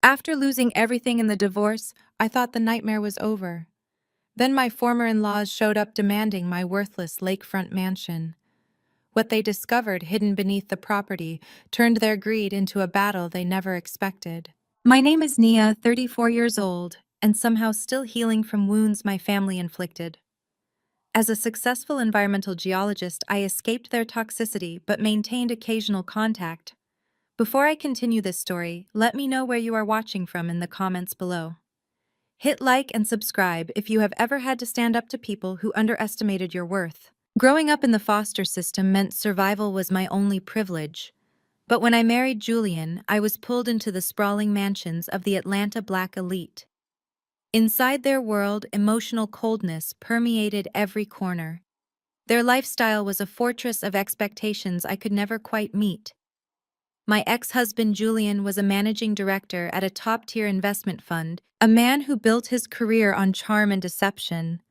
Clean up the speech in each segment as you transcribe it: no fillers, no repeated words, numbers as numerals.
After losing everything in the divorce, I thought the nightmare was over. Then my former in-laws showed up demanding my worthless lakefront mansion. What they discovered hidden beneath the property turned their greed into a battle they never expected. My name is Nia, 34 years old, and somehow still healing from wounds my family inflicted. As a successful environmental geologist, I escaped their toxicity but maintained occasional contact. Before I continue this story, let me know where you are watching from in the comments below. Hit like and subscribe if you have ever had to stand up to people who underestimated your worth. Growing up in the foster system meant survival was my only privilege. But when I married Julian, I was pulled into the sprawling mansions of the Atlanta Black elite. Inside their world, emotional coldness permeated every corner. Their lifestyle was a fortress of expectations I could never quite meet. My ex-husband Julian was a managing director at a top-tier investment fund, a man who built his career on charm and deception.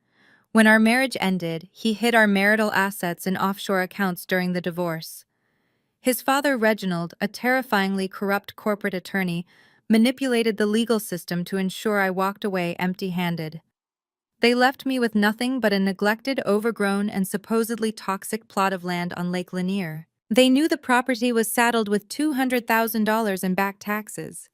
When our marriage ended, he hid our marital assets in offshore accounts during the divorce. His father, Reginald, a terrifyingly corrupt corporate attorney, manipulated the legal system to ensure I walked away empty-handed. They left me with nothing but a neglected, overgrown, and supposedly toxic plot of land on Lake Lanier. They knew the property was saddled with $200,000 in back taxes.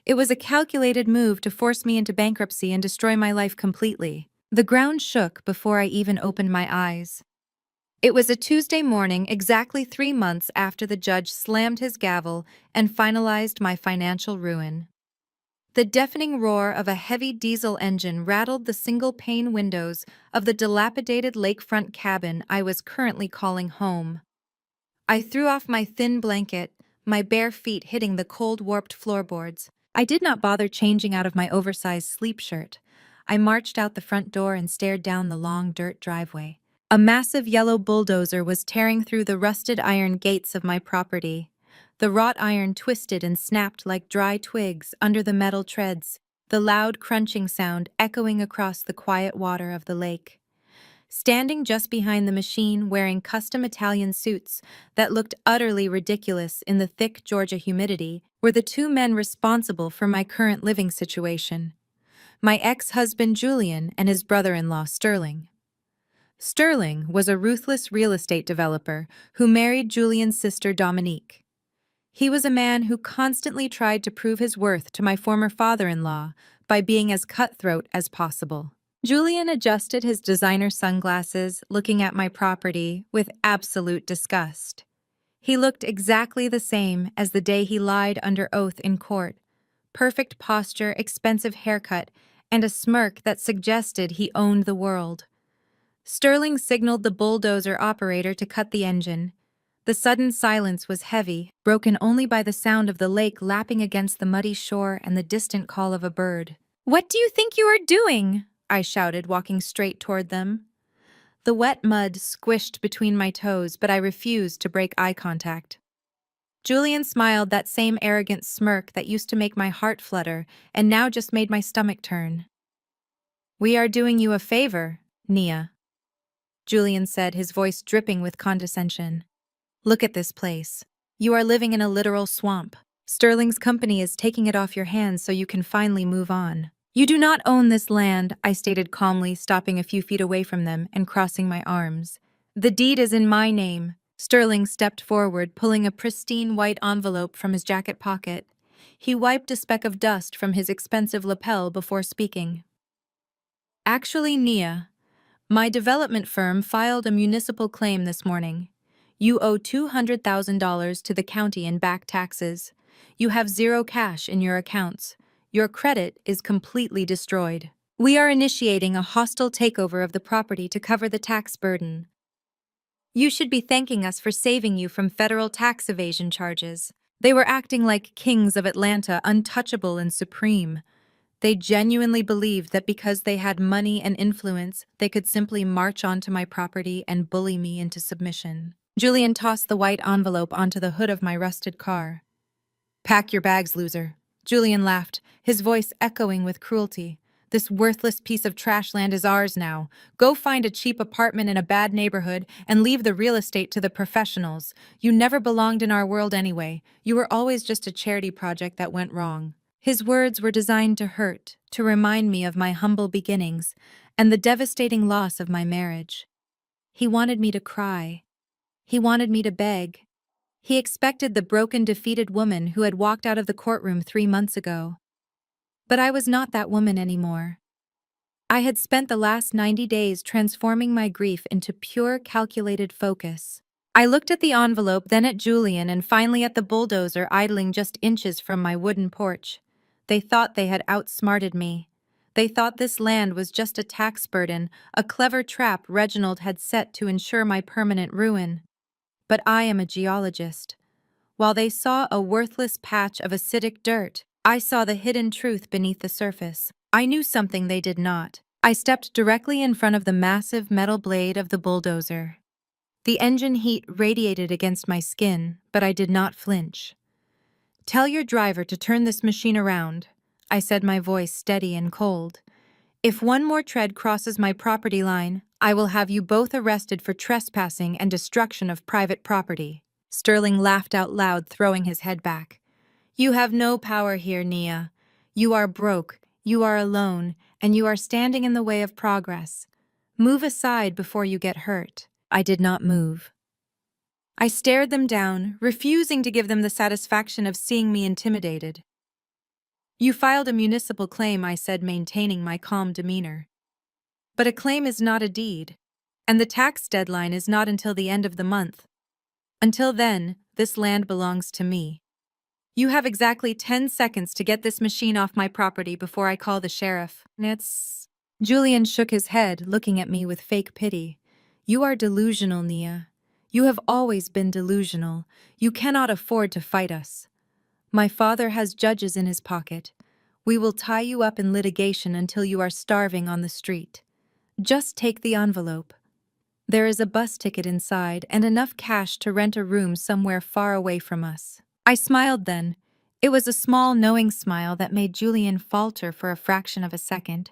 It was a calculated move to force me into bankruptcy and destroy my life completely. The ground shook before I even opened my eyes. It was a Tuesday morning, exactly 3 months after the judge slammed his gavel and finalized my financial ruin. The deafening roar of a heavy diesel engine rattled the single-pane windows of the dilapidated lakefront cabin I was currently calling home. I threw off my thin blanket, my bare feet hitting the cold, warped floorboards. I did not bother changing out of my oversized sleep shirt. I marched out the front door and stared down the long dirt driveway. A massive yellow bulldozer was tearing through the rusted iron gates of my property. The wrought iron twisted and snapped like dry twigs under the metal treads, the loud crunching sound echoing across the quiet water of the lake. Standing just behind the machine, wearing custom Italian suits that looked utterly ridiculous in the thick Georgia humidity, were the 2 men responsible for my current living situation. My ex-husband Julian and his brother-in-law Sterling. Sterling was a ruthless real estate developer who married Julian's sister Dominique. He was a man who constantly tried to prove his worth to my former father-in-law by being as cutthroat as possible. Julian adjusted his designer sunglasses, looking at my property with absolute disgust. He looked exactly the same as the day he lied under oath in court. Perfect posture, expensive haircut, and a smirk that suggested he owned the world. Sterling signaled the bulldozer operator to cut the engine. The sudden silence was heavy, broken only by the sound of the lake lapping against the muddy shore and the distant call of a bird. "What do you think you are doing?" I shouted, walking straight toward them. The wet mud squished between my toes, but I refused to break eye contact. Julian smiled, that same arrogant smirk that used to make my heart flutter and now just made my stomach turn. "We are doing you a favor, Nia," Julian said, his voice dripping with condescension. "Look at this place. You are living in a literal swamp. Sterling's company is taking it off your hands so you can finally move on." "You do not own this land," I stated calmly, stopping a few feet away from them and crossing my arms. "The deed is in my name." Sterling stepped forward, pulling a pristine white envelope from his jacket pocket. He wiped a speck of dust from his expensive lapel before speaking. "Actually, Nia, my development firm filed a municipal claim this morning. You owe $200,000 to the county in back taxes. You have 0 cash in your accounts. Your credit is completely destroyed. We are initiating a hostile takeover of the property to cover the tax burden. You should be thanking us for saving you from federal tax evasion charges." They were acting like kings of Atlanta, untouchable and supreme. They genuinely believed that because they had money and influence, they could simply march onto my property and bully me into submission. Julian tossed the white envelope onto the hood of my rusted car. "Pack your bags, loser." Julian laughed, his voice echoing with cruelty. "This worthless piece of trash land is ours now. Go find a cheap apartment in a bad neighborhood and leave the real estate to the professionals. You never belonged in our world anyway. You were always just a charity project that went wrong." His words were designed to hurt, to remind me of my humble beginnings and the devastating loss of my marriage. He wanted me to cry. He wanted me to beg. He expected the broken, defeated woman who had walked out of the courtroom 3 months ago. But I was not that woman anymore. I had spent the last 90 days transforming my grief into pure, calculated focus. I looked at the envelope, then at Julian, and finally at the bulldozer idling just inches from my wooden porch. They thought they had outsmarted me. They thought this land was just a tax burden, a clever trap Reginald had set to ensure my permanent ruin. But I am a geologist. While they saw a worthless patch of acidic dirt, I saw the hidden truth beneath the surface. I knew something they did not. I stepped directly in front of the massive metal blade of the bulldozer. The engine heat radiated against my skin, but I did not flinch. "Tell your driver to turn this machine around," I said, my voice steady and cold. "If one more tread crosses my property line, I will have you both arrested for trespassing and destruction of private property." Sterling laughed out loud, throwing his head back. "You have no power here, Nia. You are broke, you are alone, and you are standing in the way of progress. Move aside before you get hurt." I did not move. I stared them down, refusing to give them the satisfaction of seeing me intimidated. "You filed a municipal claim," I said, maintaining my calm demeanor. "But a claim is not a deed, and the tax deadline is not until the end of the month. Until then, this land belongs to me. You have exactly 10 seconds to get this machine off my property before I call the sheriff." Julian shook his head, looking at me with fake pity. "You are delusional, Nia. You have always been delusional. You cannot afford to fight us. My father has judges in his pocket. We will tie you up in litigation until you are starving on the street. Just take the envelope. There is a bus ticket inside and enough cash to rent a room somewhere far away from us." I smiled then. It was a small, knowing smile that made Julian falter for a fraction of a second.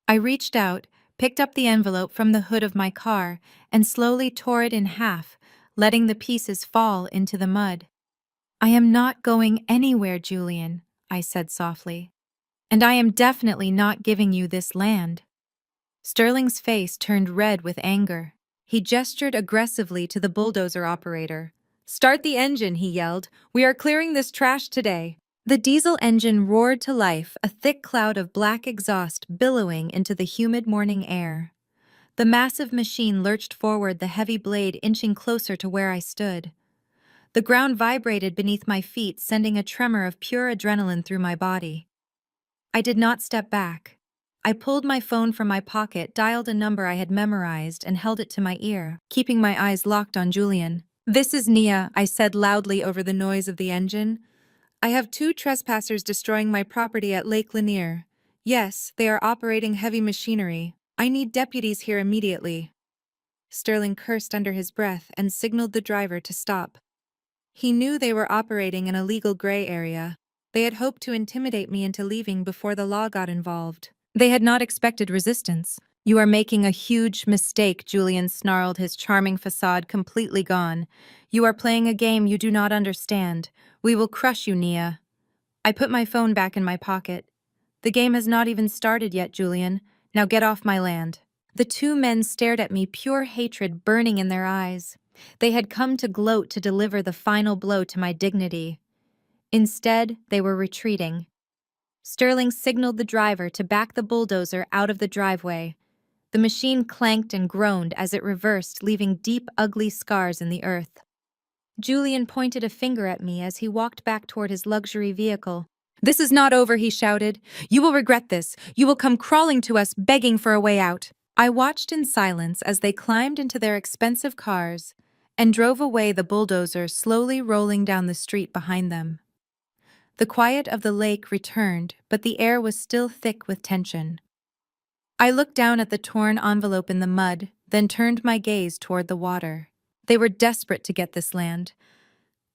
I reached out, picked up the envelope from the hood of my car, and slowly tore it in half, letting the pieces fall into the mud. "I am not going anywhere, Julian," I said softly. "And I am definitely not giving you this land." Sterling's face turned red with anger. He gestured aggressively to the bulldozer operator. "Start the engine," he yelled. "We are clearing this trash today." The diesel engine roared to life, a thick cloud of black exhaust billowing into the humid morning air. The massive machine lurched forward, the heavy blade inching closer to where I stood. The ground vibrated beneath my feet, sending a tremor of pure adrenaline through my body. I did not step back. I pulled my phone from my pocket, dialed a number I had memorized, and held it to my ear, keeping my eyes locked on Julian. "This is Nia," I said loudly over the noise of the engine. "I have 2 trespassers destroying my property at Lake Lanier. Yes, they are operating heavy machinery. I need deputies here immediately." Sterling cursed under his breath and signaled the driver to stop. He knew they were operating in a legal gray area. They had hoped to intimidate me into leaving before the law got involved. They had not expected resistance. "You are making a huge mistake," Julian snarled, his charming facade completely gone. "You are playing a game you do not understand. We will crush you, Nia." I put my phone back in my pocket. "The game has not even started yet, Julian. Now get off my land." The 2 men stared at me, pure hatred burning in their eyes. They had come to gloat, to deliver the final blow to my dignity. Instead, they were retreating. Sterling signaled the driver to back the bulldozer out of the driveway. The machine clanked and groaned as it reversed, leaving deep, ugly scars in the earth. Julian pointed a finger at me as he walked back toward his luxury vehicle. "This is not over," he shouted. "You will regret this. You will come crawling to us, begging for a way out." I watched in silence as they climbed into their expensive cars and drove away, the bulldozer slowly rolling down the street behind them. The quiet of the lake returned, but the air was still thick with tension. I looked down at the torn envelope in the mud, then turned my gaze toward the water. They were desperate to get this land.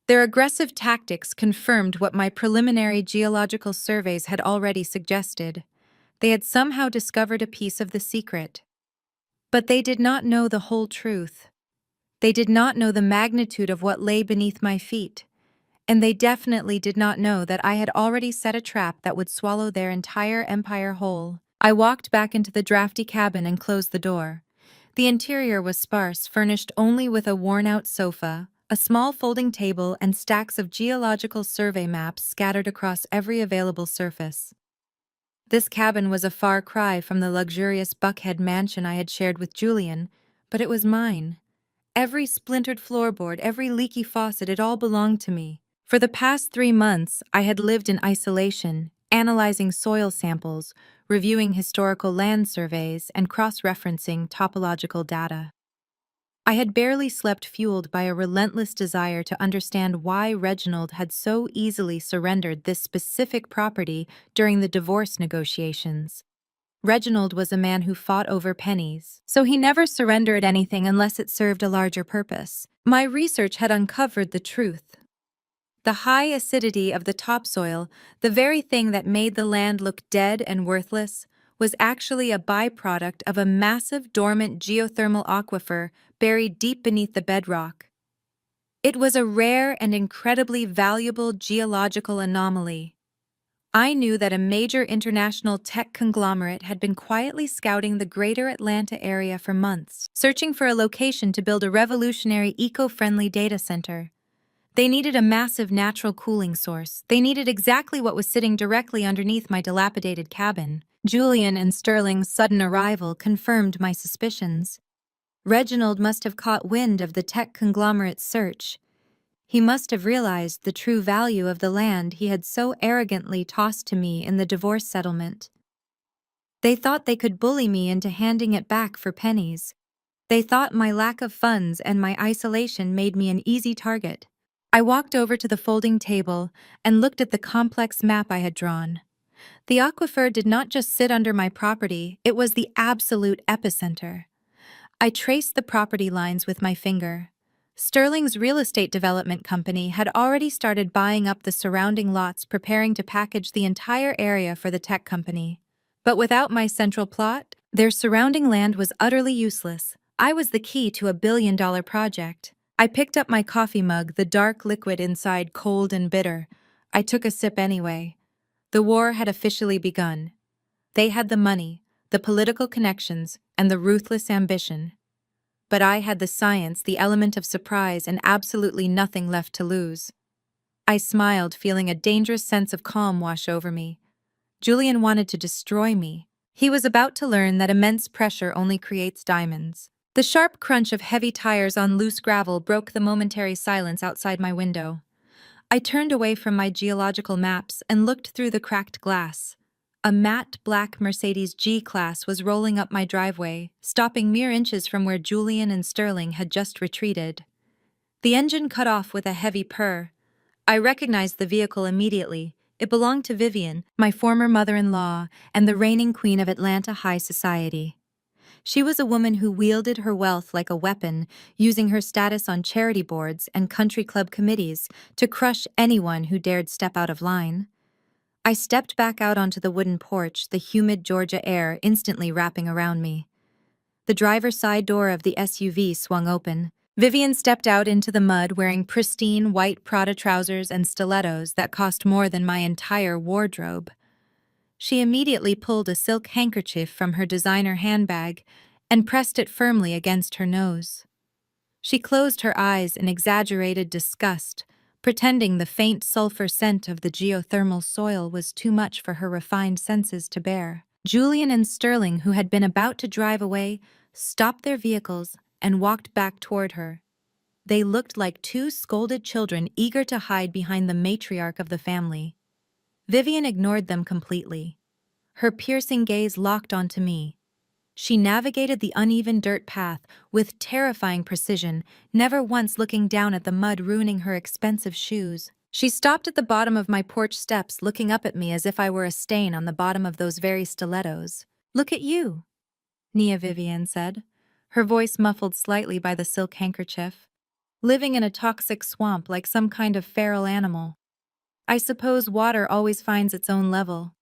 Their aggressive tactics confirmed what my preliminary geological surveys had already suggested. They had somehow discovered a piece of the secret. But they did not know the whole truth. They did not know the magnitude of what lay beneath my feet. And they definitely did not know that I had already set a trap that would swallow their entire empire whole. I walked back into the drafty cabin and closed the door. The interior was sparse, furnished only with a worn-out sofa, a small folding table, and stacks of geological survey maps scattered across every available surface. This cabin was a far cry from the luxurious Buckhead mansion I had shared with Julian, but it was mine. Every splintered floorboard, every leaky faucet, it all belonged to me. For the past 3 months, I had lived in isolation, analyzing soil samples, reviewing historical land surveys, and cross-referencing topological data. I had barely slept, fueled by a relentless desire to understand why Reginald had so easily surrendered this specific property during the divorce negotiations. Reginald was a man who fought over pennies, so he never surrendered anything unless it served a larger purpose. My research had uncovered the truth. The high acidity of the topsoil, the very thing that made the land look dead and worthless, was actually a byproduct of a massive dormant geothermal aquifer buried deep beneath the bedrock. It was a rare and incredibly valuable geological anomaly. I knew that a major international tech conglomerate had been quietly scouting the greater Atlanta area for months, searching for a location to build a revolutionary eco-friendly data center. They needed a massive natural cooling source. They needed exactly what was sitting directly underneath my dilapidated cabin. Julian and Sterling's sudden arrival confirmed my suspicions. Reginald must have caught wind of the tech conglomerate's search. He must have realized the true value of the land he had so arrogantly tossed to me in the divorce settlement. They thought they could bully me into handing it back for pennies. They thought my lack of funds and my isolation made me an easy target. I walked over to the folding table and looked at the complex map I had drawn. The aquifer did not just sit under my property, it was the absolute epicenter. I traced the property lines with my finger. Sterling's real estate development company had already started buying up the surrounding lots, preparing to package the entire area for the tech company. But without my central plot, their surrounding land was utterly useless. I was the key to a billion-dollar project. I picked up my coffee mug, the dark liquid inside cold and bitter. I took a sip anyway. The war had officially begun. They had the money, the political connections, and the ruthless ambition. But I had the science, the element of surprise, and absolutely nothing left to lose. I smiled, feeling a dangerous sense of calm wash over me. Julian wanted to destroy me. He was about to learn that immense pressure only creates diamonds. The sharp crunch of heavy tires on loose gravel broke the momentary silence outside my window. I turned away from my geological maps and looked through the cracked glass. A matte black Mercedes G-Class was rolling up my driveway, stopping mere inches from where Julian and Sterling had just retreated. The engine cut off with a heavy purr. I recognized the vehicle immediately. It belonged to Vivian, my former mother-in-law, and the reigning queen of Atlanta high society. She was a woman who wielded her wealth like a weapon, using her status on charity boards and country club committees to crush anyone who dared step out of line. I stepped back out onto the wooden porch, the humid Georgia air instantly wrapping around me. The driver's side door of the SUV swung open. Vivian stepped out into the mud wearing pristine white Prada trousers and stilettos that cost more than my entire wardrobe. She immediately pulled a silk handkerchief from her designer handbag and pressed it firmly against her nose. She closed her eyes in exaggerated disgust, pretending the faint sulfur scent of the geothermal soil was too much for her refined senses to bear. Julian and Sterling, who had been about to drive away, stopped their vehicles and walked back toward her. They looked like two scolded children eager to hide behind the matriarch of the family. Vivian ignored them completely. Her piercing gaze locked onto me. She navigated the uneven dirt path with terrifying precision, never once looking down at the mud ruining her expensive shoes. She stopped at the bottom of my porch steps, looking up at me as if I were a stain on the bottom of those very stilettos. "Look at you," Nia Vivian said, her voice muffled slightly by the silk handkerchief. "Living in a toxic swamp like some kind of feral animal. I suppose water always finds its own level.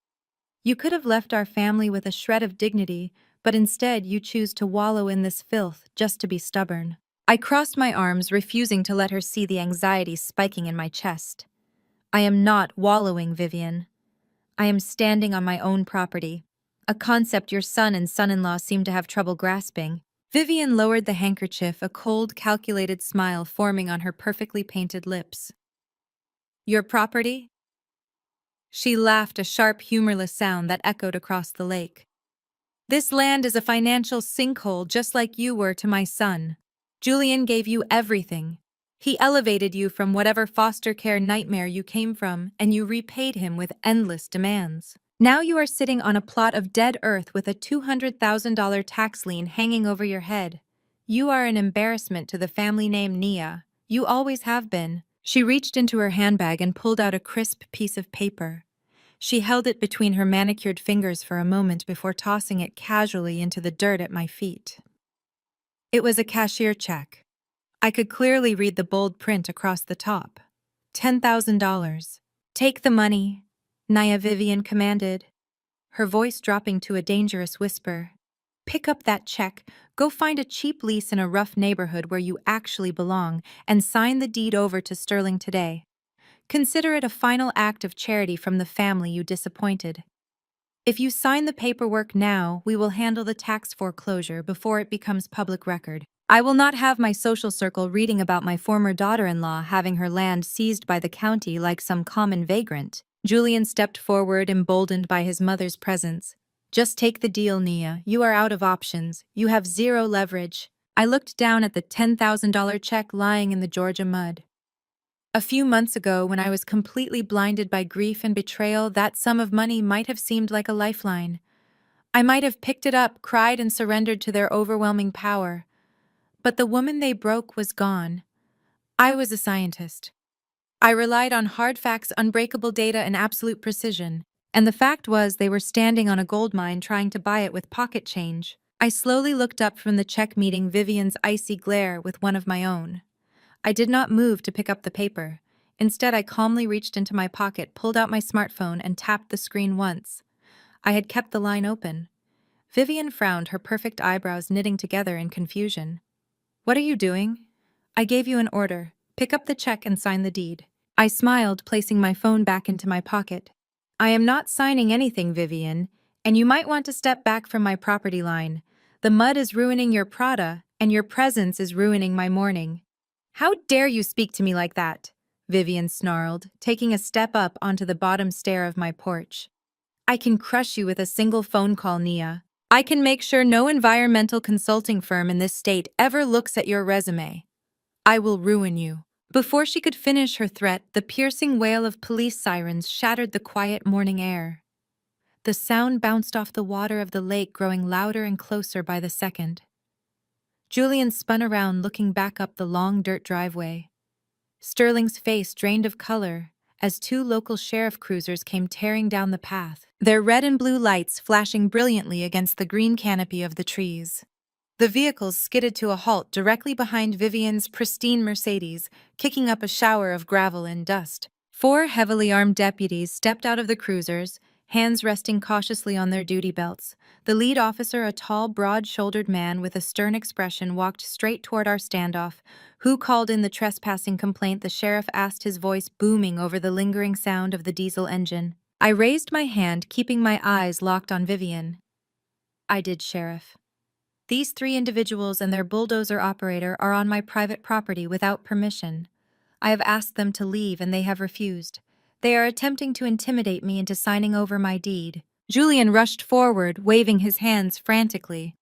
You could have left our family with a shred of dignity, but instead you choose to wallow in this filth just to be stubborn." I crossed my arms, refusing to let her see the anxiety spiking in my chest. I am not wallowing, Vivian. I am standing on my own property, a concept your son and son-in-law seem to have trouble grasping. Vivian lowered the handkerchief, a cold, calculated smile forming on her perfectly painted lips. Your property? She laughed, a sharp, humorless sound that echoed across the lake. This land is a financial sinkhole just like you were to my son. Julian gave you everything. He elevated you from whatever foster care nightmare you came from, and you repaid him with endless demands. Now you are sitting on a plot of dead earth with a $200,000 tax lien hanging over your head. You are an embarrassment to the family name Nia. You always have been. She reached into her handbag and pulled out a crisp piece of paper. She held it between her manicured fingers for a moment before tossing it casually into the dirt at my feet. It was a cashier check. I could clearly read the bold print across the top. $10,000. Take the money, Nia Vivian commanded, her voice dropping to a dangerous whisper. Pick up that check, go find a cheap lease in a rough neighborhood where you actually belong, and sign the deed over to Sterling today. Consider it a final act of charity from the family you disappointed. If you sign the paperwork now, we will handle the tax foreclosure before it becomes public record. I will not have my social circle reading about my former daughter-in-law having her land seized by the county like some common vagrant. Julian stepped forward, emboldened by his mother's presence. Just take the deal, Nia. You are out of options. You have zero leverage. I looked down at the $10,000 check lying in the Georgia mud. A few months ago, when I was completely blinded by grief and betrayal, that sum of money might have seemed like a lifeline. I might have picked it up, cried, and surrendered to their overwhelming power. But the woman they broke was gone. I was a scientist. I relied on hard facts, unbreakable data, and absolute precision. And the fact was, they were standing on a gold mine trying to buy it with pocket change. I slowly looked up from the check, meeting Vivian's icy glare with one of my own. I did not move to pick up the paper. Instead, I calmly reached into my pocket, pulled out my smartphone, and tapped the screen once. I had kept the line open. Vivian frowned, her perfect eyebrows knitting together in confusion. What are you doing? I gave you an order. Pick up the check and sign the deed. I smiled, placing my phone back into my pocket. I am not signing anything, Vivian, and you might want to step back from my property line. The mud is ruining your Prada, and your presence is ruining my morning. How dare you speak to me like that? Vivian snarled, taking a step up onto the bottom stair of my porch. I can crush you with a single phone call, Nia. I can make sure no environmental consulting firm in this state ever looks at your resume. I will ruin you. Before she could finish her threat, the piercing wail of police sirens shattered the quiet morning air. The sound bounced off the water of the lake, growing louder and closer by the second. Julian spun around, looking back up the long dirt driveway. Sterling's face drained of color as two local sheriff cruisers came tearing down the path, their red and blue lights flashing brilliantly against the green canopy of the trees. The vehicles skidded to a halt directly behind Vivian's pristine Mercedes, kicking up a shower of gravel and dust. 4 heavily armed deputies stepped out of the cruisers, hands resting cautiously on their duty belts. The lead officer, a tall, broad-shouldered man with a stern expression, walked straight toward our standoff. Who called in the trespassing complaint? The sheriff asked, his voice booming over the lingering sound of the diesel engine. I raised my hand, keeping my eyes locked on Vivian. I did, Sheriff. These 3 individuals and their bulldozer operator are on my private property without permission. I have asked them to leave and they have refused. They are attempting to intimidate me into signing over my deed. Julian rushed forward, waving his hands frantically.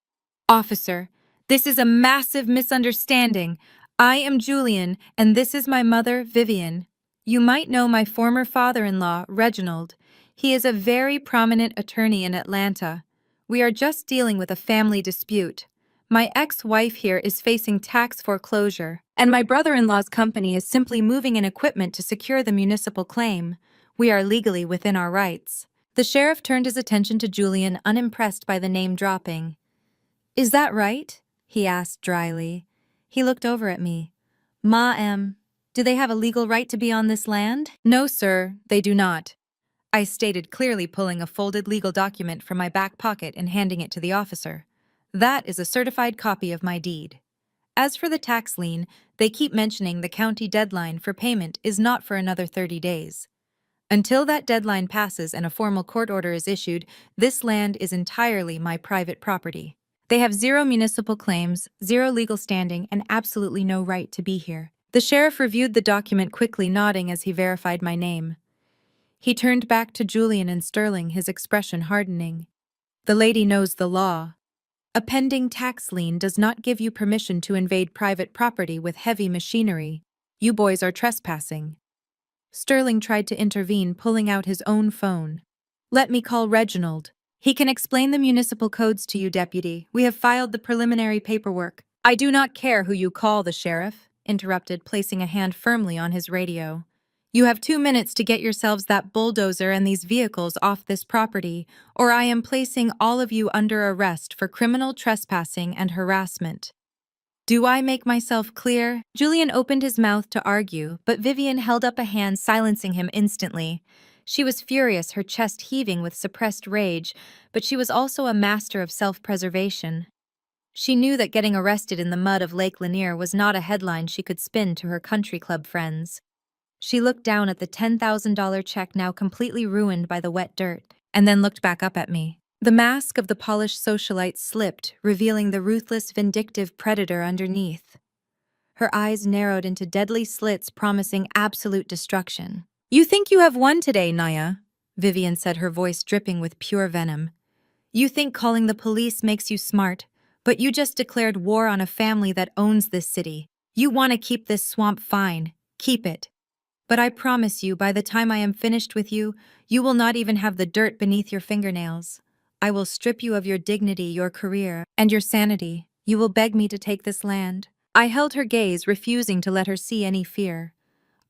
Officer, this is a massive misunderstanding. I am Julian, and this is my mother, Vivian. You might know my former father-in-law, Reginald. He is a very prominent attorney in Atlanta. We are just dealing with a family dispute. My ex-wife here is facing tax foreclosure, and my brother-in-law's company is simply moving in equipment to secure the municipal claim. We are legally within our rights. The sheriff turned his attention to Julian, unimpressed by the name dropping. Is that right? He asked dryly. He looked over at me. Do they have a legal right to be on this land? No, sir, they do not. I stated clearly, pulling a folded legal document from my back pocket and handing it to the officer. That is a certified copy of my deed. As for the tax lien, they keep mentioning the county deadline for payment is not for another 30 days. Until that deadline passes and a formal court order is issued, this land is entirely my private property. They have zero municipal claims, zero legal standing, and absolutely no right to be here. The sheriff reviewed the document quickly, nodding as he verified my name. He turned back to Julian and Sterling, his expression hardening. The lady knows the law. A pending tax lien does not give you permission to invade private property with heavy machinery. You boys are trespassing. Sterling tried to intervene, pulling out his own phone. Let me call Reginald. He can explain the municipal codes to you, Deputy. We have filed the preliminary paperwork. I do not care who you call, the sheriff interrupted, placing a hand firmly on his radio. You have 2 minutes to get yourselves that bulldozer and these vehicles off this property, or I am placing all of you under arrest for criminal trespassing and harassment. Do I make myself clear? Julian opened his mouth to argue, but Vivian held up a hand, silencing him instantly. She was furious, her chest heaving with suppressed rage, but she was also a master of self-preservation. She knew that getting arrested in the mud of Lake Lanier was not a headline she could spin to her country club friends. She looked down at the $10,000 check now completely ruined by the wet dirt, and then looked back up at me. The mask of the polished socialite slipped, revealing the ruthless, vindictive predator underneath. Her eyes narrowed into deadly slits, promising absolute destruction. You think you have won today, Naya, Vivian said, her voice dripping with pure venom. You think calling the police makes you smart, but you just declared war on a family that owns this city. You want to keep this swamp fine. Keep it. But I promise you, by the time I am finished with you, you will not even have the dirt beneath your fingernails. I will strip you of your dignity, your career, and your sanity. You will beg me to take this land. I held her gaze, refusing to let her see any fear.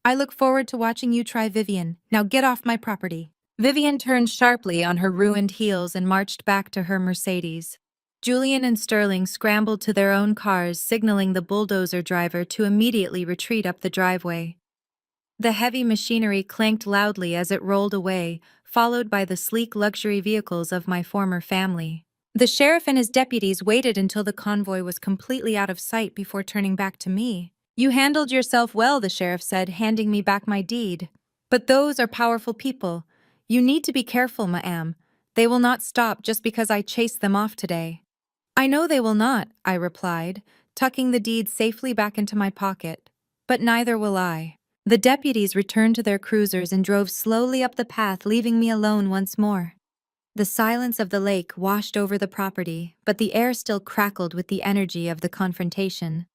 I look forward to watching you try, Vivian. Now get off my property. Vivian turned sharply on her ruined heels and marched back to her Mercedes. Julian and Sterling scrambled to their own cars, signaling the bulldozer driver to immediately retreat up the driveway. The heavy machinery clanked loudly as it rolled away, followed by the sleek luxury vehicles of my former family. The sheriff and his deputies waited until the convoy was completely out of sight before turning back to me. You handled yourself well, the sheriff said, handing me back my deed. But those are powerful people. You need to be careful, ma'am. They will not stop just because I chased them off today. I know they will not, I replied, tucking the deed safely back into my pocket. But neither will I. The deputies returned to their cruisers and drove slowly up the path, leaving me alone once more. The silence of the lake washed over the property, but the air still crackled with the energy of the confrontation.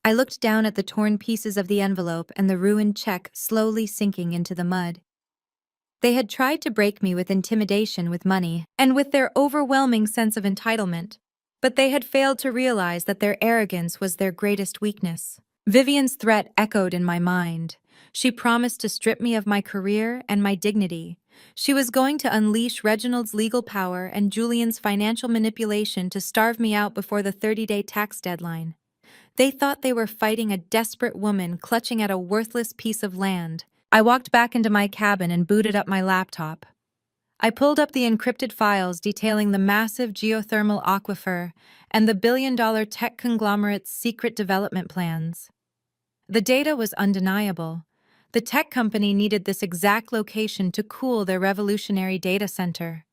I looked down at the torn pieces of the envelope and the ruined check slowly sinking into the mud. They had tried to break me with intimidation, with money, and with their overwhelming sense of entitlement, but they had failed to realize that their arrogance was their greatest weakness. Vivian's threat echoed in my mind. She promised to strip me of my career and my dignity. She was going to unleash Reginald's legal power and Julian's financial manipulation to starve me out before the 30-day tax deadline. They thought they were fighting a desperate woman clutching at a worthless piece of land. I walked back into my cabin and booted up my laptop. I pulled up the encrypted files detailing the massive geothermal aquifer and the billion-dollar tech conglomerate's secret development plans. The data was undeniable. The tech company needed this exact location to cool their revolutionary data center.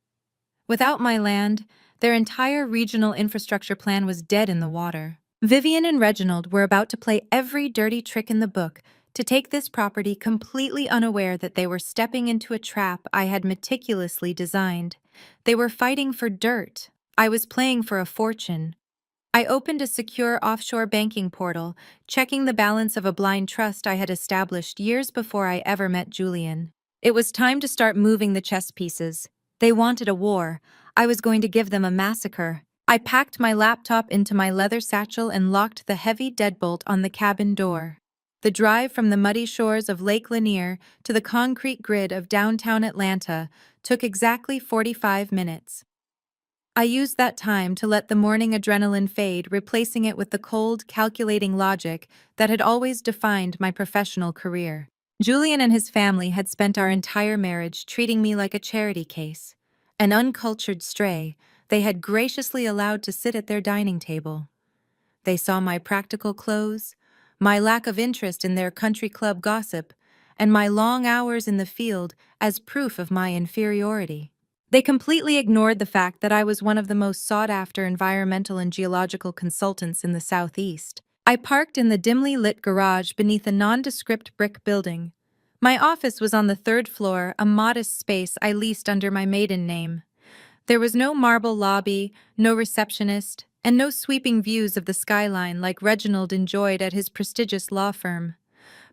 Without my land, their entire regional infrastructure plan was dead in the water. Vivian and Reginald were about to play every dirty trick in the book to take this property, completely unaware that they were stepping into a trap I had meticulously designed. They were fighting for dirt. I was playing for a fortune. I opened a secure offshore banking portal, checking the balance of a blind trust I had established years before I ever met Julian. It was time to start moving the chess pieces. They wanted a war. I was going to give them a massacre. I packed my laptop into my leather satchel and locked the heavy deadbolt on the cabin door. The drive from the muddy shores of Lake Lanier to the concrete grid of downtown Atlanta took exactly 45 minutes. I used that time to let the morning adrenaline fade, replacing it with the cold, calculating logic that had always defined my professional career. Julian and his family had spent our entire marriage treating me like a charity case. An uncultured stray, they had graciously allowed to sit at their dining table. They saw my practical clothes, my lack of interest in their country club gossip, and my long hours in the field as proof of my inferiority. They completely ignored the fact that I was one of the most sought-after environmental and geological consultants in the Southeast. I parked in the dimly lit garage beneath a nondescript brick building. My office was on the third floor, a modest space I leased under my maiden name. There was no marble lobby, no receptionist, and no sweeping views of the skyline like Reginald enjoyed at his prestigious law firm.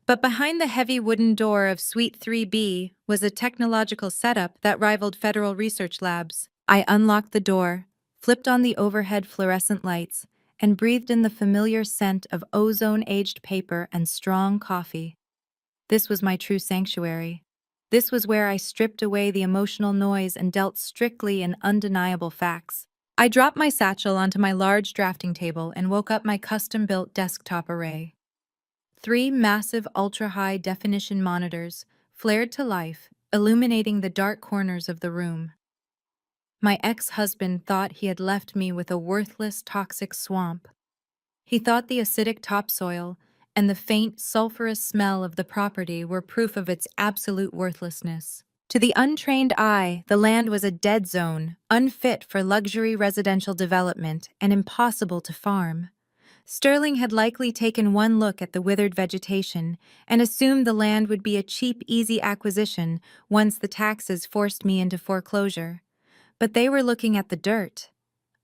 But behind the heavy wooden door of Suite 3B was a technological setup that rivaled federal research labs. I unlocked the door, flipped on the overhead fluorescent lights, and breathed in the familiar scent of ozone-aged paper and strong coffee. This was my true sanctuary. This was where I stripped away the emotional noise and dealt strictly in undeniable facts. I dropped my satchel onto my large drafting table and woke up my custom-built desktop array. 3 massive ultra-high definition monitors flared to life, illuminating the dark corners of the room. My ex-husband thought he had left me with a worthless, toxic swamp. He thought the acidic topsoil and the faint, sulfurous smell of the property were proof of its absolute worthlessness. To the untrained eye, the land was a dead zone, unfit for luxury residential development and impossible to farm. Sterling had likely taken one look at the withered vegetation and assumed the land would be a cheap, easy acquisition once the taxes forced me into foreclosure. But they were looking at the dirt.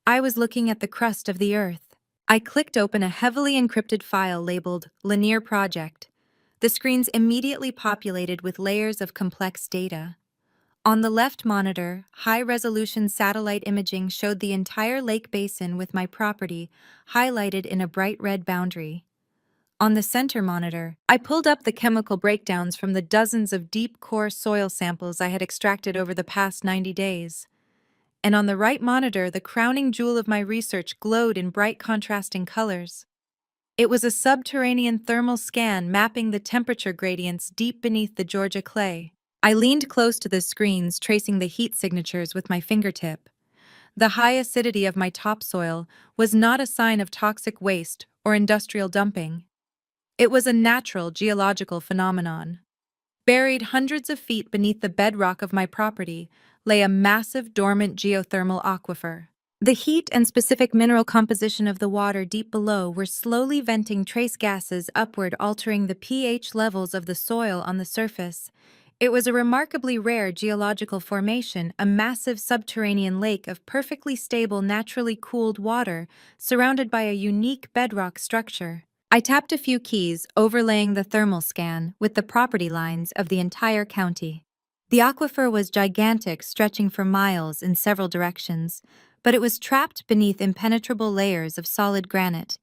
I was looking at the crust of the earth. I clicked open a heavily encrypted file labeled Linear Project. The screens immediately populated with layers of complex data. On the left monitor, high-resolution satellite imaging showed the entire lake basin with my property highlighted in a bright red boundary. On the center monitor, I pulled up the chemical breakdowns from the dozens of deep-core soil samples I had extracted over the past 90 days. And on the right monitor, the crowning jewel of my research glowed in bright contrasting colors. It was a subterranean thermal scan mapping the temperature gradients deep beneath the Georgia clay. I leaned close to the screens, tracing the heat signatures with my fingertip. The high acidity of my topsoil was not a sign of toxic waste or industrial dumping. It was a natural geological phenomenon. Buried hundreds of feet beneath the bedrock of my property lay a massive dormant geothermal aquifer. The heat and specific mineral composition of the water deep below were slowly venting trace gases upward, altering the pH levels of the soil on the surface. It was a remarkably rare geological formation, a massive subterranean lake of perfectly stable, naturally cooled water, surrounded by a unique bedrock structure. I tapped a few keys, overlaying the thermal scan with the property lines of the entire county. The aquifer was gigantic, stretching for miles in several directions, but it was trapped beneath impenetrable layers of solid granite.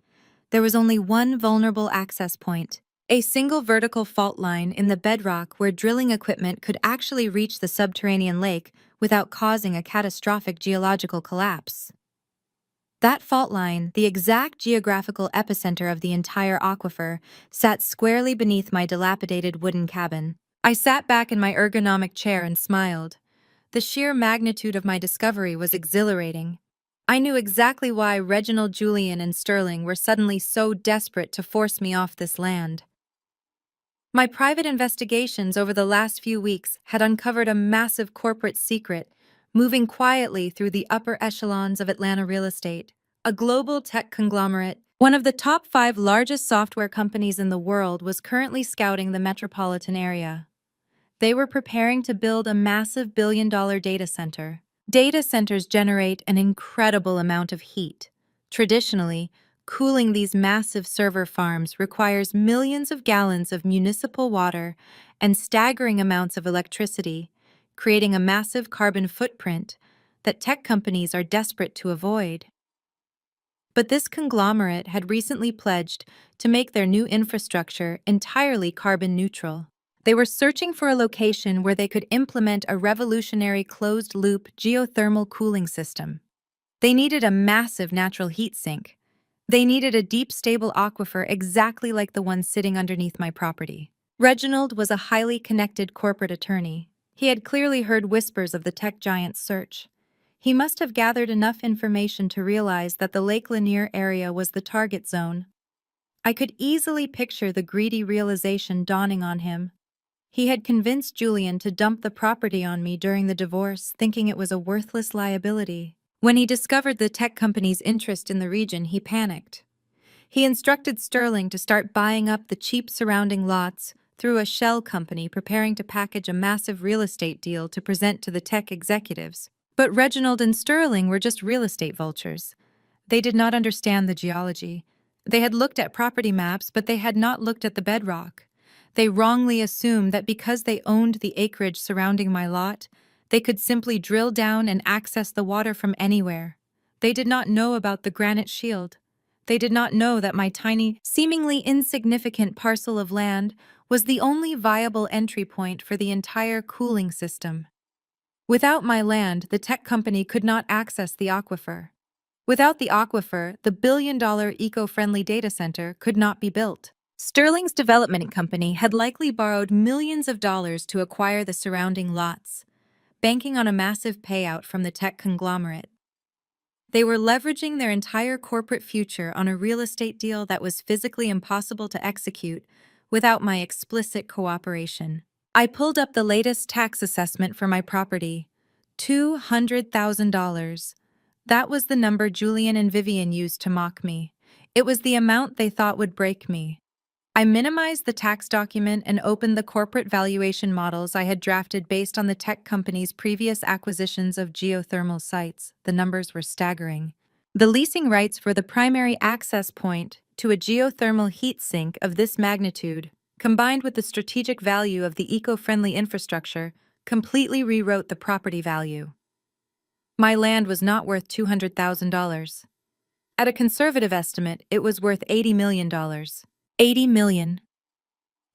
There was only one vulnerable access point, a single vertical fault line in the bedrock where drilling equipment could actually reach the subterranean lake without causing a catastrophic geological collapse. That fault line, the exact geographical epicenter of the entire aquifer, sat squarely beneath my dilapidated wooden cabin. I sat back in my ergonomic chair and smiled. The sheer magnitude of my discovery was exhilarating. I knew exactly why Reginald, Julian, and Sterling were suddenly so desperate to force me off this land. My private investigations over the last few weeks had uncovered a massive corporate secret, moving quietly through the upper echelons of Atlanta real estate. A global tech conglomerate, one of the top 5 largest software companies in the world, was currently scouting the metropolitan area. They were preparing to build a massive billion-dollar data center. Data centers generate an incredible amount of heat. Traditionally, cooling these massive server farms requires millions of gallons of municipal water and staggering amounts of electricity, creating a massive carbon footprint that tech companies are desperate to avoid. But this conglomerate had recently pledged to make their new infrastructure entirely carbon neutral. They were searching for a location where they could implement a revolutionary closed-loop geothermal cooling system. They needed a massive natural heat sink. They needed a deep, stable aquifer exactly like the one sitting underneath my property. Reginald was a highly connected corporate attorney. He had clearly heard whispers of the tech giant's search. He must have gathered enough information to realize that the Lake Lanier area was the target zone. I could easily picture the greedy realization dawning on him. He had convinced Julian to dump the property on me during the divorce, thinking it was a worthless liability. When he discovered the tech company's interest in the region, he panicked. He instructed Sterling to start buying up the cheap surrounding lots through a shell company preparing to package a massive real estate deal to present to the tech executives. But Reginald and Sterling were just real estate vultures. They did not understand the geology. They had looked at property maps, but they had not looked at the bedrock. They wrongly assumed that because they owned the acreage surrounding my lot, they could simply drill down and access the water from anywhere. They did not know about the granite shield. They did not know that my tiny, seemingly insignificant parcel of land was the only viable entry point for the entire cooling system. Without my land, the tech company could not access the aquifer. Without the aquifer, the billion-dollar eco-friendly data center could not be built. Sterling's development company had likely borrowed millions of dollars to acquire the surrounding lots, banking on a massive payout from the tech conglomerate. They were leveraging their entire corporate future on a real estate deal that was physically impossible to execute without my explicit cooperation. I pulled up the latest tax assessment for my property, $200,000. That was the number Julian and Vivian used to mock me. It was the amount they thought would break me. I minimized the tax document and opened the corporate valuation models I had drafted based on the tech company's previous acquisitions of geothermal sites. The numbers were staggering. The leasing rights for the primary access point to a geothermal heat sink of this magnitude, combined with the strategic value of the eco-friendly infrastructure, completely rewrote the property value. My land was not worth $200,000. At a conservative estimate, it was worth $80 million. 80 million.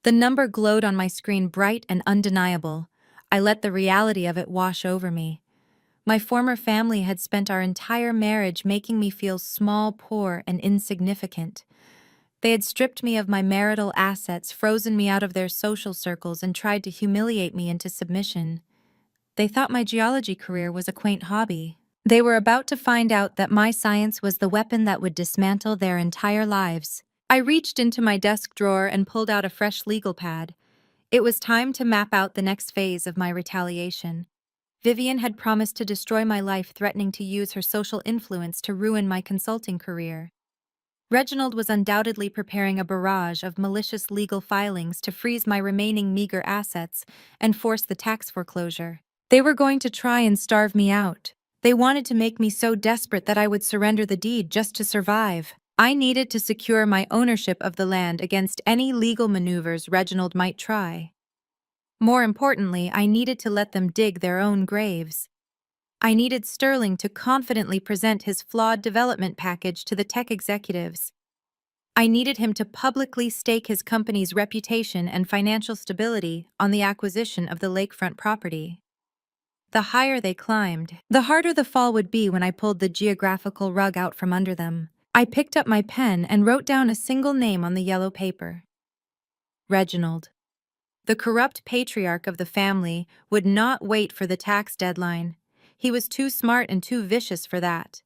The number glowed on my screen bright and undeniable. I let the reality of it wash over me. My former family had spent our entire marriage making me feel small, poor, and insignificant. They had stripped me of my marital assets, frozen me out of their social circles, and tried to humiliate me into submission. They thought my geology career was a quaint hobby. They were about to find out that my science was the weapon that would dismantle their entire lives. I reached into my desk drawer and pulled out a fresh legal pad. It was time to map out the next phase of my retaliation. Vivian had promised to destroy my life, threatening to use her social influence to ruin my consulting career. Reginald was undoubtedly preparing a barrage of malicious legal filings to freeze my remaining meager assets and force the tax foreclosure. They were going to try and starve me out. They wanted to make me so desperate that I would surrender the deed just to survive. I needed to secure my ownership of the land against any legal maneuvers Reginald might try. More importantly, I needed to let them dig their own graves. I needed Sterling to confidently present his flawed development package to the tech executives. I needed him to publicly stake his company's reputation and financial stability on the acquisition of the lakefront property. The higher they climbed, the harder the fall would be when I pulled the geographical rug out from under them. I picked up my pen and wrote down a single name on the yellow paper. Reginald. The corrupt patriarch of the family would not wait for the tax deadline. He was too smart and too vicious for that.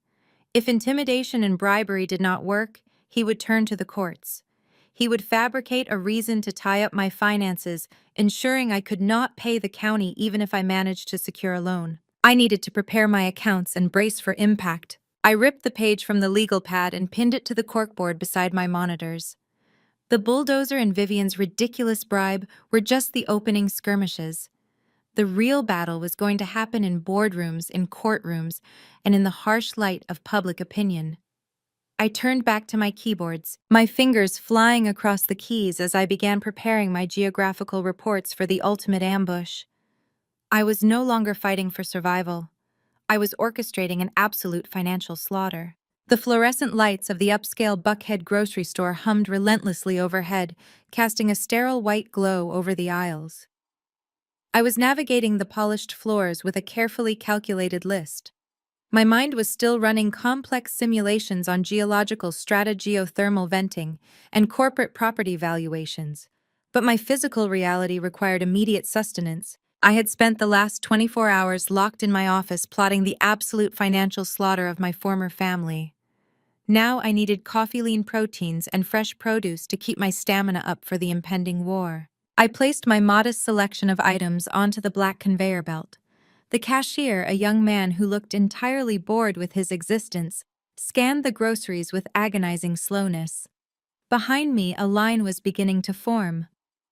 If intimidation and bribery did not work, he would turn to the courts. He would fabricate a reason to tie up my finances, ensuring I could not pay the county even if I managed to secure a loan. I needed to prepare my accounts and brace for impact. I ripped the page from the legal pad and pinned it to the corkboard beside my monitors. The bulldozer and Vivian's ridiculous bribe were just the opening skirmishes. The real battle was going to happen in boardrooms, in courtrooms, and in the harsh light of public opinion. I turned back to my keyboards, my fingers flying across the keys as I began preparing my geographical reports for the ultimate ambush. I was no longer fighting for survival. I was orchestrating an absolute financial slaughter. The fluorescent lights of the upscale Buckhead grocery store hummed relentlessly overhead, casting a sterile white glow over the aisles. I was navigating the polished floors with a carefully calculated list. My mind was still running complex simulations on geological strata, geothermal venting, and corporate property valuations. But my physical reality required immediate sustenance. I had spent the last 24 hours locked in my office plotting the absolute financial slaughter of my former family. Now I needed coffee-lean proteins and fresh produce to keep my stamina up for the impending war. I placed my modest selection of items onto the black conveyor belt. The cashier, a young man who looked entirely bored with his existence, scanned the groceries with agonizing slowness. Behind me, a line was beginning to form.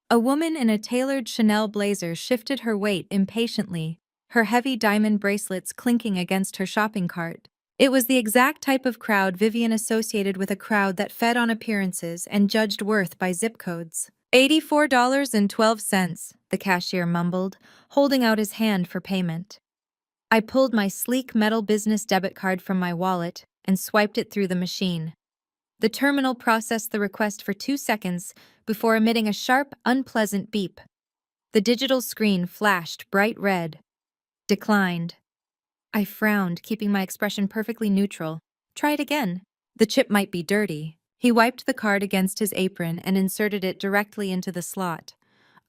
A woman in a tailored Chanel blazer shifted her weight impatiently, her heavy diamond bracelets clinking against her shopping cart. It was the exact type of crowd Vivian associated with a crowd that fed on appearances and judged worth by zip codes. $84.12, the cashier mumbled, holding out his hand for payment. I pulled my sleek metal business debit card from my wallet and swiped it through the machine. The terminal processed the request for 2 seconds before emitting a sharp, unpleasant beep. The digital screen flashed bright red. Declined. I frowned, keeping my expression perfectly neutral. Try it again. The chip might be dirty. He wiped the card against his apron and inserted it directly into the slot.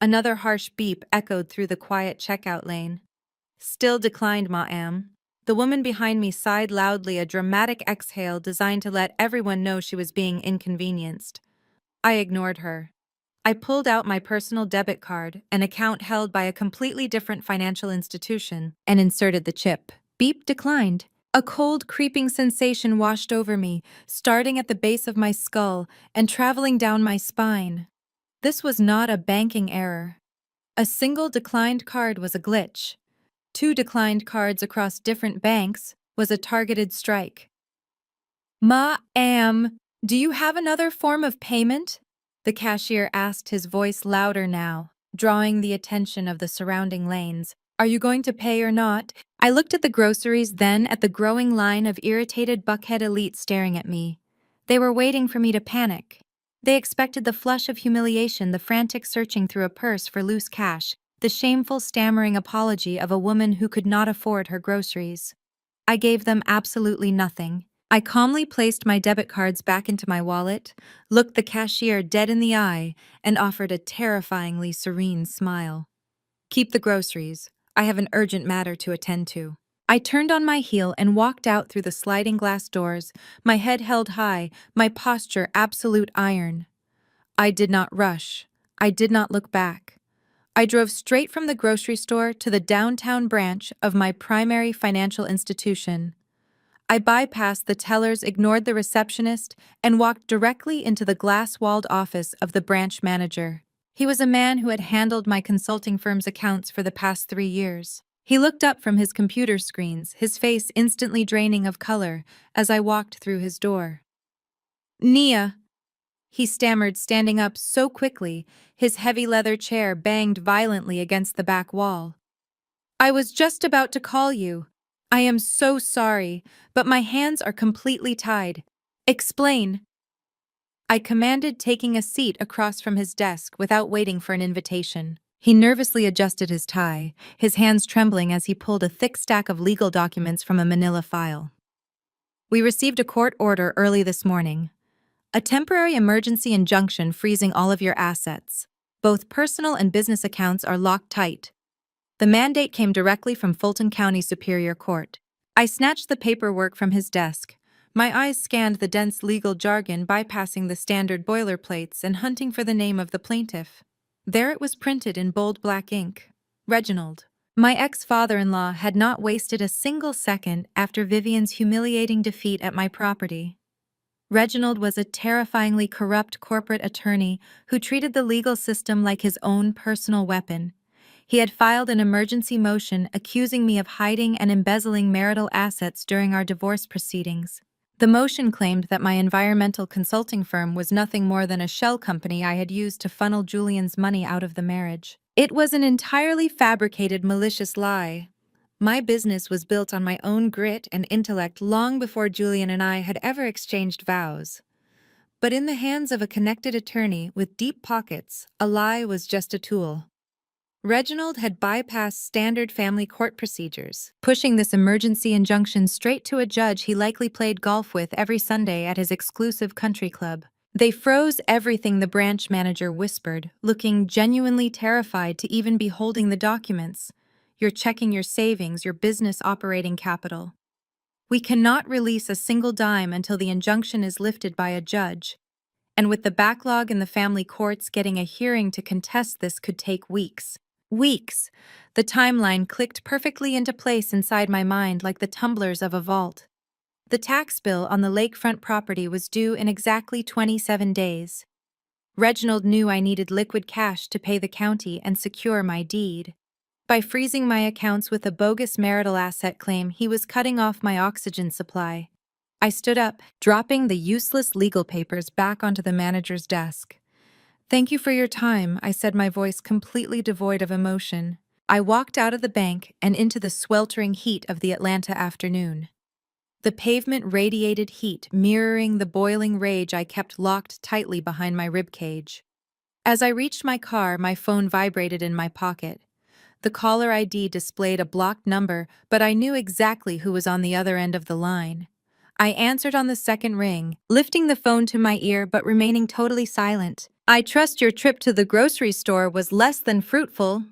Another harsh beep echoed through the quiet checkout lane. Still declined, ma'am. The woman behind me sighed loudly, a dramatic exhale designed to let everyone know she was being inconvenienced. I ignored her. I pulled out my personal debit card, an account held by a completely different financial institution, and inserted the chip. Beep declined. A cold, creeping sensation washed over me, starting at the base of my skull and traveling down my spine. This was not a banking error. A single declined card was a glitch. 2 declined cards across different banks was a targeted strike. Ma'am, do you have another form of payment? The cashier asked, his voice louder now, drawing the attention of the surrounding lanes. Are you going to pay or not? I looked at the groceries, then at the growing line of irritated Buckhead elites staring at me. They were waiting for me to panic. They expected the flush of humiliation, the frantic searching through a purse for loose cash, the shameful stammering apology of a woman who could not afford her groceries. I gave them absolutely nothing. I calmly placed my debit cards back into my wallet, looked the cashier dead in the eye, and offered a terrifyingly serene smile. Keep the groceries. I have an urgent matter to attend to. I turned on my heel and walked out through the sliding glass doors, my head held high, my posture absolute iron. I did not rush. I did not look back. I drove straight from the grocery store to the downtown branch of my primary financial institution. I bypassed the tellers, ignored the receptionist, and walked directly into the glass-walled office of the branch manager. He was a man who had handled my consulting firm's accounts for the past 3 years. He looked up from his computer screens, his face instantly draining of color, as I walked through his door. Nia, he stammered, standing up so quickly, his heavy leather chair banged violently against the back wall. I was just about to call you. I am so sorry, but my hands are completely tied. Explain. I commanded, taking a seat across from his desk without waiting for an invitation. He nervously adjusted his tie, his hands trembling as he pulled a thick stack of legal documents from a manila file. We received a court order early this morning. A temporary emergency injunction freezing all of your assets. Both personal and business accounts are locked tight. The mandate came directly from Fulton County Superior Court. I snatched the paperwork from his desk. My eyes scanned the dense legal jargon, bypassing the standard boilerplates and hunting for the name of the plaintiff. There it was, printed in bold black ink. Reginald. My ex-father-in-law had not wasted a single second after Vivian's humiliating defeat at my property. Reginald was a terrifyingly corrupt corporate attorney who treated the legal system like his own personal weapon. He had filed an emergency motion accusing me of hiding and embezzling marital assets during our divorce proceedings. The motion claimed that my environmental consulting firm was nothing more than a shell company I had used to funnel Julian's money out of the marriage. It was an entirely fabricated, malicious lie. My business was built on my own grit and intellect long before Julian and I had ever exchanged vows. But in the hands of a connected attorney with deep pockets, a lie was just a tool. Reginald had bypassed standard family court procedures, pushing this emergency injunction straight to a judge he likely played golf with every Sunday at his exclusive country club. They froze everything, the branch manager whispered, looking genuinely terrified to even be holding the documents. You're checking your savings, your business operating capital. We cannot release a single dime until the injunction is lifted by a judge. And with the backlog in the family courts, getting a hearing to contest this could take weeks. Weeks! The timeline clicked perfectly into place inside my mind like the tumblers of a vault. The tax bill on the lakefront property was due in exactly 27 days. Reginald knew I needed liquid cash to pay the county and secure my deed. By freezing my accounts with a bogus marital asset claim, he was cutting off my oxygen supply. I stood up, dropping the useless legal papers back onto the manager's desk. "Thank you for your time," I said, my voice completely devoid of emotion. I walked out of the bank and into the sweltering heat of the Atlanta afternoon. The pavement radiated heat, mirroring the boiling rage I kept locked tightly behind my ribcage. As I reached my car, my phone vibrated in my pocket. The caller ID displayed a blocked number, but I knew exactly who was on the other end of the line. I answered on the second ring, lifting the phone to my ear but remaining totally silent. "I trust your trip to the grocery store was less than fruitful."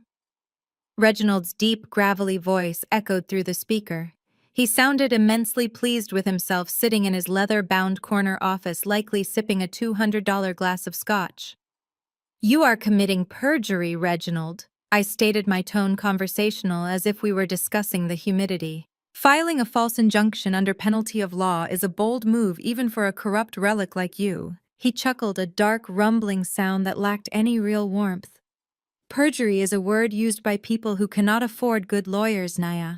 Reginald's deep, gravelly voice echoed through the speaker. He sounded immensely pleased with himself, sitting in his leather-bound corner office, likely sipping a $200 glass of scotch. "You are committing perjury, Reginald," I stated, my tone conversational, as if we were discussing the humidity. "Filing a false injunction under penalty of law is a bold move even for a corrupt relic like you." He chuckled, a dark, rumbling sound that lacked any real warmth. "Perjury is a word used by people who cannot afford good lawyers, Naya.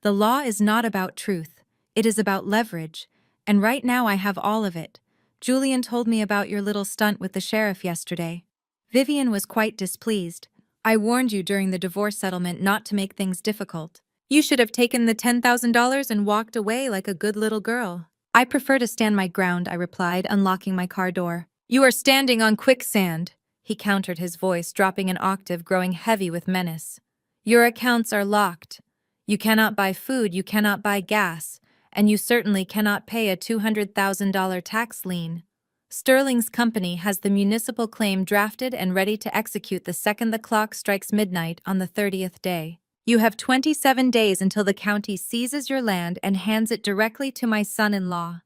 The law is not about truth. It is about leverage. And right now I have all of it. Julian told me about your little stunt with the sheriff yesterday. Vivian was quite displeased. I warned you during the divorce settlement not to make things difficult. You should have taken the $10,000 and walked away like a good little girl." "I prefer to stand my ground," I replied, unlocking my car door. "You are standing on quicksand," he countered, his voice dropping an octave, growing heavy with menace. "Your accounts are locked. You cannot buy food, you cannot buy gas, and you certainly cannot pay a $200,000 tax lien. Sterling's company has the municipal claim drafted and ready to execute the second the clock strikes midnight on the 30th day. You have 27 days until the county seizes your land and hands it directly to my son-in-law.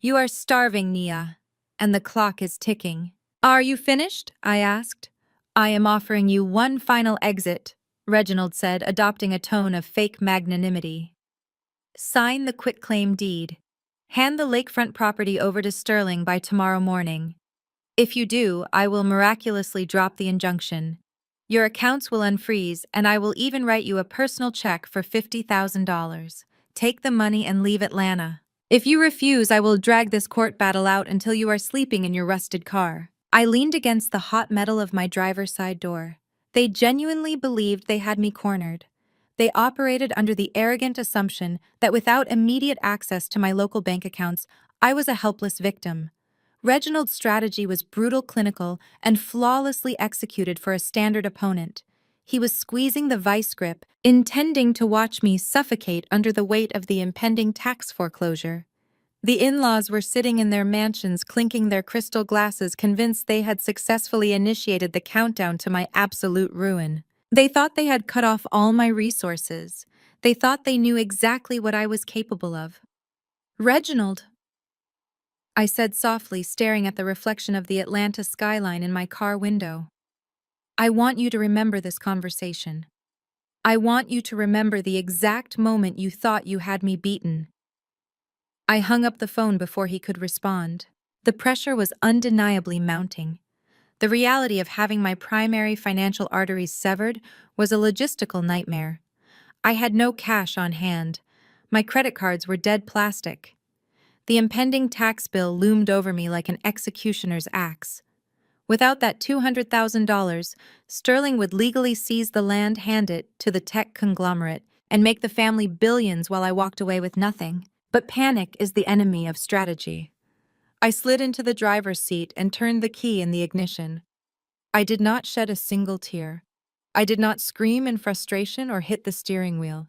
You are starving, Nia, and the clock is ticking." "Are you finished?" I asked. "I am offering you one final exit," Reginald said, adopting a tone of fake magnanimity. "Sign the quitclaim deed. Hand the lakefront property over to Sterling by tomorrow morning. If you do, I will miraculously drop the injunction. Your accounts will unfreeze, and I will even write you a personal check for $50,000. Take the money and leave Atlanta. If you refuse, I will drag this court battle out until you are sleeping in your rusted car." I leaned against the hot metal of my driver's side door. They genuinely believed they had me cornered. They operated under the arrogant assumption that without immediate access to my local bank accounts, I was a helpless victim. Reginald's strategy was brutal, clinical, and flawlessly executed for a standard opponent. He was squeezing the vice grip, intending to watch me suffocate under the weight of the impending tax foreclosure. The in-laws were sitting in their mansions, clinking their crystal glasses, convinced they had successfully initiated the countdown to my absolute ruin. They thought they had cut off all my resources. They thought they knew exactly what I was capable of. "Reginald," I said softly, staring at the reflection of the Atlanta skyline in my car window. "I want you to remember this conversation. I want you to remember the exact moment you thought you had me beaten." I hung up the phone before he could respond. The pressure was undeniably mounting. The reality of having my primary financial arteries severed was a logistical nightmare. I had no cash on hand. My credit cards were dead plastic. The impending tax bill loomed over me like an executioner's axe. Without that $200,000, Sterling would legally seize the land, hand it to the tech conglomerate, and make the family billions while I walked away with nothing. But panic is the enemy of strategy. I slid into the driver's seat and turned the key in the ignition. I did not shed a single tear. I did not scream in frustration or hit the steering wheel.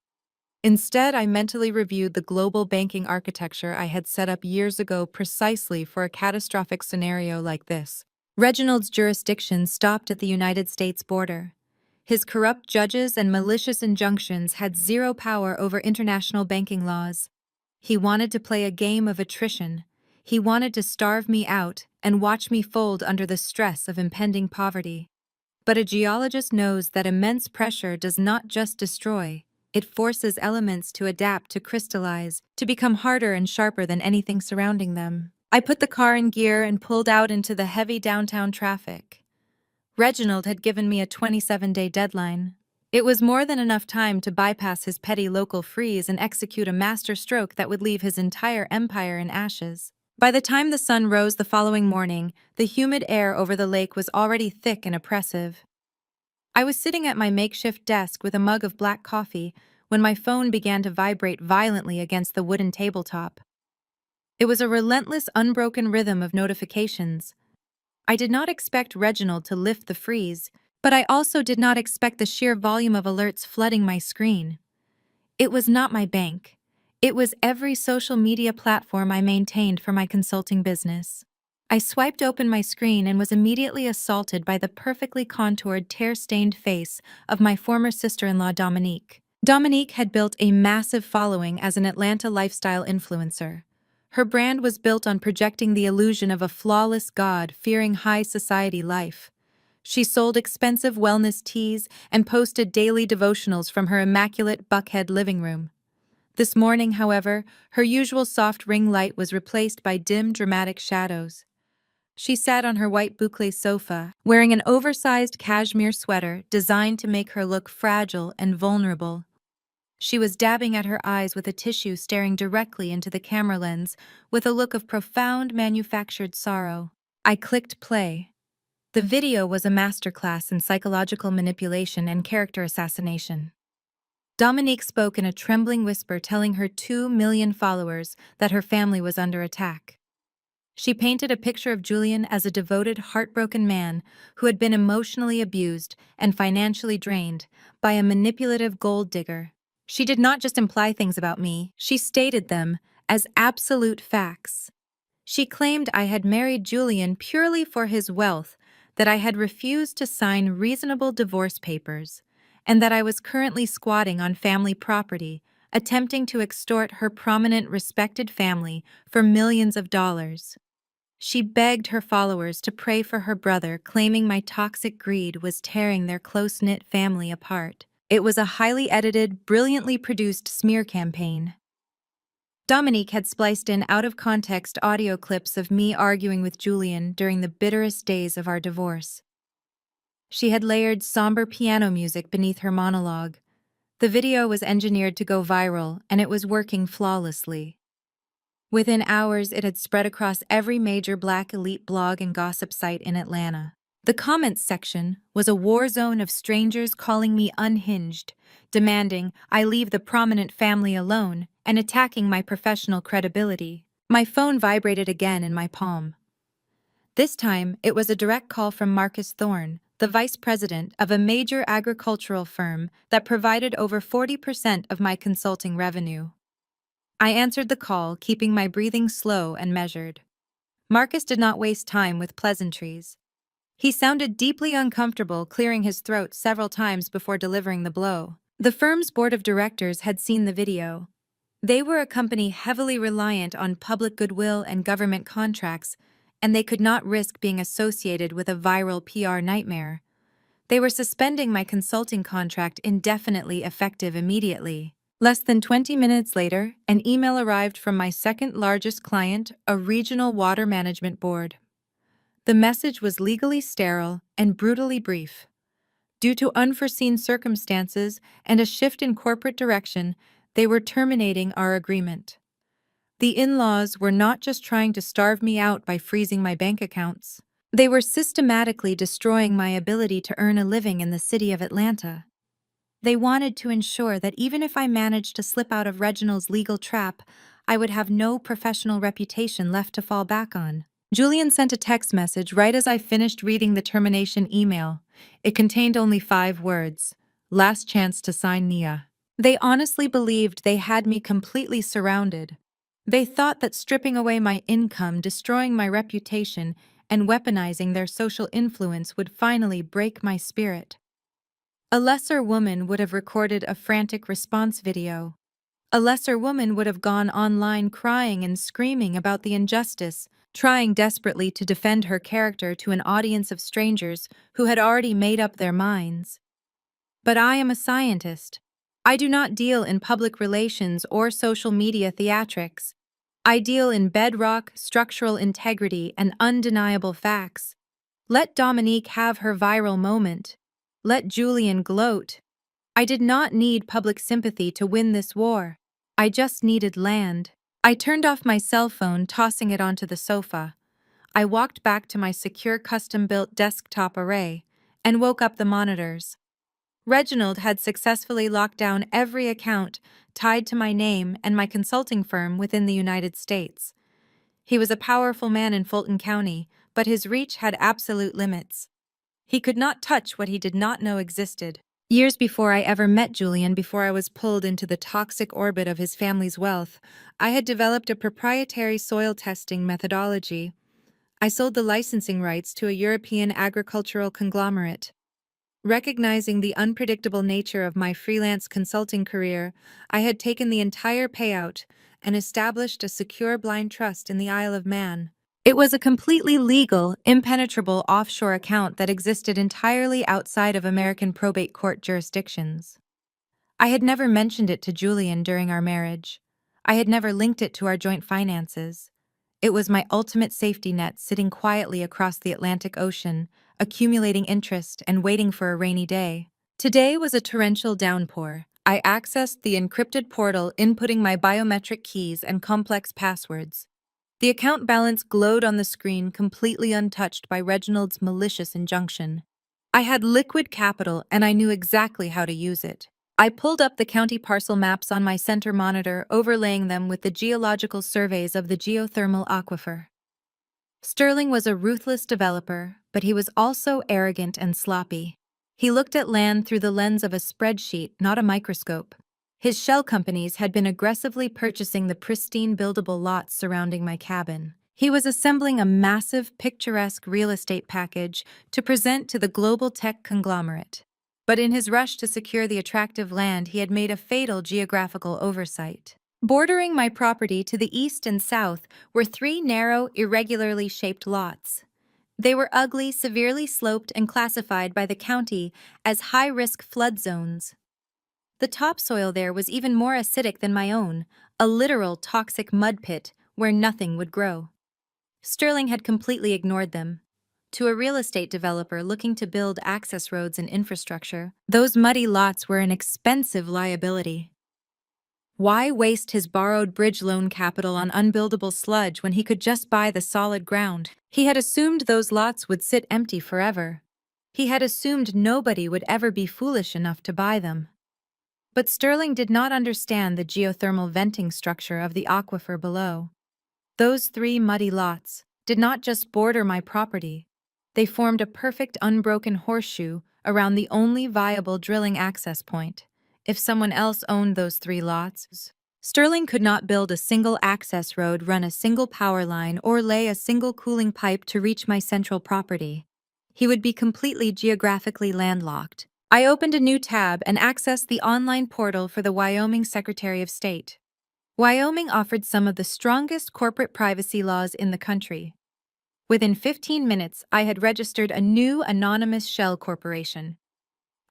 Instead, I mentally reviewed the global banking architecture I had set up years ago precisely for a catastrophic scenario like this. Reginald's jurisdiction stopped at the United States border. His corrupt judges and malicious injunctions had zero power over international banking laws. He wanted to play a game of attrition. He wanted to starve me out and watch me fold under the stress of impending poverty. But a geologist knows that immense pressure does not just destroy, it forces elements to adapt, to crystallize, to become harder and sharper than anything surrounding them. I put the car in gear and pulled out into the heavy downtown traffic. Reginald had given me a 27-day deadline. It was more than enough time to bypass his petty local freeze and execute a master stroke that would leave his entire empire in ashes. By the time the sun rose the following morning, the humid air over the lake was already thick and oppressive. I was sitting at my makeshift desk with a mug of black coffee when my phone began to vibrate violently against the wooden tabletop. It was a relentless, unbroken rhythm of notifications. I did not expect Reginald to lift the freeze, but I also did not expect the sheer volume of alerts flooding my screen. It was not my bank. It was every social media platform I maintained for my consulting business. I swiped open my screen and was immediately assaulted by the perfectly contoured, tear-stained face of my former sister-in-law, Dominique. Dominique had built a massive following as an Atlanta lifestyle influencer. Her brand was built on projecting the illusion of a flawless, God-fearing high society life. She sold expensive wellness teas and posted daily devotionals from her immaculate Buckhead living room. This morning, however, her usual soft ring light was replaced by dim, dramatic shadows. She sat on her white boucle sofa, wearing an oversized cashmere sweater designed to make her look fragile and vulnerable. She was dabbing at her eyes with a tissue, staring directly into the camera lens with a look of profound manufactured sorrow. I clicked play. The video was a masterclass in psychological manipulation and character assassination. Dominique spoke in a trembling whisper, telling her 2 million followers that her family was under attack. She painted a picture of Julian as a devoted, heartbroken man who had been emotionally abused and financially drained by a manipulative gold digger. She did not just imply things about me, she stated them as absolute facts. She claimed I had married Julian purely for his wealth, that I had refused to sign reasonable divorce papers, and that I was currently squatting on family property, attempting to extort her prominent, respected family for millions of dollars. She begged her followers to pray for her brother, claiming my toxic greed was tearing their close-knit family apart. It was a highly edited, brilliantly produced smear campaign. Dominique had spliced in out-of-context audio clips of me arguing with Julian during the bitterest days of our divorce. She had layered somber piano music beneath her monologue. The video was engineered to go viral, and it was working flawlessly. Within hours, it had spread across every major Black elite blog and gossip site in Atlanta. The comments section was a war zone of strangers calling me unhinged, demanding I leave the prominent family alone, and attacking my professional credibility. My phone vibrated again in my palm. This time, it was a direct call from Marcus Thorne, the vice president of a major agricultural firm that provided over 40% of my consulting revenue. I answered the call, keeping my breathing slow and measured. Marcus did not waste time with pleasantries. He sounded deeply uncomfortable, clearing his throat several times before delivering the blow. The firm's board of directors had seen the video. They were a company heavily reliant on public goodwill and government contracts, and they could not risk being associated with a viral PR nightmare. They were suspending my consulting contract indefinitely, effective immediately. Less than 20 minutes later, an email arrived from my second-largest client, a regional water management board. The message was legally sterile and brutally brief. Due to unforeseen circumstances and a shift in corporate direction, they were terminating our agreement. The in-laws were not just trying to starve me out by freezing my bank accounts. They were systematically destroying my ability to earn a living in the city of Atlanta. They wanted to ensure that even if I managed to slip out of Reginald's legal trap, I would have no professional reputation left to fall back on. Julian sent a text message right as I finished reading the termination email. It contained only 5 words: last chance to sign Nia. They honestly believed they had me completely surrounded. They thought that stripping away my income, destroying my reputation, and weaponizing their social influence would finally break my spirit. A lesser woman would have recorded a frantic response video. A lesser woman would have gone online crying and screaming about the injustice, trying desperately to defend her character to an audience of strangers who had already made up their minds. But I am a scientist. I do not deal in public relations or social media theatrics. I deal in bedrock, structural integrity, and undeniable facts. Let Dominique have her viral moment. Let Julian gloat. I did not need public sympathy to win this war. I just needed land. I turned off my cell phone, tossing it onto the sofa. I walked back to my secure custom-built desktop array and woke up the monitors. Reginald had successfully locked down every account tied to my name and my consulting firm within the United States. He was a powerful man in Fulton County, but his reach had absolute limits. He could not touch what he did not know existed. Years before I ever met Julian, before I was pulled into the toxic orbit of his family's wealth, I had developed a proprietary soil testing methodology. I sold the licensing rights to a European agricultural conglomerate. Recognizing the unpredictable nature of my freelance consulting career, I had taken the entire payout and established a secure blind trust in the Isle of Man. It was a completely legal, impenetrable offshore account that existed entirely outside of American probate court jurisdictions. I had never mentioned it to Julian during our marriage. I had never linked it to our joint finances. It was my ultimate safety net sitting quietly across the Atlantic Ocean, accumulating interest and waiting for a rainy day. Today was a torrential downpour. I accessed the encrypted portal, inputting my biometric keys and complex passwords. The account balance glowed on the screen, completely untouched by Reginald's malicious injunction. I had liquid capital, and I knew exactly how to use it. I pulled up the county parcel maps on my center monitor, overlaying them with the geological surveys of the geothermal aquifer. Sterling was a ruthless developer, but he was also arrogant and sloppy. He looked at land through the lens of a spreadsheet, not a microscope. His shell companies had been aggressively purchasing the pristine buildable lots surrounding my cabin. He was assembling a massive, picturesque real estate package to present to the global tech conglomerate. But in his rush to secure the attractive land, he had made a fatal geographical oversight. Bordering my property to the east and south were three narrow, irregularly shaped lots. They were ugly, severely sloped, and classified by the county as high-risk flood zones. The topsoil there was even more acidic than my own, a literal toxic mud pit where nothing would grow. Sterling had completely ignored them. To a real estate developer looking to build access roads and infrastructure, those muddy lots were an expensive liability. Why waste his borrowed bridge loan capital on unbuildable sludge when he could just buy the solid ground? He had assumed those lots would sit empty forever. He had assumed nobody would ever be foolish enough to buy them. But Sterling did not understand the geothermal venting structure of the aquifer below. Those three muddy lots did not just border my property. They formed a perfect unbroken horseshoe around the only viable drilling access point. If someone else owned those three lots, Sterling could not build a single access road, run a single power line, or lay a single cooling pipe to reach my central property. He would be completely geographically landlocked. I opened a new tab and accessed the online portal for the Wyoming Secretary of State. Wyoming offered some of the strongest corporate privacy laws in the country. Within 15 minutes, I had registered a new anonymous shell corporation.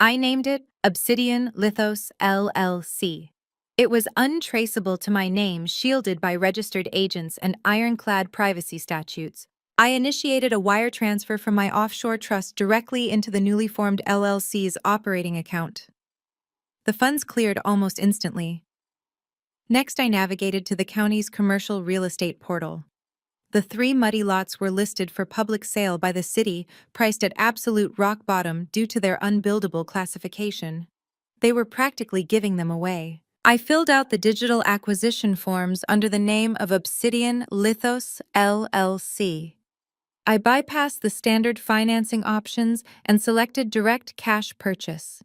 I named it Obsidian Lithos LLC. It was untraceable to my name, shielded by registered agents and ironclad privacy statutes. I initiated a wire transfer from my offshore trust directly into the newly formed LLC's operating account. The funds cleared almost instantly. Next, I navigated to the county's commercial real estate portal. The three muddy lots were listed for public sale by the city, priced at absolute rock bottom due to their unbuildable classification. They were practically giving them away. I filled out the digital acquisition forms under the name of Obsidian Lithos LLC. I bypassed the standard financing options and selected direct cash purchase.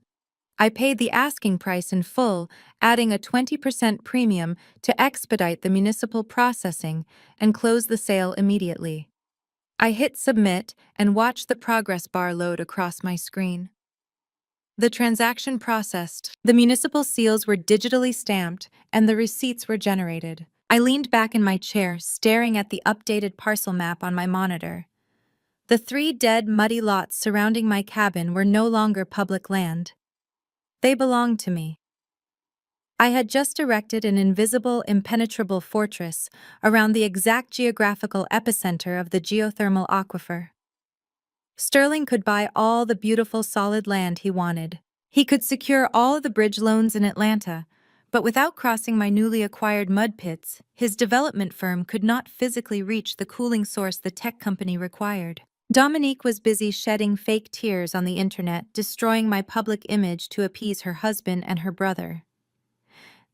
I paid the asking price in full, adding a 20% premium to expedite the municipal processing and close the sale immediately. I hit submit and watched the progress bar load across my screen. The transaction processed, the municipal seals were digitally stamped, and the receipts were generated. I leaned back in my chair, staring at the updated parcel map on my monitor. The 3 dead, muddy lots surrounding my cabin were no longer public land. They belonged to me. I had just erected an invisible, impenetrable fortress around the exact geographical epicenter of the geothermal aquifer. Sterling could buy all the beautiful solid land he wanted. He could secure all of the bridge loans in Atlanta, but without crossing my newly acquired mud pits, his development firm could not physically reach the cooling source the tech company required. Dominique was busy shedding fake tears on the internet, destroying my public image to appease her husband and her brother.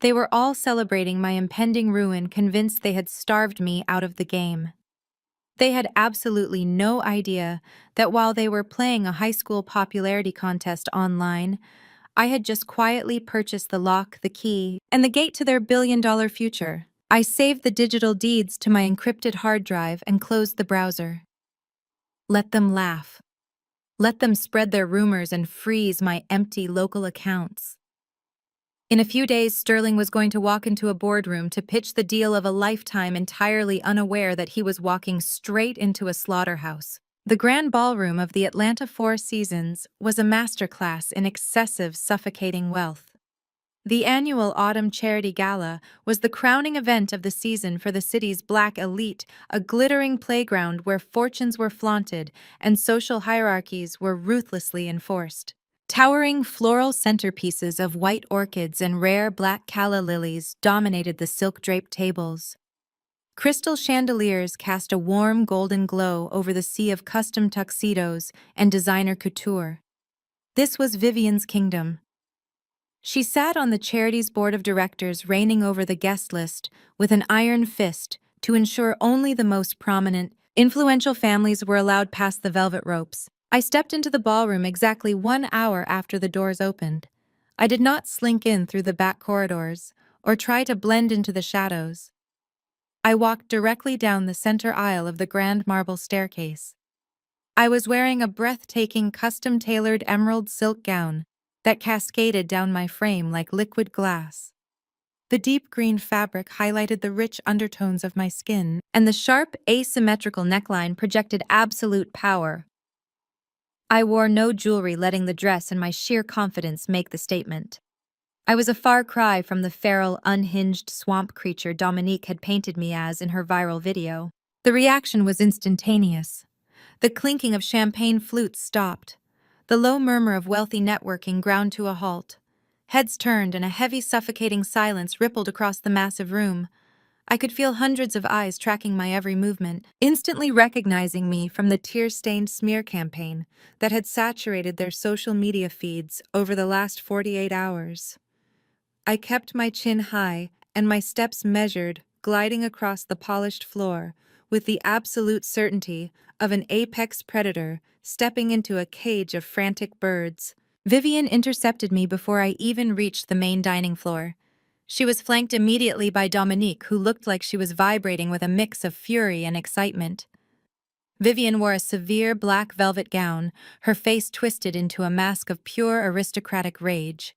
They were all celebrating my impending ruin, convinced they had starved me out of the game. They had absolutely no idea that while they were playing a high school popularity contest online, I had just quietly purchased the lock, the key, and the gate to their billion-dollar future. I saved the digital deeds to my encrypted hard drive and closed the browser. Let them laugh. Let them spread their rumors and freeze my empty local accounts. In a few days, Sterling was going to walk into a boardroom to pitch the deal of a lifetime, entirely unaware that he was walking straight into a slaughterhouse. The grand ballroom of the Atlanta Four Seasons was a masterclass in excessive, suffocating wealth. The annual Autumn Charity Gala was the crowning event of the season for the city's black elite, a glittering playground where fortunes were flaunted and social hierarchies were ruthlessly enforced. Towering floral centerpieces of white orchids and rare black calla lilies dominated the silk-draped tables. Crystal chandeliers cast a warm golden glow over the sea of custom tuxedos and designer couture. This was Vivian's kingdom. She sat on the charity's board of directors, reigning over the guest list with an iron fist to ensure only the most prominent, influential families were allowed past the velvet ropes. I stepped into the ballroom exactly 1 hour after the doors opened. I did not slink in through the back corridors or try to blend into the shadows. I walked directly down the center aisle of the grand marble staircase. I was wearing a breathtaking custom-tailored emerald silk gown that cascaded down my frame like liquid glass. The deep green fabric highlighted the rich undertones of my skin, and the sharp, asymmetrical neckline projected absolute power. I wore no jewelry, letting the dress and my sheer confidence make the statement. I was a far cry from the feral, unhinged swamp creature Dominique had painted me as in her viral video. The reaction was instantaneous. The clinking of champagne flutes stopped. The low murmur of wealthy networking ground to a halt. Heads turned and a heavy, suffocating silence rippled across the massive room. I could feel hundreds of eyes tracking my every movement, instantly recognizing me from the tear-stained smear campaign that had saturated their social media feeds over the last 48 hours. I kept my chin high and my steps measured, gliding across the polished floor with the absolute certainty of an apex predator stepping into a cage of frantic birds. Vivian intercepted me before I even reached the main dining floor. She was flanked immediately by Dominique, who looked like she was vibrating with a mix of fury and excitement. Vivian wore a severe black velvet gown, her face twisted into a mask of pure aristocratic rage.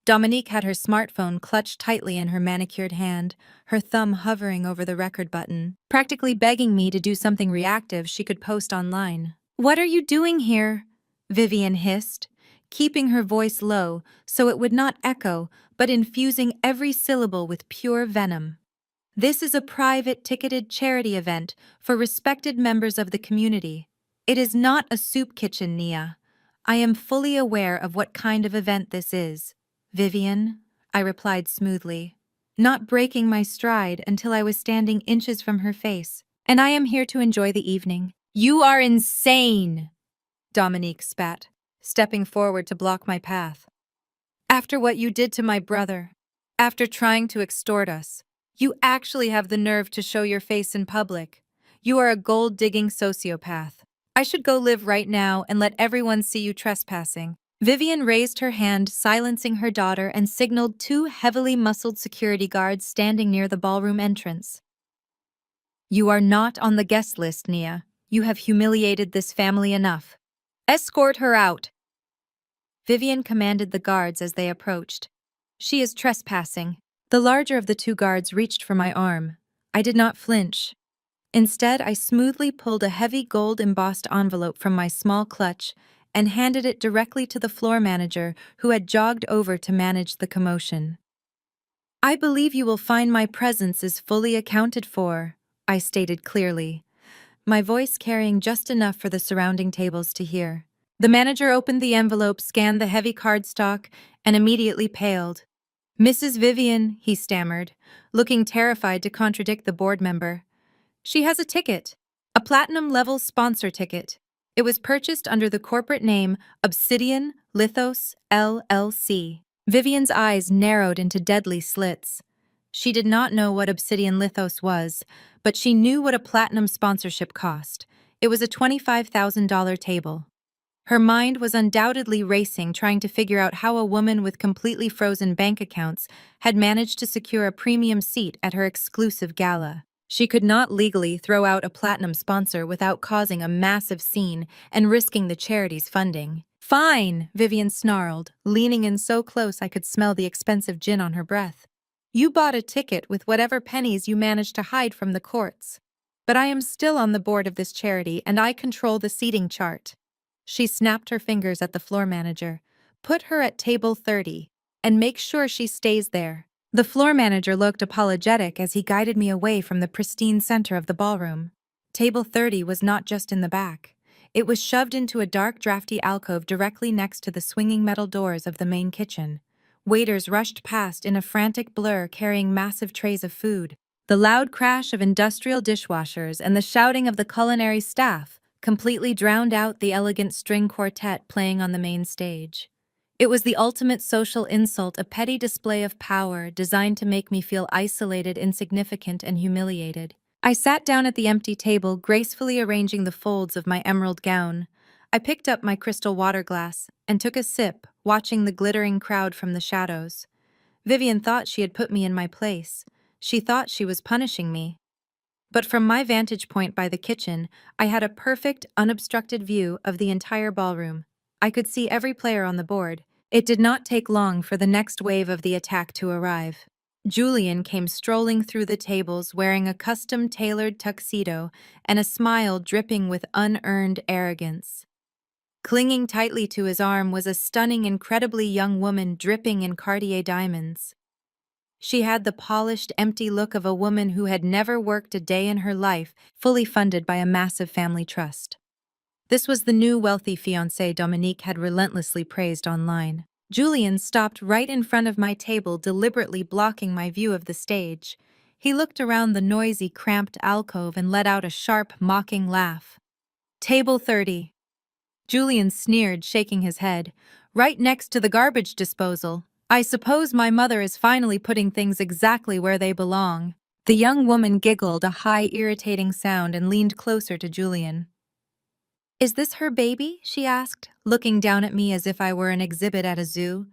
Dominique had her smartphone clutched tightly in her manicured hand, her thumb hovering over the record button, practically begging me to do something reactive she could post online. "What are you doing here?" Vivian hissed, keeping her voice low so it would not echo, but infusing every syllable with pure venom. "This is a private, ticketed charity event for respected members of the community. It is not a soup kitchen, Nia. I am fully aware of what kind of event this is." "Vivian," I replied smoothly, not breaking my stride until I was standing inches from her face. "And I am here to enjoy the evening." "You are insane!" Dominique spat, stepping forward to block my path. "After what you did to my brother, after trying to extort us, you actually have the nerve to show your face in public. You are a gold-digging sociopath. I should go live right now and let everyone see you trespassing." Vivian raised her hand, silencing her daughter, and signaled 2 heavily muscled security guards standing near the ballroom entrance. "You are not on the guest list, Nia. You have humiliated this family enough. Escort her out." Vivian commanded the guards as they approached. "She is trespassing." The larger of the two guards reached for my arm. I did not flinch. Instead, I smoothly pulled a heavy gold-embossed envelope from my small clutch and handed it directly to the floor manager, who had jogged over to manage the commotion. "I believe you will find my presence is fully accounted for," I stated clearly, my voice carrying just enough for the surrounding tables to hear. The manager opened the envelope, scanned the heavy cardstock, and immediately paled. "Mrs. Vivian," he stammered, looking terrified to contradict the board member. "She has a ticket, a platinum-level sponsor ticket. It was purchased under the corporate name Obsidian Lithos LLC." Vivian's eyes narrowed into deadly slits. She did not know what Obsidian Lithos was, but she knew what a platinum sponsorship cost. It was a $25,000 table. Her mind was undoubtedly racing, trying to figure out how a woman with completely frozen bank accounts had managed to secure a premium seat at her exclusive gala. She could not legally throw out a platinum sponsor without causing a massive scene and risking the charity's funding. "Fine," Vivian snarled, leaning in so close I could smell the expensive gin on her breath. "You bought a ticket with whatever pennies you managed to hide from the courts. But I am still on the board of this charity, and I control the seating chart." She snapped her fingers at the floor manager. "Put her at table 30, and make sure she stays there." The floor manager looked apologetic as he guided me away from the pristine center of the ballroom. Table 30 was not just in the back. It was shoved into a dark, drafty alcove directly next to the swinging metal doors of the main kitchen. Waiters rushed past in a frantic blur, carrying massive trays of food. The loud crash of industrial dishwashers and the shouting of the culinary staff completely drowned out the elegant string quartet playing on the main stage. It was the ultimate social insult, a petty display of power designed to make me feel isolated, insignificant, and humiliated. I sat down at the empty table, gracefully arranging the folds of my emerald gown. I picked up my crystal water glass and took a sip, watching the glittering crowd from the shadows. Vivian thought she had put me in my place. She thought she was punishing me. But from my vantage point by the kitchen, I had a perfect, unobstructed view of the entire ballroom. I could see every player on the board. It did not take long for the next wave of the attack to arrive. Julian came strolling through the tables wearing a custom-tailored tuxedo and a smile dripping with unearned arrogance. Clinging tightly to his arm was a stunning, incredibly young woman dripping in Cartier diamonds. She had the polished, empty look of a woman who had never worked a day in her life, fully funded by a massive family trust. This was the new wealthy fiancé Dominique had relentlessly praised online. Julian stopped right in front of my table, deliberately blocking my view of the stage. He looked around the noisy, cramped alcove and let out a sharp, mocking laugh. "Table 30. Julian sneered, shaking his head. "Right next to the garbage disposal. I suppose my mother is finally putting things exactly where they belong." The young woman giggled, a high, irritating sound, and leaned closer to Julian. "Is this her baby?" she asked, looking down at me as if I were an exhibit at a zoo.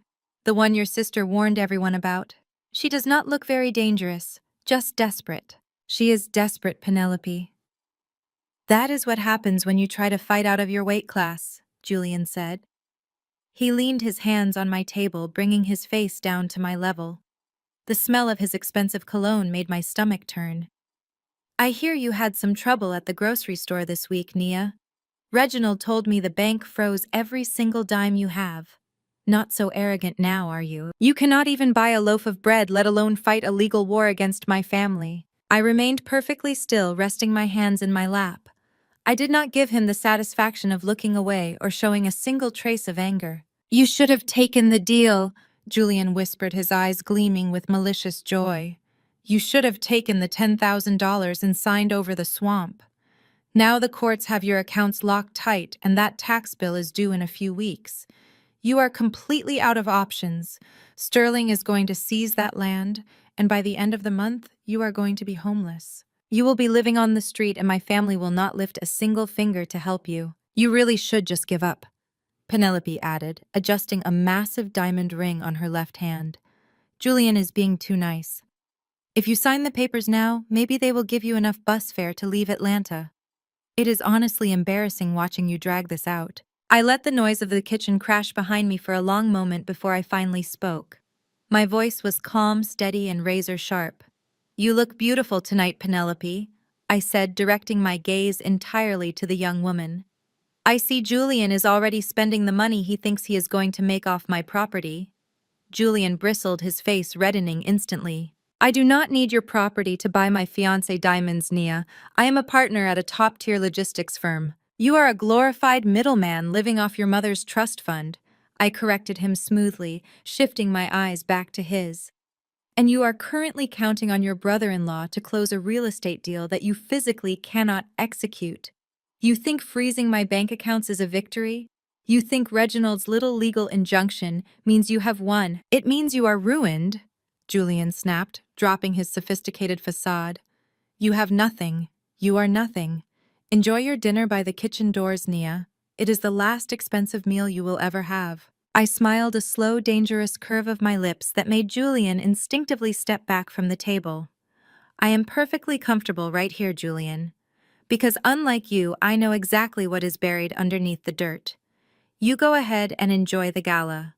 "The one your sister warned everyone about. She does not look very dangerous, just desperate." "She is desperate, Penelope." "That is what happens when you try to fight out of your weight class," Julian said. He leaned his hands on my table, bringing his face down to my level. The smell of his expensive cologne made my stomach turn. "I hear you had some trouble at the grocery store this week, Nia. Reginald told me the bank froze every single dime you have. Not so arrogant now, are you? You cannot even buy a loaf of bread, let alone fight a legal war against my family." I remained perfectly still, resting my hands in my lap. I did not give him the satisfaction of looking away or showing a single trace of anger. "You should have taken the deal," Julian whispered, his eyes gleaming with malicious joy. "You should have taken the $10,000 and signed over the swamp. Now the courts have your accounts locked tight and that tax bill is due in a few weeks. You are completely out of options. Sterling is going to seize that land, and by the end of the month, you are going to be homeless. You will be living on the street and my family will not lift a single finger to help you. You really should just give up," Penelope added, adjusting a massive diamond ring on her left hand. "Julian is being too nice. If you sign the papers now, maybe they will give you enough bus fare to leave Atlanta. It is honestly embarrassing watching you drag this out." I let the noise of the kitchen crash behind me for a long moment before I finally spoke. My voice was calm, steady, and razor-sharp. "You look beautiful tonight, Penelope," I said, directing my gaze entirely to the young woman. "I see Julian is already spending the money he thinks he is going to make off my property." Julian bristled, his face reddening instantly. "I do not need your property to buy my fiancé diamonds, Nia. I am a partner at a top-tier logistics firm. You are a glorified middleman living off your mother's trust fund." I corrected him smoothly, shifting my eyes back to his. "And you are currently counting on your brother-in-law to close a real estate deal that you physically cannot execute. You think freezing my bank accounts is a victory? You think Reginald's little legal injunction means you have won? It means you are ruined," Julian snapped, dropping his sophisticated facade. "You have nothing. You are nothing. Enjoy your dinner by the kitchen doors, Nia. It is the last expensive meal you will ever have." I smiled, a slow, dangerous curve of my lips that made Julian instinctively step back from the table. "I am perfectly comfortable right here, Julian. Because unlike you, I know exactly what is buried underneath the dirt. You go ahead and enjoy the gala.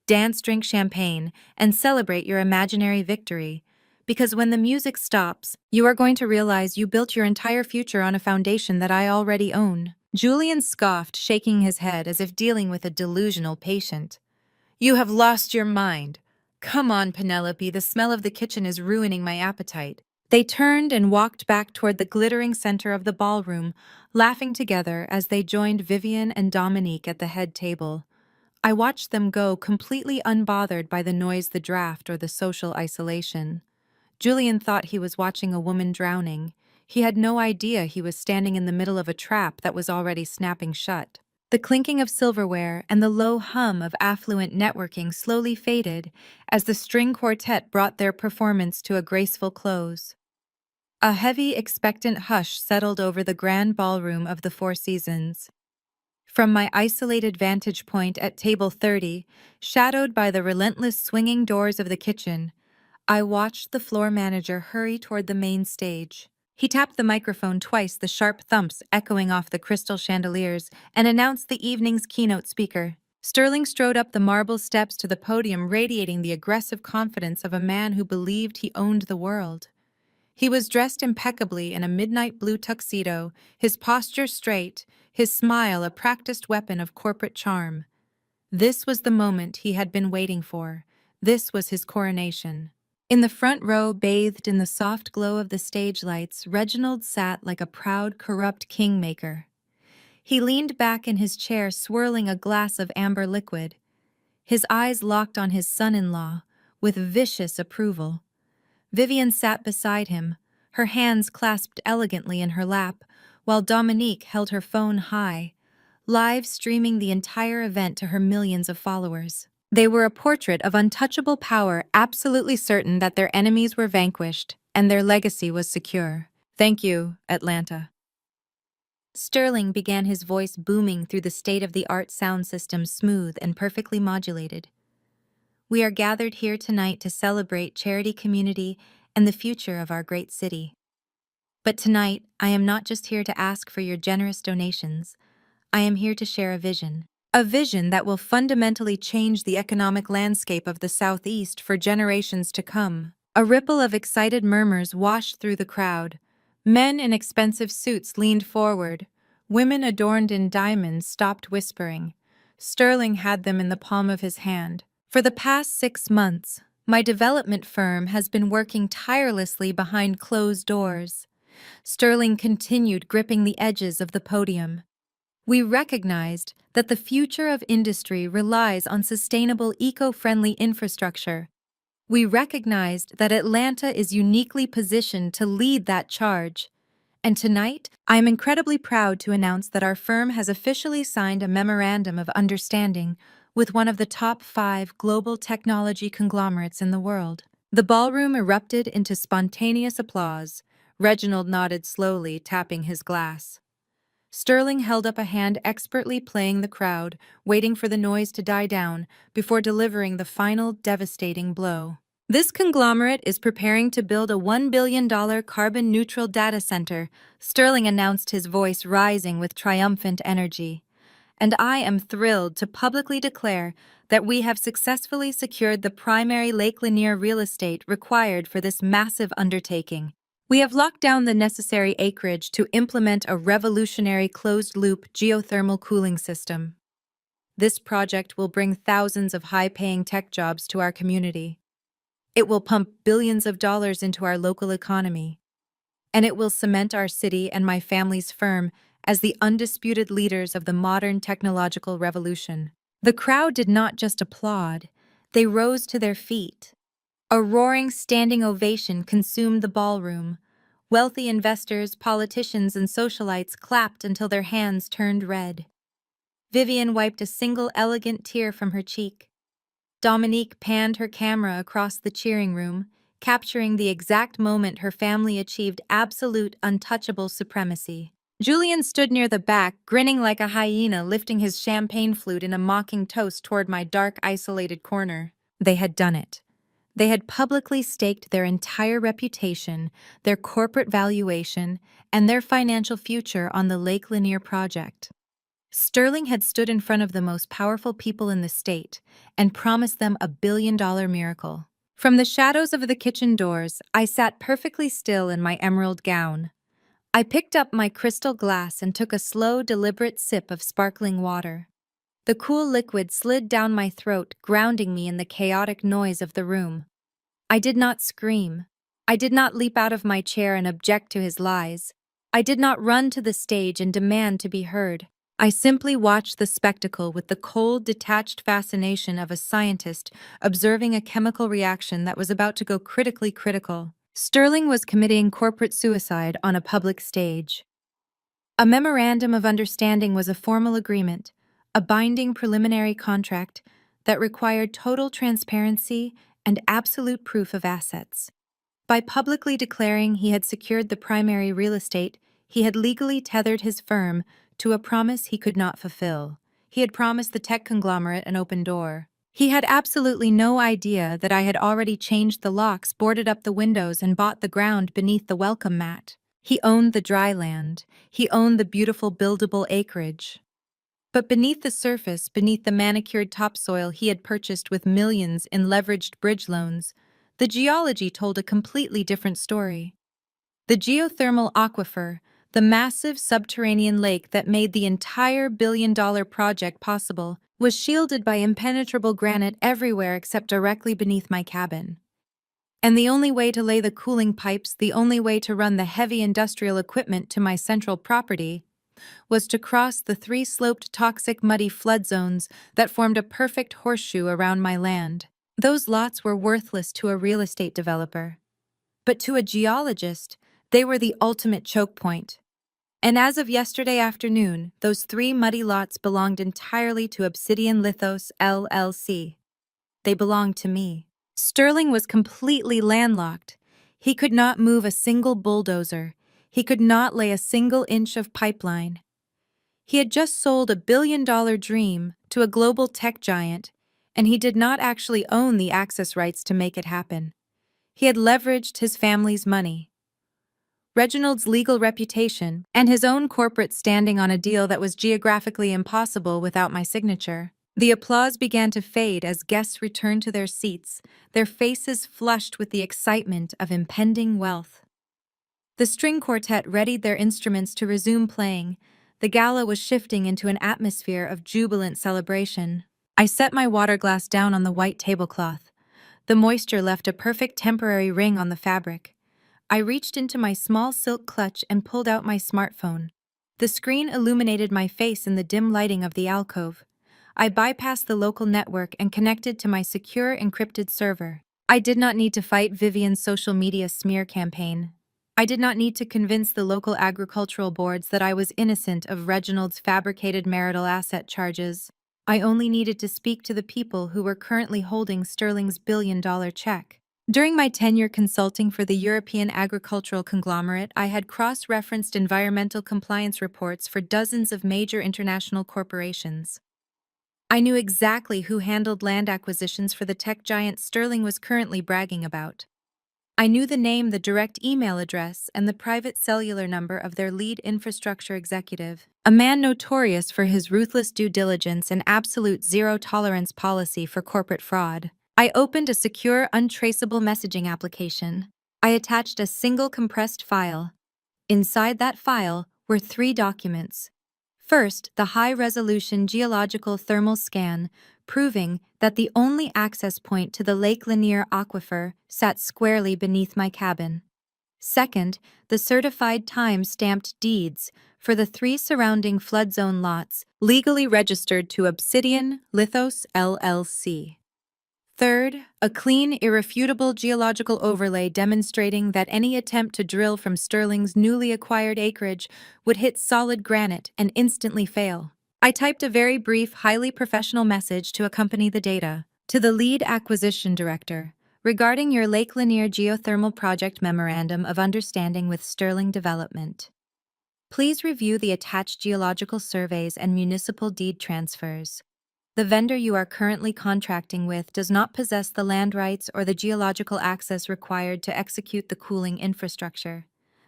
Dance, drink champagne, and celebrate your imaginary victory. Because when the music stops, you are going to realize you built your entire future on a foundation that I already own." Julian scoffed, shaking his head as if dealing with a delusional patient. "You have lost your mind. Come on, Penelope, the smell of the kitchen is ruining my appetite." They turned and walked back toward the glittering center of the ballroom, laughing together as they joined Vivian and Dominique at the head table. I watched them go, completely unbothered by the noise, the draft, or the social isolation. Julian thought he was watching a woman drowning. He had no idea he was standing in the middle of a trap that was already snapping shut. The clinking of silverware and the low hum of affluent networking slowly faded as the string quartet brought their performance to a graceful close. A heavy, expectant hush settled over the grand ballroom of the Four Seasons. From my isolated vantage point at table 30, shadowed by the relentless swinging doors of the kitchen, I watched the floor manager hurry toward the main stage. He tapped the microphone twice, the sharp thumps echoing off the crystal chandeliers, and announced the evening's keynote speaker. Sterling strode up the marble steps to the podium, radiating the aggressive confidence of a man who believed he owned the world. He was dressed impeccably in a midnight blue tuxedo, his posture straight, his smile a practiced weapon of corporate charm. This was the moment he had been waiting for. This was his coronation. In the front row, bathed in the soft glow of the stage lights, Reginald sat like a proud, corrupt kingmaker. He leaned back in his chair, swirling a glass of amber liquid. His eyes locked on his son-in-law, with vicious approval. Vivian sat beside him, her hands clasped elegantly in her lap, while Dominique held her phone high, live streaming the entire event to her millions of followers. They were a portrait of untouchable power, absolutely certain that their enemies were vanquished and their legacy was secure. "Thank you, Atlanta." Sterling began, his voice booming through the state-of-the-art sound system, smooth and perfectly modulated. "We are gathered here tonight to celebrate charity, community, and the future of our great city. But tonight, I am not just here to ask for your generous donations. I am here to share a vision. A vision that will fundamentally change the economic landscape of the Southeast for generations to come." A ripple of excited murmurs washed through the crowd. Men in expensive suits leaned forward. Women adorned in diamonds stopped whispering. Sterling had them in the palm of his hand. "For the past 6 months, my development firm has been working tirelessly behind closed doors." Sterling continued, gripping the edges of the podium. "We recognized that the future of industry relies on sustainable, eco-friendly infrastructure. We recognized that Atlanta is uniquely positioned to lead that charge. And tonight, I am incredibly proud to announce that our firm has officially signed a memorandum of understanding with one of the top 5 global technology conglomerates in the world." The ballroom erupted into spontaneous applause. Reginald nodded slowly, tapping his glass. Sterling held up a hand, expertly playing the crowd, waiting for the noise to die down before delivering the final devastating blow. "This conglomerate is preparing to build a $1 billion carbon-neutral data center," Sterling announced, his voice rising with triumphant energy. and I am thrilled to publicly declare that we have successfully secured the primary Lake Lanier real estate required for this massive undertaking. We have locked down the necessary acreage to implement a revolutionary closed-loop geothermal cooling system. This project will bring thousands of high-paying tech jobs to our community. It will pump billions of dollars into our local economy, and it will cement our city and my family's firm as the undisputed leaders of the modern technological revolution. The crowd did not just applaud, they rose to their feet. A roaring standing ovation consumed the ballroom. Wealthy investors, politicians, and socialites clapped until their hands turned red. Vivian wiped a single elegant tear from her cheek. Dominique panned her camera across the cheering room, capturing the exact moment her family achieved absolute, untouchable supremacy. Julian stood near the back, grinning like a hyena, lifting his champagne flute in a mocking toast toward my dark, isolated corner. They had done it. They had publicly staked their entire reputation, their corporate valuation, and their financial future on the Lake Lanier project. Sterling had stood in front of the most powerful people in the state and promised them a billion-dollar miracle. From the shadows of the kitchen doors, I sat perfectly still in my emerald gown. I picked up my crystal glass and took a slow, deliberate sip of sparkling water. The cool liquid slid down my throat, grounding me in the chaotic noise of the room. I did not scream. I did not leap out of my chair and object to his lies. I did not run to the stage and demand to be heard. I simply watched the spectacle with the cold, detached fascination of a scientist observing a chemical reaction that was about to go critically critical. Sterling was committing corporate suicide on a public stage. A memorandum of understanding was a formal agreement, a binding preliminary contract that required total transparency and absolute proof of assets. By publicly declaring he had secured the primary real estate, he had legally tethered his firm to a promise he could not fulfill. He had promised the tech conglomerate an open door. He had absolutely no idea that I had already changed the locks, boarded up the windows, and bought the ground beneath the welcome mat. He owned the dry land. He owned the beautiful buildable acreage. But beneath the surface, beneath the manicured topsoil he had purchased with millions in leveraged bridge loans, the geology told a completely different story. The geothermal aquifer, the massive subterranean lake that made the entire billion-dollar project possible, was shielded by impenetrable granite everywhere except directly beneath my cabin. And the only way to lay the cooling pipes, the only way to run the heavy industrial equipment to my central property, was to cross the three sloped toxic muddy flood zones that formed a perfect horseshoe around my land. Those lots were worthless to a real estate developer. But to a geologist, they were the ultimate choke point. And as of yesterday afternoon, those three muddy lots belonged entirely to Obsidian Lithos LLC. They belonged to me. Sterling was completely landlocked. He could not move a single bulldozer. He could not lay a single inch of pipeline. He had just sold $1 billion dream to a global tech giant, and he did not actually own the access rights to make it happen. He had leveraged his family's money, Reginald's legal reputation, and his own corporate standing on a deal that was geographically impossible without my signature. The applause began to fade as guests returned to their seats, their faces flushed with the excitement of impending wealth. The string quartet readied their instruments to resume playing. The gala was shifting into an atmosphere of jubilant celebration. I set my water glass down on the white tablecloth. The moisture left a perfect temporary ring on the fabric. I reached into my small silk clutch and pulled out my smartphone. The screen illuminated my face in the dim lighting of the alcove. I bypassed the local network and connected to my secure encrypted server. I did not need to fight Vivian's social media smear campaign. I did not need to convince the local agricultural boards that I was innocent of Reginald's fabricated marital asset charges. I only needed to speak to the people who were currently holding Sterling's billion-dollar check. During my tenure consulting for the European agricultural conglomerate, I had cross-referenced environmental compliance reports for dozens of major international corporations. I knew exactly who handled land acquisitions for the tech giant Sterling was currently bragging about. I knew the name, the direct email address, and the private cellular number of their lead infrastructure executive, a man notorious for his ruthless due diligence and absolute zero-tolerance policy for corporate fraud. I opened a secure, untraceable messaging application. I attached a single compressed file. Inside that file were 3 documents. First, the high-resolution geological thermal scan, proving that the only access point to the Lake Lanier aquifer sat squarely beneath my cabin. Second, the certified time-stamped deeds for the 3 surrounding flood zone lots, legally registered to Obsidian Lithos LLC. Third, a clean, irrefutable geological overlay demonstrating that any attempt to drill from Sterling's newly acquired acreage would hit solid granite and instantly fail. I typed a very brief, highly professional message to accompany the data. To the lead acquisition director, regarding your Lake Lanier geothermal project memorandum of understanding with Sterling Development. Please review the attached geological surveys and municipal deed transfers. The vendor you are currently contracting with does not possess the land rights or the geological access required to execute the cooling infrastructure.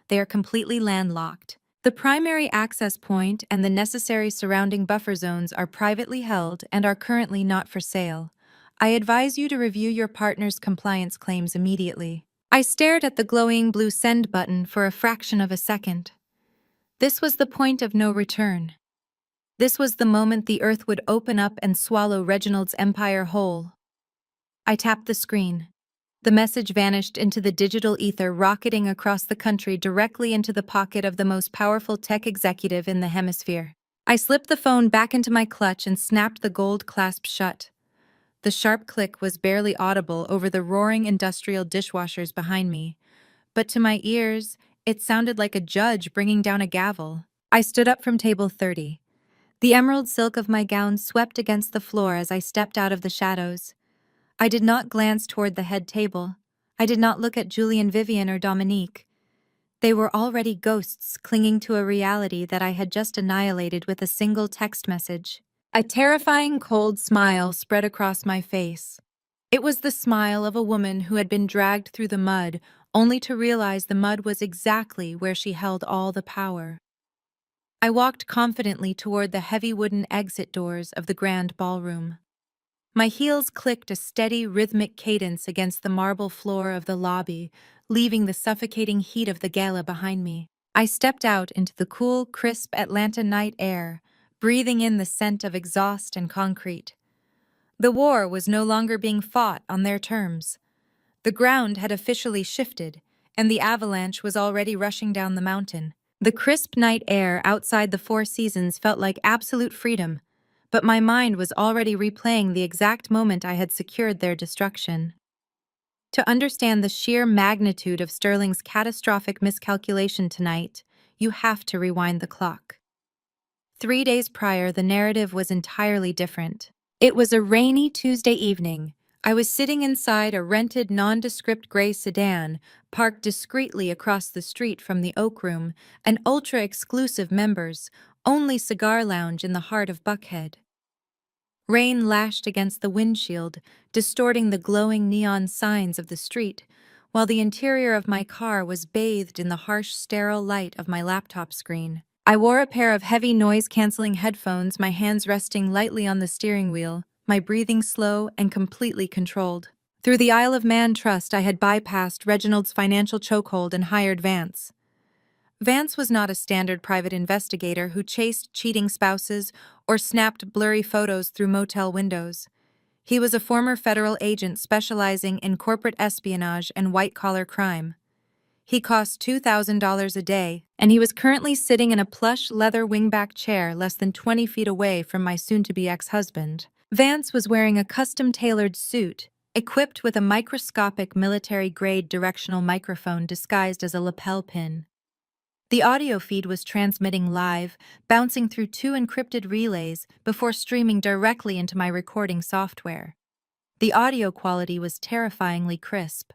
They are completely landlocked. The primary access point and the necessary surrounding buffer zones are privately held and are currently not for sale. I advise you to review your partner's compliance claims immediately. I stared at the glowing blue send button for a fraction of a second. This was the point of no return. This was the moment the earth would open up and swallow Reginald's empire whole. I tapped the screen. The message vanished into the digital ether, rocketing across the country directly into the pocket of the most powerful tech executive in the hemisphere. I slipped the phone back into my clutch and snapped the gold clasp shut. The sharp click was barely audible over the roaring industrial dishwashers behind me, but to my ears, it sounded like a judge bringing down a gavel. I stood up from table 30. The emerald silk of my gown swept against the floor as I stepped out of the shadows. I did not glance toward the head table. I did not look at Julian, Vivian, or Dominique. They were already ghosts clinging to a reality that I had just annihilated with a single text message. A terrifying cold smile spread across my face. It was the smile of a woman who had been dragged through the mud, only to realize the mud was exactly where she held all the power. I walked confidently toward the heavy wooden exit doors of the grand ballroom. My heels clicked a steady, rhythmic cadence against the marble floor of the lobby, leaving the suffocating heat of the gala behind me. I stepped out into the cool, crisp Atlanta night air, breathing in the scent of exhaust and concrete. The war was no longer being fought on their terms. The ground had officially shifted, and the avalanche was already rushing down the mountain. The crisp night air outside the Four Seasons felt like absolute freedom, but my mind was already replaying the exact moment I had secured their destruction. To understand the sheer magnitude of Sterling's catastrophic miscalculation tonight, you have to rewind the clock. 3 days prior, the narrative was entirely different. It was a rainy Tuesday evening. I was sitting inside a rented nondescript gray sedan, parked discreetly across the street from the Oak Room, an ultra-exclusive members-only cigar lounge in the heart of Buckhead. Rain lashed against the windshield, distorting the glowing neon signs of the street, while the interior of my car was bathed in the harsh, sterile light of my laptop screen. I wore a pair of heavy noise-canceling headphones, my hands resting lightly on the steering wheel, my breathing slow and completely controlled. Through the Isle of Man trust, I had bypassed Reginald's financial chokehold and hired Vance. Vance was not a standard private investigator who chased cheating spouses or snapped blurry photos through motel windows. He was a former federal agent specializing in corporate espionage and white-collar crime. He cost $2,000 a day, and he was currently sitting in a plush leather wingback chair less than 20 feet away from my soon-to-be ex-husband. Vance was wearing a custom-tailored suit, equipped with a microscopic military-grade directional microphone disguised as a lapel pin. The audio feed was transmitting live, bouncing through 2 encrypted relays before streaming directly into my recording software. The audio quality was terrifyingly crisp.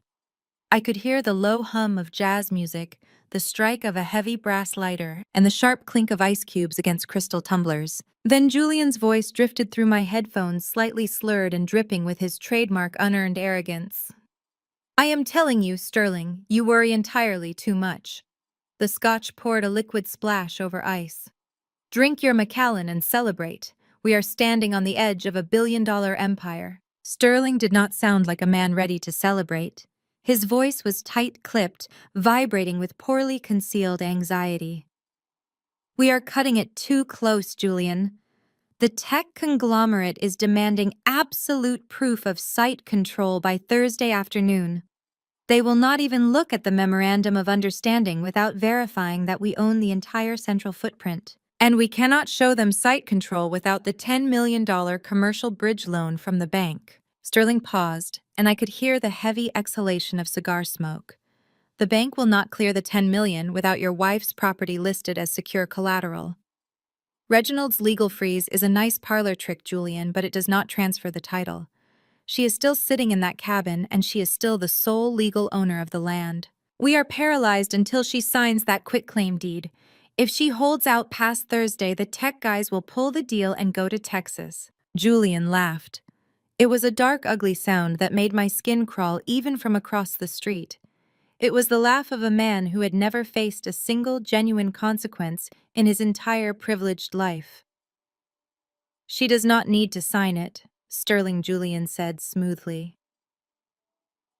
I could hear the low hum of jazz music, the strike of a heavy brass lighter, and the sharp clink of ice cubes against crystal tumblers. Then Julian's voice drifted through my headphones, slightly slurred and dripping with his trademark unearned arrogance. I am telling you, Sterling, you worry entirely too much. The Scotch poured a liquid splash over ice. Drink your Macallan and celebrate. We are standing on the edge of a billion-dollar empire. Sterling did not sound like a man ready to celebrate. His voice was tight-clipped, vibrating with poorly concealed anxiety. We are cutting it too close, Julian. The tech conglomerate is demanding absolute proof of site control by Thursday afternoon. They will not even look at the Memorandum of Understanding without verifying that we own the entire central footprint. And we cannot show them site control without the $10 million commercial bridge loan from the bank. Sterling paused, and I could hear the heavy exhalation of cigar smoke. The bank will not clear the $10 million without your wife's property listed as secure collateral. Reginald's legal freeze is a nice parlor trick, Julian, but it does not transfer the title. She is still sitting in that cabin, and she is still the sole legal owner of the land. We are paralyzed until she signs that quitclaim deed. If she holds out past Thursday, the tech guys will pull the deal and go to Texas. Julian laughed. It was a dark, ugly sound that made my skin crawl even from across the street. It was the laugh of a man who had never faced a single genuine consequence in his entire privileged life. She does not need to sign it, Sterling Julian said smoothly.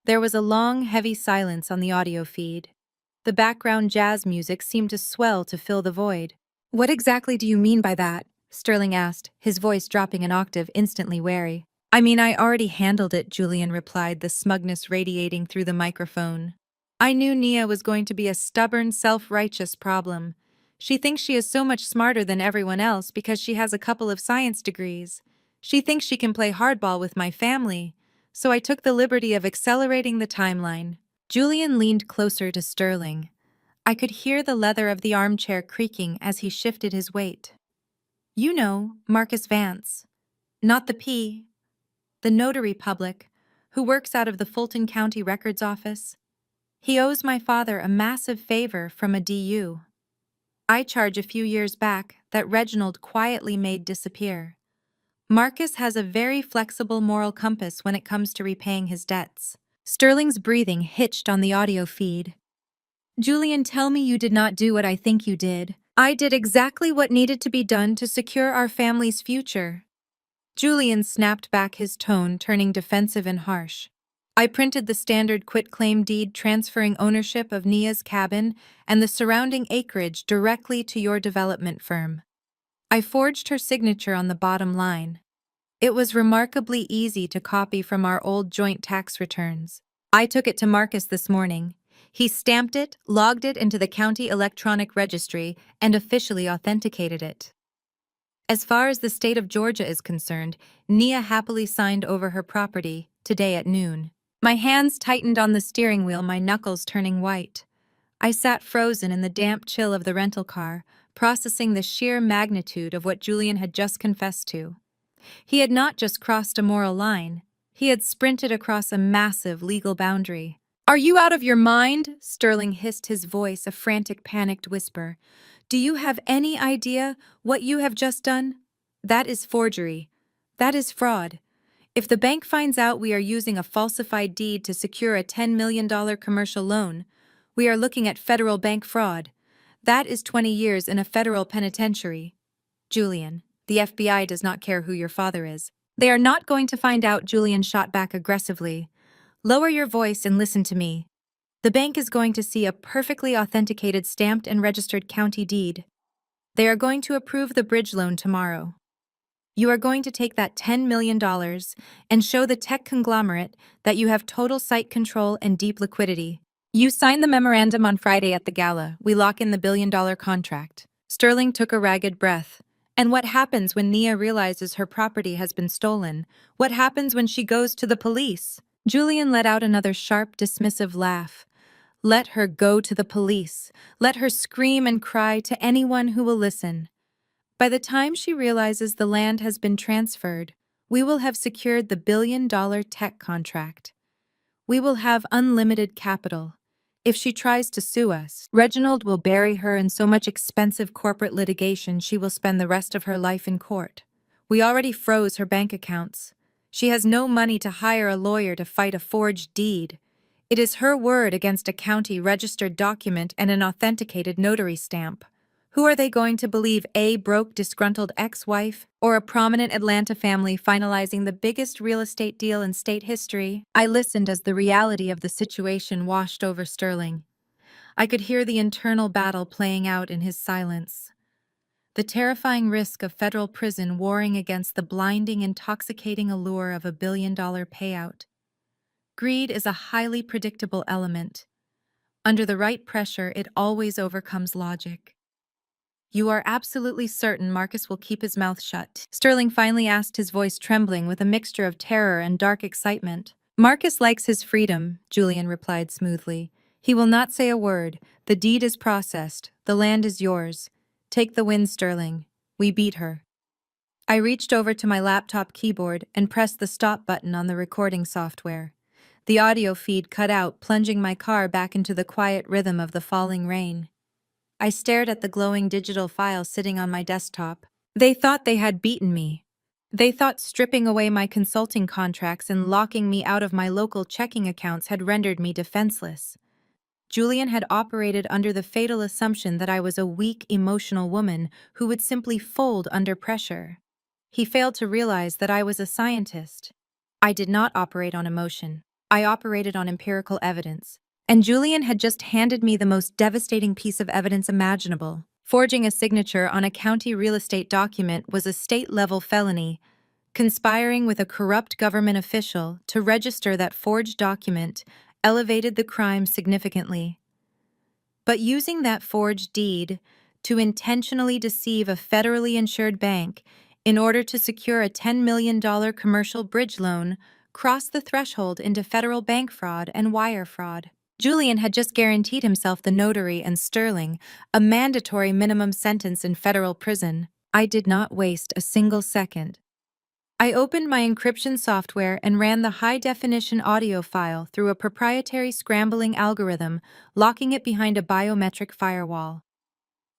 There was a long, heavy silence on the audio feed. The background jazz music seemed to swell to fill the void. What exactly do you mean by that? Sterling asked, his voice dropping an octave, instantly wary. I mean, I already handled it, Julian replied, the smugness radiating through the microphone. I knew Nia was going to be a stubborn, self-righteous problem. She thinks she is so much smarter than everyone else because she has a couple of science degrees. She thinks she can play hardball with my family. So I took the liberty of accelerating the timeline. Julian leaned closer to Sterling. I could hear the leather of the armchair creaking as he shifted his weight. You know, Marcus Vance. Not the P. The notary public, who works out of the Fulton County Records Office. He owes my father a massive favor from a DU. I charge a few years back that Reginald quietly made disappear. Marcus has a very flexible moral compass when it comes to repaying his debts. Sterling's breathing hitched on the audio feed. Julian, tell me you did not do what I think you did. I did exactly what needed to be done to secure our family's future. Julian snapped back, his tone turning defensive and harsh. I printed the standard quitclaim deed transferring ownership of Nia's cabin and the surrounding acreage directly to your development firm. I forged her signature on the bottom line. It was remarkably easy to copy from our old joint tax returns. I took it to Marcus this morning. He stamped it, logged it into the county electronic registry, and officially authenticated it. As far as the state of Georgia is concerned, Nia happily signed over her property today at noon. My hands tightened on the steering wheel, my knuckles turning white. I sat frozen in the damp chill of the rental car, processing the sheer magnitude of what Julian had just confessed to. He had not just crossed a moral line, he had sprinted across a massive legal boundary. Are you out of your mind? Sterling hissed, his voice a frantic, panicked whisper. Do you have any idea what you have just done? That is forgery. That is fraud. If the bank finds out we are using a falsified deed to secure a $10 million commercial loan, we are looking at federal bank fraud. That is 20 years in a federal penitentiary. Julian, the FBI does not care who your father is. They are not going to find out, Julian shot back aggressively. Lower your voice and listen to me. The bank is going to see a perfectly authenticated stamped and registered county deed. They are going to approve the bridge loan tomorrow. You are going to take that $10 million and show the tech conglomerate that you have total site control and deep liquidity. You sign the memorandum on Friday at the gala. We lock in the billion-dollar contract. Sterling took a ragged breath. And what happens when Nia realizes her property has been stolen? What happens when she goes to the police? Julian let out another sharp, dismissive laugh. Let her go to the police. Let her scream and cry to anyone who will listen. By the time she realizes the land has been transferred, we will have secured the billion-dollar tech contract. We will have unlimited capital. If she tries to sue us, Reginald will bury her in so much expensive corporate litigation she will spend the rest of her life in court. We already froze her bank accounts. She has no money to hire a lawyer to fight a forged deed. It is her word against a county-registered document and an authenticated notary stamp. Who are they going to believe, a broke, disgruntled ex-wife, or a prominent Atlanta family finalizing the biggest real estate deal in state history? I listened as the reality of the situation washed over Sterling. I could hear the internal battle playing out in his silence. The terrifying risk of federal prison warring against the blinding, intoxicating allure of $1 billion payout. Greed is a highly predictable element. Under the right pressure, it always overcomes logic. You are absolutely certain Marcus will keep his mouth shut? Sterling finally asked, his voice trembling with a mixture of terror and dark excitement. Marcus likes his freedom, Julian replied smoothly. He will not say a word. The deed is processed. The land is yours. Take the win, Sterling. We beat her. I reached over to my laptop keyboard and pressed the stop button on the recording software. The audio feed cut out, plunging my car back into the quiet rhythm of the falling rain. I stared at the glowing digital file sitting on my desktop. They thought they had beaten me. They thought stripping away my consulting contracts and locking me out of my local checking accounts had rendered me defenseless. Julian had operated under the fatal assumption that I was a weak, emotional woman who would simply fold under pressure. He failed to realize that I was a scientist. I did not operate on emotion. I operated on empirical evidence. And Julian had just handed me the most devastating piece of evidence imaginable. Forging a signature on a county real estate document was a state-level felony. Conspiring with a corrupt government official to register that forged document elevated the crime significantly. But using that forged deed to intentionally deceive a federally insured bank in order to secure a $10 million commercial bridge loan crossed the threshold into federal bank fraud and wire fraud. Julian had just guaranteed himself the notary and Sterling a mandatory minimum sentence in federal prison. I did not waste a single second. I opened my encryption software and ran the high-definition audio file through a proprietary scrambling algorithm, locking it behind a biometric firewall.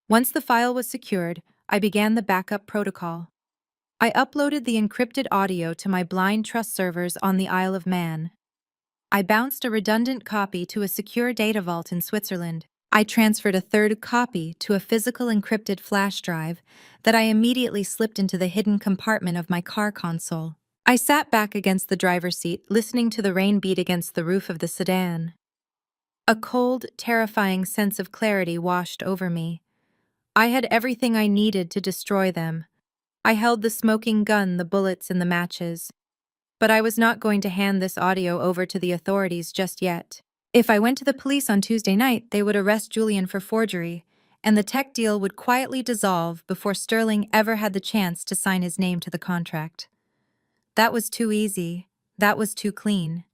Once the file was secured, I began the backup protocol. I uploaded the encrypted audio to my blind trust servers on the Isle of Man. I bounced a redundant copy to a secure data vault in Switzerland. I transferred a third copy to a physical encrypted flash drive that I immediately slipped into the hidden compartment of my car console. I sat back against the driver's seat, listening to the rain beat against the roof of the sedan. A cold, terrifying sense of clarity washed over me. I had everything I needed to destroy them. I held the smoking gun, the bullets, and the matches. But I was not going to hand this audio over to the authorities just yet. If I went to the police on Tuesday night, they would arrest Julian for forgery, and the tech deal would quietly dissolve before Sterling ever had the chance to sign his name to the contract. That was too easy. That was too clean.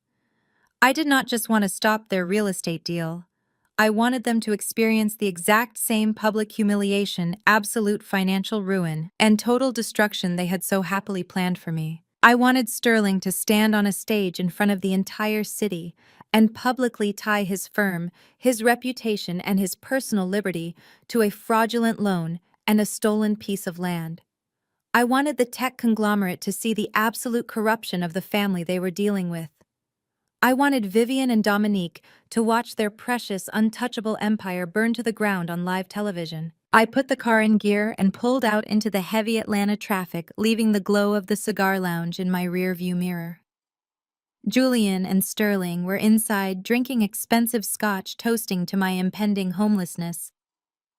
I did not just want to stop their real estate deal. I wanted them to experience the exact same public humiliation, absolute financial ruin, and total destruction they had so happily planned for me. I wanted Sterling to stand on a stage in front of the entire city and publicly tie his firm, his reputation, and his personal liberty to a fraudulent loan and a stolen piece of land. I wanted the tech conglomerate to see the absolute corruption of the family they were dealing with. I wanted Vivian and Dominique to watch their precious, untouchable empire burn to the ground on live television. I put the car in gear and pulled out into the heavy Atlanta traffic, leaving the glow of the cigar lounge in my rearview mirror. Julian and Sterling were inside drinking expensive scotch, toasting to my impending homelessness.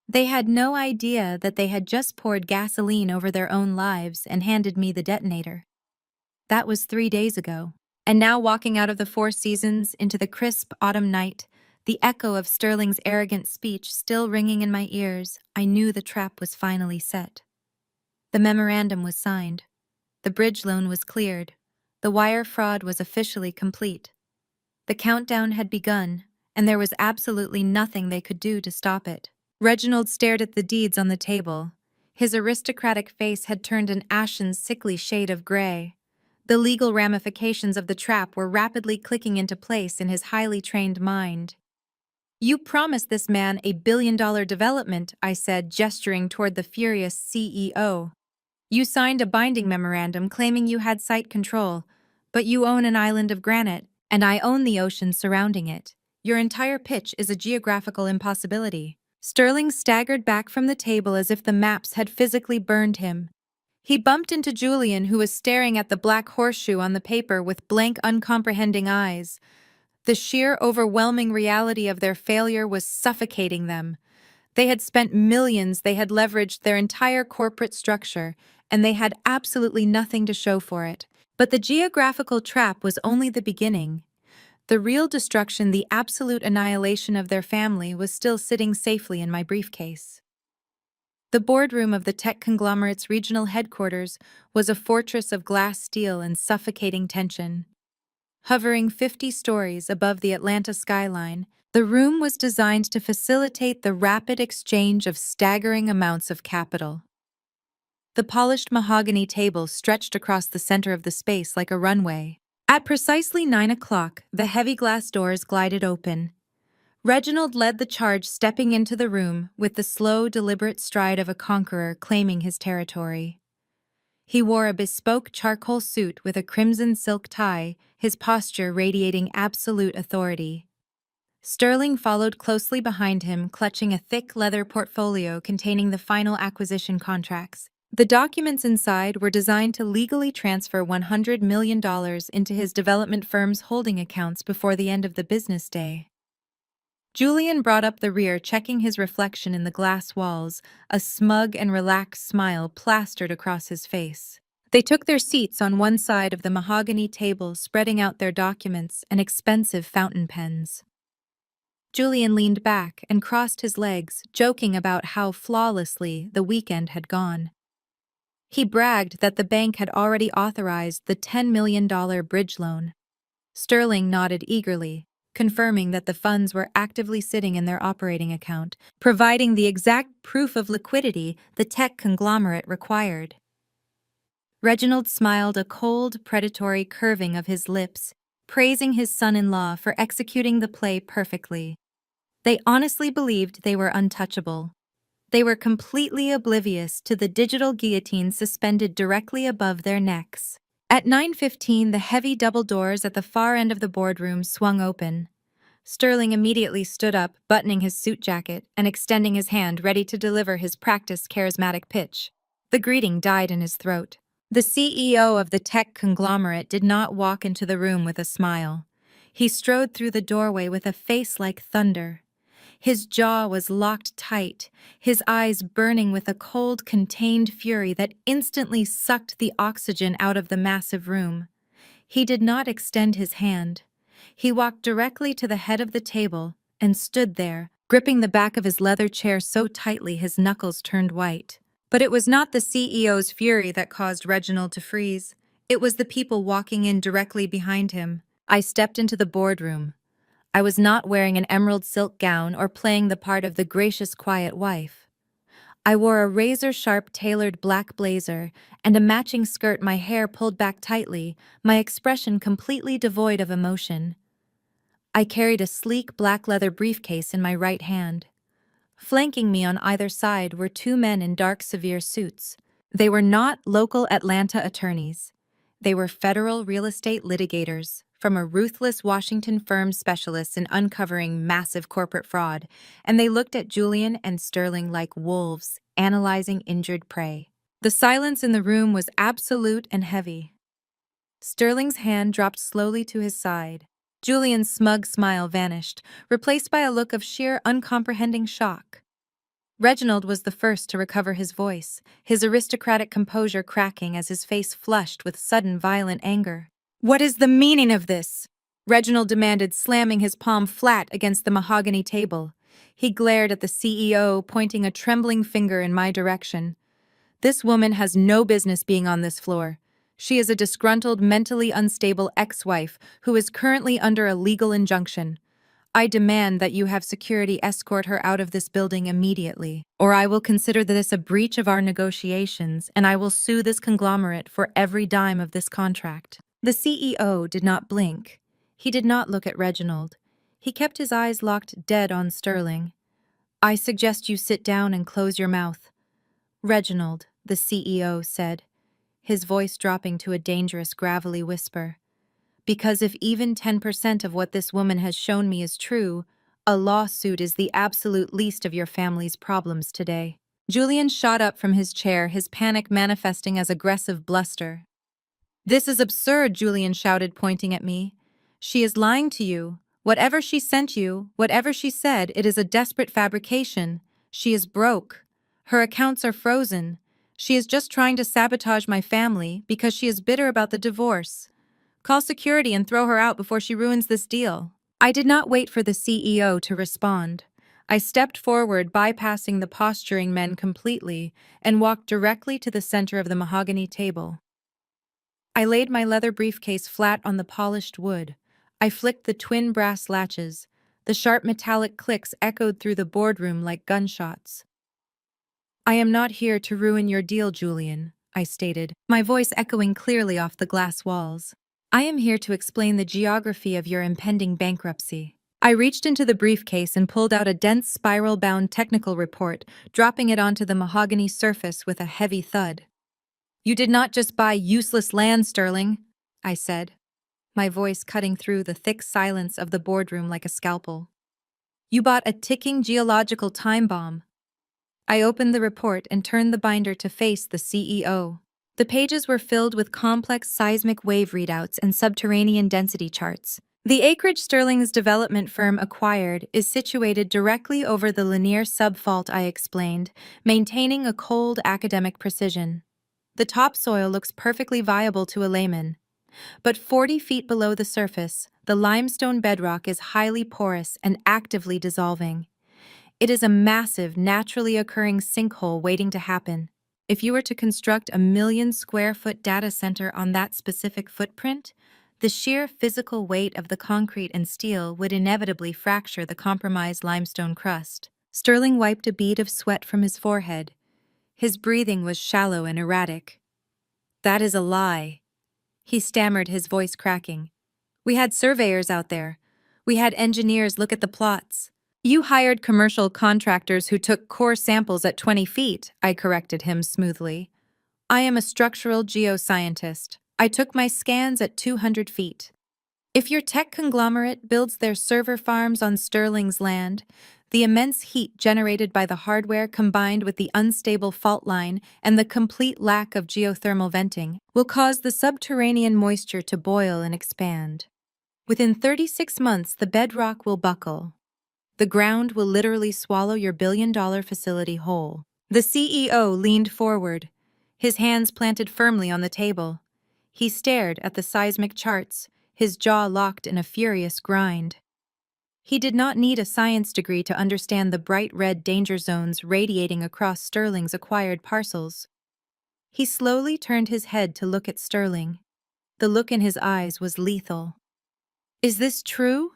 They had no idea that they had just poured gasoline over their own lives and handed me the detonator. That was 3 days ago. And now, walking out of the Four Seasons into the crisp autumn night, the echo of Sterling's arrogant speech still ringing in my ears, I knew the trap was finally set. The memorandum was signed. The bridge loan was cleared. The wire fraud was officially complete. The countdown had begun, and there was absolutely nothing they could do to stop it. Reginald stared at the deeds on the table. His aristocratic face had turned an ashen, sickly shade of gray. The legal ramifications of the trap were rapidly clicking into place in his highly trained mind. "You promised this man a billion-dollar development," I said, gesturing toward the furious CEO. "You signed a binding memorandum claiming you had site control, but you own an island of granite, And I own the ocean surrounding it. Your entire pitch is a geographical impossibility. Sterling staggered back from the table as if the maps had physically burned him. He bumped into Julian, who was staring at the black horseshoe on the paper with blank, uncomprehending eyes. The sheer, overwhelming reality of their failure was suffocating them. They had spent millions, they had leveraged their entire corporate structure, and they had absolutely nothing to show for it. But the geographical trap was only the beginning. The real destruction, the absolute annihilation of their family, was still sitting safely in my briefcase. The boardroom of the tech conglomerate's regional headquarters was a fortress of glass steel and suffocating tension. Hovering 50 stories above the Atlanta skyline, the room was designed to facilitate the rapid exchange of staggering amounts of capital. The polished mahogany table stretched across the center of the space like a runway. At precisely 9 o'clock, the heavy glass doors glided open. Reginald led the charge, stepping into the room with the slow, deliberate stride of a conqueror claiming his territory. He wore a bespoke charcoal suit with a crimson silk tie, his posture radiating absolute authority. Sterling followed closely behind him, clutching a thick leather portfolio containing the final acquisition contracts. The documents inside were designed to legally transfer $100 million into his development firm's holding accounts before the end of the business day. Julian brought up the rear, checking his reflection in the glass walls, a smug and relaxed smile plastered across his face. They took their seats on one side of the mahogany table, spreading out their documents and expensive fountain pens. Julian leaned back and crossed his legs, joking about how flawlessly the weekend had gone. He bragged that the bank had already authorized the $10 million bridge loan. Sterling nodded eagerly, confirming that the funds were actively sitting in their operating account, providing the exact proof of liquidity the tech conglomerate required. Reginald smiled, a cold, predatory curving of his lips, praising his son-in-law for executing the play perfectly. They honestly believed they were untouchable. They were completely oblivious to the digital guillotine suspended directly above their necks. At 9:15, the heavy double doors at the far end of the boardroom swung open. Sterling immediately stood up, buttoning his suit jacket and extending his hand, ready to deliver his practiced, charismatic pitch. The greeting died in his throat. The CEO of the tech conglomerate did not walk into the room with a smile. He strode through the doorway with a face like thunder. His jaw was locked tight, his eyes burning with a cold, contained fury that instantly sucked the oxygen out of the massive room. He did not extend his hand. He walked directly to the head of the table and stood there, gripping the back of his leather chair so tightly his knuckles turned white. But it was not the CEO's fury that caused Reginald to freeze. It was the people walking in directly behind him. I stepped into the boardroom. I was not wearing an emerald silk gown or playing the part of the gracious, quiet wife. I wore a razor-sharp tailored black blazer and a matching skirt, my hair pulled back tightly, my expression completely devoid of emotion. I carried a sleek black leather briefcase in my right hand. Flanking me on either side were two men in dark, severe suits. They were not local Atlanta attorneys. They were federal real estate litigators from a ruthless Washington firm specialists in uncovering massive corporate fraud, and they looked at Julian and Sterling like wolves analyzing injured prey. The silence in the room was absolute and heavy. Sterling's hand dropped slowly to his side. Julian's smug smile vanished, replaced by a look of sheer, uncomprehending shock. Reginald was the first to recover his voice, his aristocratic composure cracking as his face flushed with sudden, violent anger. "What is the meaning of this?" Reginald demanded, slamming his palm flat against the mahogany table. He glared at the CEO, pointing a trembling finger in my direction. "This woman has no business being on this floor. She is a disgruntled, mentally unstable ex-wife who is currently under a legal injunction. I demand that you have security escort her out of this building immediately, or I will consider this a breach of our negotiations and I will sue this conglomerate for every dime of this contract." The CEO did not blink. He did not look at Reginald. He kept his eyes locked dead on Sterling. "I suggest you sit down and close your mouth." "Reginald," the CEO said, his voice dropping to a dangerous, gravelly whisper, Because if even 10% of what this woman has shown me is true, a lawsuit is the absolute least of your family's problems today. Julian shot up from his chair, his panic manifesting as aggressive bluster. This is absurd, Julian shouted, pointing at me. She is lying to you. Whatever she sent you, whatever she said, it is a desperate fabrication. She is broke. Her accounts are frozen. She is just trying to sabotage my family because she is bitter about the divorce. Call security and throw her out before she ruins this deal. I did not wait for the CEO to respond. I stepped forward, bypassing the posturing men completely, and walked directly to the center of the mahogany table. I laid my leather briefcase flat on the polished wood. I flicked the twin brass latches. The sharp metallic clicks echoed through the boardroom like gunshots. I am not here to ruin your deal, Julian, I stated, my voice echoing clearly off the glass walls. I am here to explain the geography of your impending bankruptcy. I reached into the briefcase and pulled out a dense spiral-bound technical report, dropping it onto the mahogany surface with a heavy thud. You did not just buy useless land, Sterling, I said, my voice cutting through the thick silence of the boardroom like a scalpel. You bought a ticking geological time bomb. I opened the report and turned the binder to face the CEO. The pages were filled with complex seismic wave readouts and subterranean density charts. The acreage Sterling's development firm acquired is situated directly over the linear subfault, I explained, maintaining a cold academic precision. The topsoil looks perfectly viable to a layman. But 40 feet below the surface, the limestone bedrock is highly porous and actively dissolving. It is a massive, naturally occurring sinkhole waiting to happen. If you were to construct a 1,000,000-square-foot data center on that specific footprint, the sheer physical weight of the concrete and steel would inevitably fracture the compromised limestone crust. Sterling wiped a bead of sweat from his forehead. His breathing was shallow and erratic. That is a lie, he stammered, his voice cracking. We had surveyors out there. We had engineers look at the plots. You hired commercial contractors who took core samples at 20 feet, I corrected him smoothly. I am a structural geoscientist. I took my scans at 200 feet. If your tech conglomerate builds their server farms on Sterling's land, the immense heat generated by the hardware combined with the unstable fault line and the complete lack of geothermal venting will cause the subterranean moisture to boil and expand. Within 36 months, the bedrock will buckle. The ground will literally swallow your billion-dollar facility whole. The CEO leaned forward, his hands planted firmly on the table. He stared at the seismic charts, his jaw locked in a furious grind. He did not need a science degree to understand the bright red danger zones radiating across Sterling's acquired parcels. He slowly turned his head to look at Sterling. The look in his eyes was lethal. Is this true?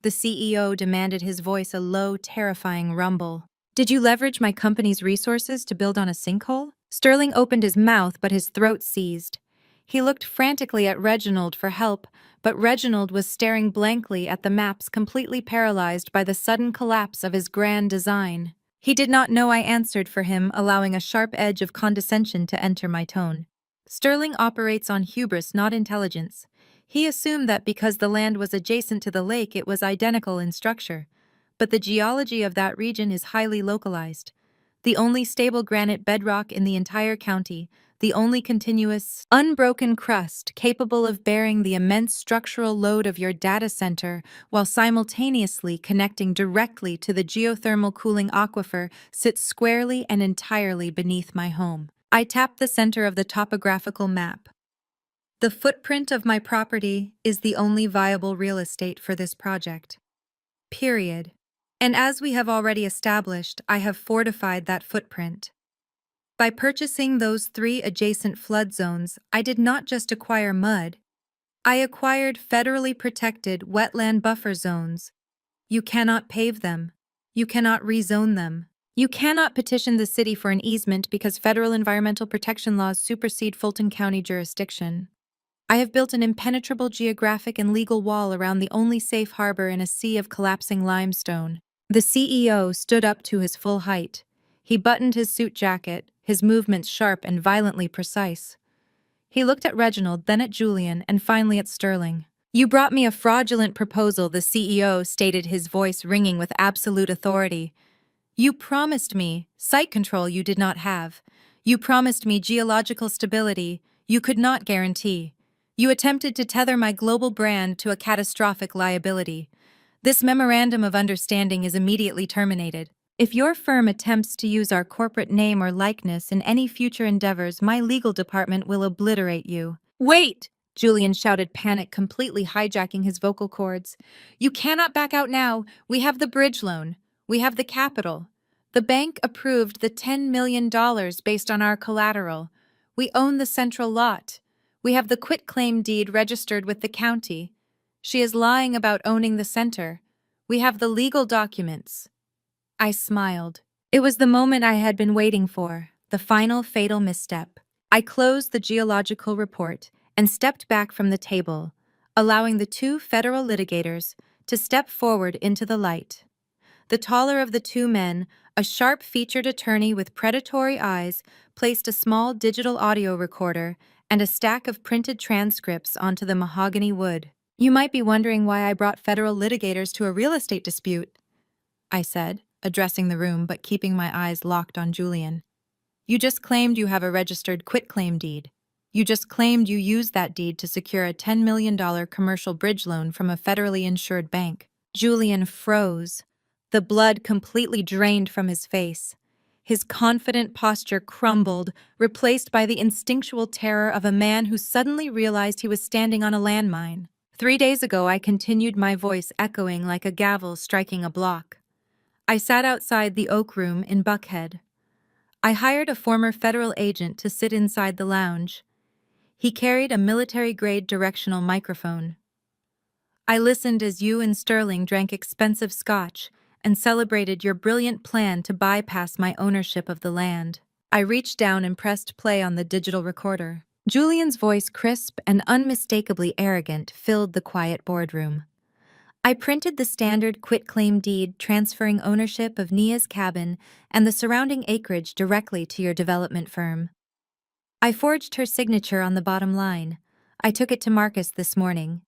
The CEO demanded, his voice a low, terrifying rumble. Did you leverage my company's resources to build on a sinkhole? Sterling opened his mouth, but his throat seized. He looked frantically at Reginald for help, but Reginald was staring blankly at the maps, completely paralyzed by the sudden collapse of his grand design. He did not know I answered for him, allowing a sharp edge of condescension to enter my tone. Sterling operates on hubris, not intelligence. He assumed that because the land was adjacent to the lake, it was identical in structure. But the geology of that region is highly localized. The only stable granite bedrock in the entire county, the only continuous, unbroken crust capable of bearing the immense structural load of your data center while simultaneously connecting directly to the geothermal cooling aquifer sits squarely and entirely beneath my home. I tapped the center of the topographical map. The footprint of my property is the only viable real estate for this project. Period. And as we have already established, I have fortified that footprint. By purchasing those 3 adjacent flood zones, I did not just acquire mud. I acquired federally protected wetland buffer zones. You cannot pave them. You cannot rezone them. You cannot petition the city for an easement because federal environmental protection laws supersede Fulton County jurisdiction. I have built an impenetrable geographic and legal wall around the only safe harbor in a sea of collapsing limestone. The CEO stood up to his full height. He buttoned his suit jacket, his movements sharp and violently precise. He looked at Reginald, then at Julian, and finally at Sterling. You brought me a fraudulent proposal, the CEO stated, his voice ringing with absolute authority. You promised me site control you did not have. You promised me geological stability you could not guarantee. You attempted to tether my global brand to a catastrophic liability. This memorandum of understanding is immediately terminated. If your firm attempts to use our corporate name or likeness in any future endeavors, my legal department will obliterate you. Wait! Julian shouted, panic completely hijacking his vocal cords. You cannot back out now. We have the bridge loan. We have the capital. The bank approved the $10 million based on our collateral. We own the central lot. We have the quitclaim deed registered with the county. She is lying about owning the center. We have the legal documents. I smiled. It was the moment I had been waiting for, the final fatal misstep. I closed the geological report and stepped back from the table, allowing the two federal litigators to step forward into the light. The taller of the two men, a sharp-featured attorney with predatory eyes, placed a small digital audio recorder and a stack of printed transcripts onto the mahogany wood. You might be wondering why I brought federal litigators to a real estate dispute, I said, addressing the room but keeping my eyes locked on Julian. You just claimed you have a registered quitclaim deed. You just claimed you used that deed to secure a $10 million commercial bridge loan from a federally insured bank. Julian froze. The blood completely drained from his face. His confident posture crumbled, replaced by the instinctual terror of a man who suddenly realized he was standing on a landmine. 3 days ago, I continued, my voice echoing like a gavel striking a block. I sat outside the Oak Room in Buckhead. I hired a former federal agent to sit inside the lounge. He carried a military-grade directional microphone. I listened as you and Sterling drank expensive scotch and celebrated your brilliant plan to bypass my ownership of the land. I reached down and pressed play on the digital recorder. Julian's voice, crisp and unmistakably arrogant, filled the quiet boardroom. I printed the standard quitclaim deed transferring ownership of Nia's cabin and the surrounding acreage directly to your development firm. I forged her signature on the bottom line. I took it to Marcus this morning.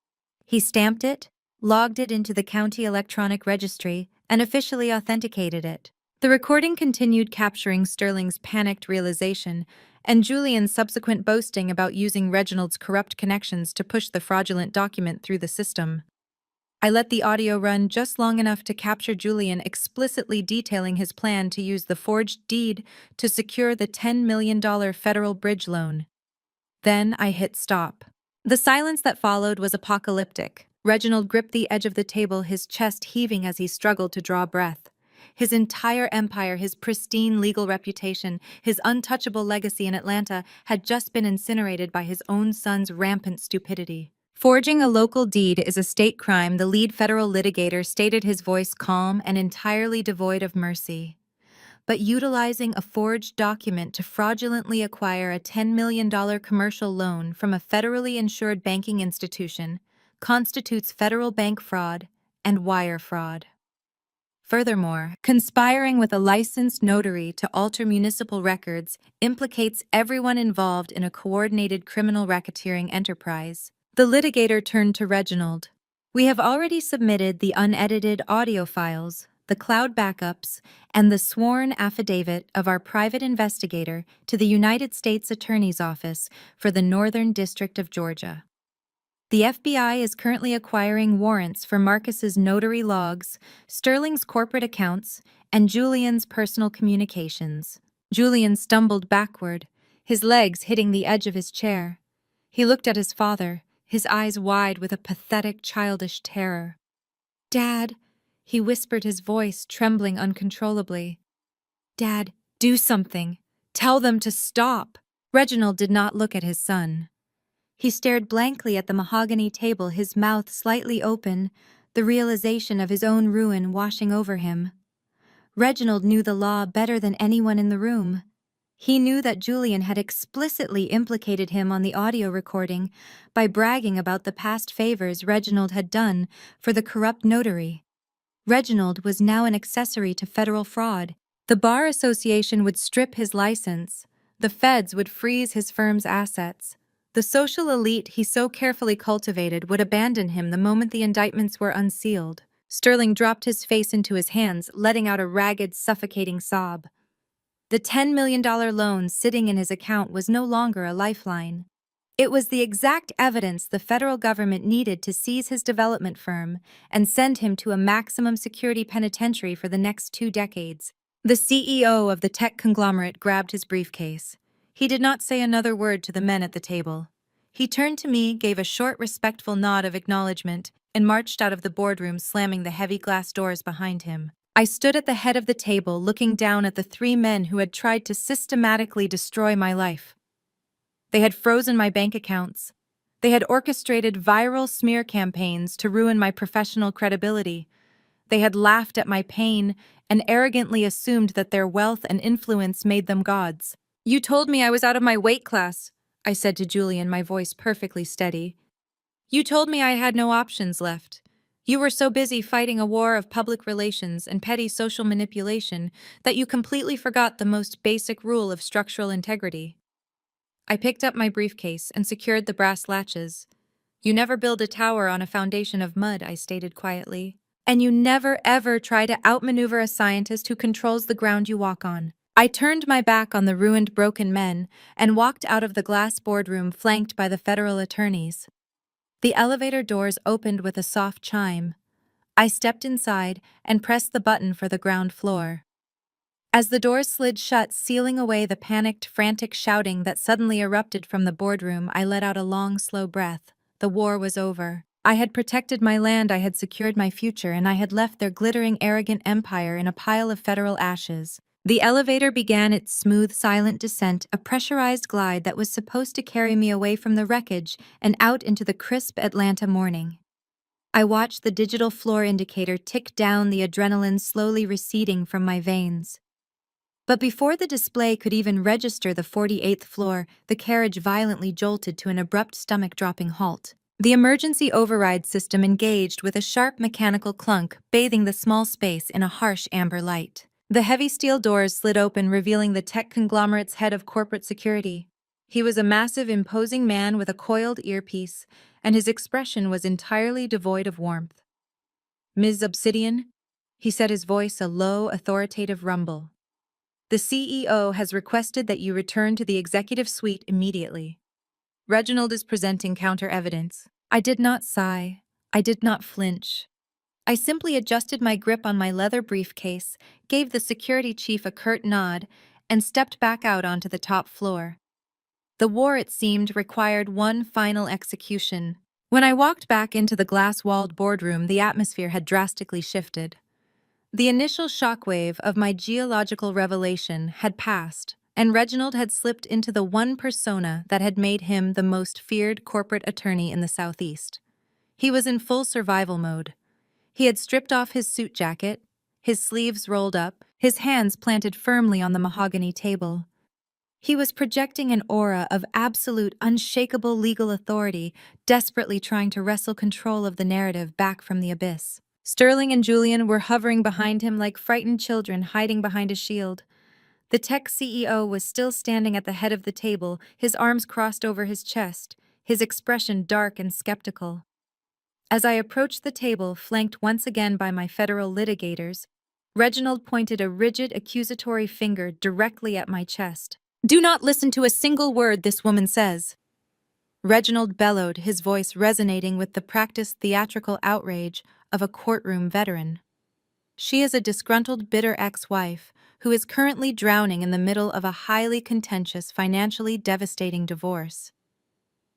He stamped it, logged it into the county electronic registry, and officially authenticated it. The recording continued, capturing Sterling's panicked realization and Julian's subsequent boasting about using Reginald's corrupt connections to push the fraudulent document through the system. I let the audio run just long enough to capture Julian explicitly detailing his plan to use the forged deed to secure the $10 million federal bridge loan. Then I hit stop. The silence that followed was apocalyptic. Reginald gripped the edge of the table, his chest heaving as he struggled to draw breath. His entire empire, his pristine legal reputation, his untouchable legacy in Atlanta had just been incinerated by his own son's rampant stupidity. Forging a local deed is a state crime, the lead federal litigator stated, his voice calm and entirely devoid of mercy. But utilizing a forged document to fraudulently acquire a $10 million commercial loan from a federally insured banking institution constitutes federal bank fraud and wire fraud. Furthermore, conspiring with a licensed notary to alter municipal records implicates everyone involved in a coordinated criminal racketeering enterprise. The litigator turned to Reginald. We have already submitted the unedited audio files, the cloud backups, and the sworn affidavit of our private investigator to the United States Attorney's Office for the Northern District of Georgia. The FBI is currently acquiring warrants for Marcus's notary logs, Sterling's corporate accounts, and Julian's personal communications. Julian stumbled backward, his legs hitting the edge of his chair. He looked at his father, his eyes wide with a pathetic, childish terror. "Dad," he whispered, his voice trembling uncontrollably. "Dad, do something. Tell them to stop." Reginald did not look at his son. He stared blankly at the mahogany table, his mouth slightly open, the realization of his own ruin washing over him. Reginald knew the law better than anyone in the room. He knew that Julian had explicitly implicated him on the audio recording by bragging about the past favors Reginald had done for the corrupt notary. Reginald was now an accessory to federal fraud. The Bar Association would strip his license. The feds would freeze his firm's assets. The social elite he so carefully cultivated would abandon him the moment the indictments were unsealed. Sterling dropped his face into his hands, letting out a ragged, suffocating sob. The $10 million loan sitting in his account was no longer a lifeline. It was the exact evidence the federal government needed to seize his development firm and send him to a maximum security penitentiary for the next 2 decades. The CEO of the tech conglomerate grabbed his briefcase. He did not say another word to the men at the table. He turned to me, gave a short, respectful nod of acknowledgement, and marched out of the boardroom, slamming the heavy glass doors behind him. I stood at the head of the table, looking down at the 3 men who had tried to systematically destroy my life. They had frozen my bank accounts. They had orchestrated viral smear campaigns to ruin my professional credibility. They had laughed at my pain and arrogantly assumed that their wealth and influence made them gods. "You told me I was out of my weight class," I said to Julian, my voice perfectly steady. "You told me I had no options left. You were so busy fighting a war of public relations and petty social manipulation that you completely forgot the most basic rule of structural integrity." I picked up my briefcase and secured the brass latches. "You never build a tower on a foundation of mud," I stated quietly. "And you never ever try to outmaneuver a scientist who controls the ground you walk on." I turned my back on the ruined, broken men and walked out of the glass boardroom flanked by the federal attorneys. The elevator doors opened with a soft chime. I stepped inside and pressed the button for the ground floor. As the doors slid shut, sealing away the panicked, frantic shouting that suddenly erupted from the boardroom, I let out a long, slow breath. The war was over. I had protected my land, I had secured my future, and I had left their glittering, arrogant empire in a pile of federal ashes. The elevator began its smooth, silent descent, a pressurized glide that was supposed to carry me away from the wreckage and out into the crisp Atlanta morning. I watched the digital floor indicator tick down, the adrenaline slowly receding from my veins. But before the display could even register the 48th floor, the carriage violently jolted to an abrupt stomach-dropping halt. The emergency override system engaged with a sharp mechanical clunk, bathing the small space in a harsh amber light. The heavy steel doors slid open, revealing the tech conglomerate's head of corporate security. He was a massive, imposing man with a coiled earpiece, and his expression was entirely devoid of warmth. "Ms. Obsidian," he said, his voice a low, authoritative rumble. "The CEO has requested that you return to the executive suite immediately. Reginald is presenting counter-evidence." I did not sigh. I did not flinch. I simply adjusted my grip on my leather briefcase, gave the security chief a curt nod, and stepped back out onto the top floor. The war, it seemed, required one final execution. When I walked back into the glass-walled boardroom, the atmosphere had drastically shifted. The initial shockwave of my geological revelation had passed, and Reginald had slipped into the one persona that had made him the most feared corporate attorney in the Southeast. He was in full survival mode. He had stripped off his suit jacket, his sleeves rolled up, his hands planted firmly on the mahogany table. He was projecting an aura of absolute, unshakable legal authority, desperately trying to wrestle control of the narrative back from the abyss. Sterling and Julian were hovering behind him like frightened children hiding behind a shield. The tech CEO was still standing at the head of the table, his arms crossed over his chest, his expression dark and skeptical. As I approached the table, flanked once again by my federal litigators, Reginald pointed a rigid, accusatory finger directly at my chest. "Do not listen to a single word this woman says." Reginald bellowed, his voice resonating with the practiced theatrical outrage of a courtroom veteran. "She is a disgruntled, bitter ex-wife who is currently drowning in the middle of a highly contentious, financially devastating divorce.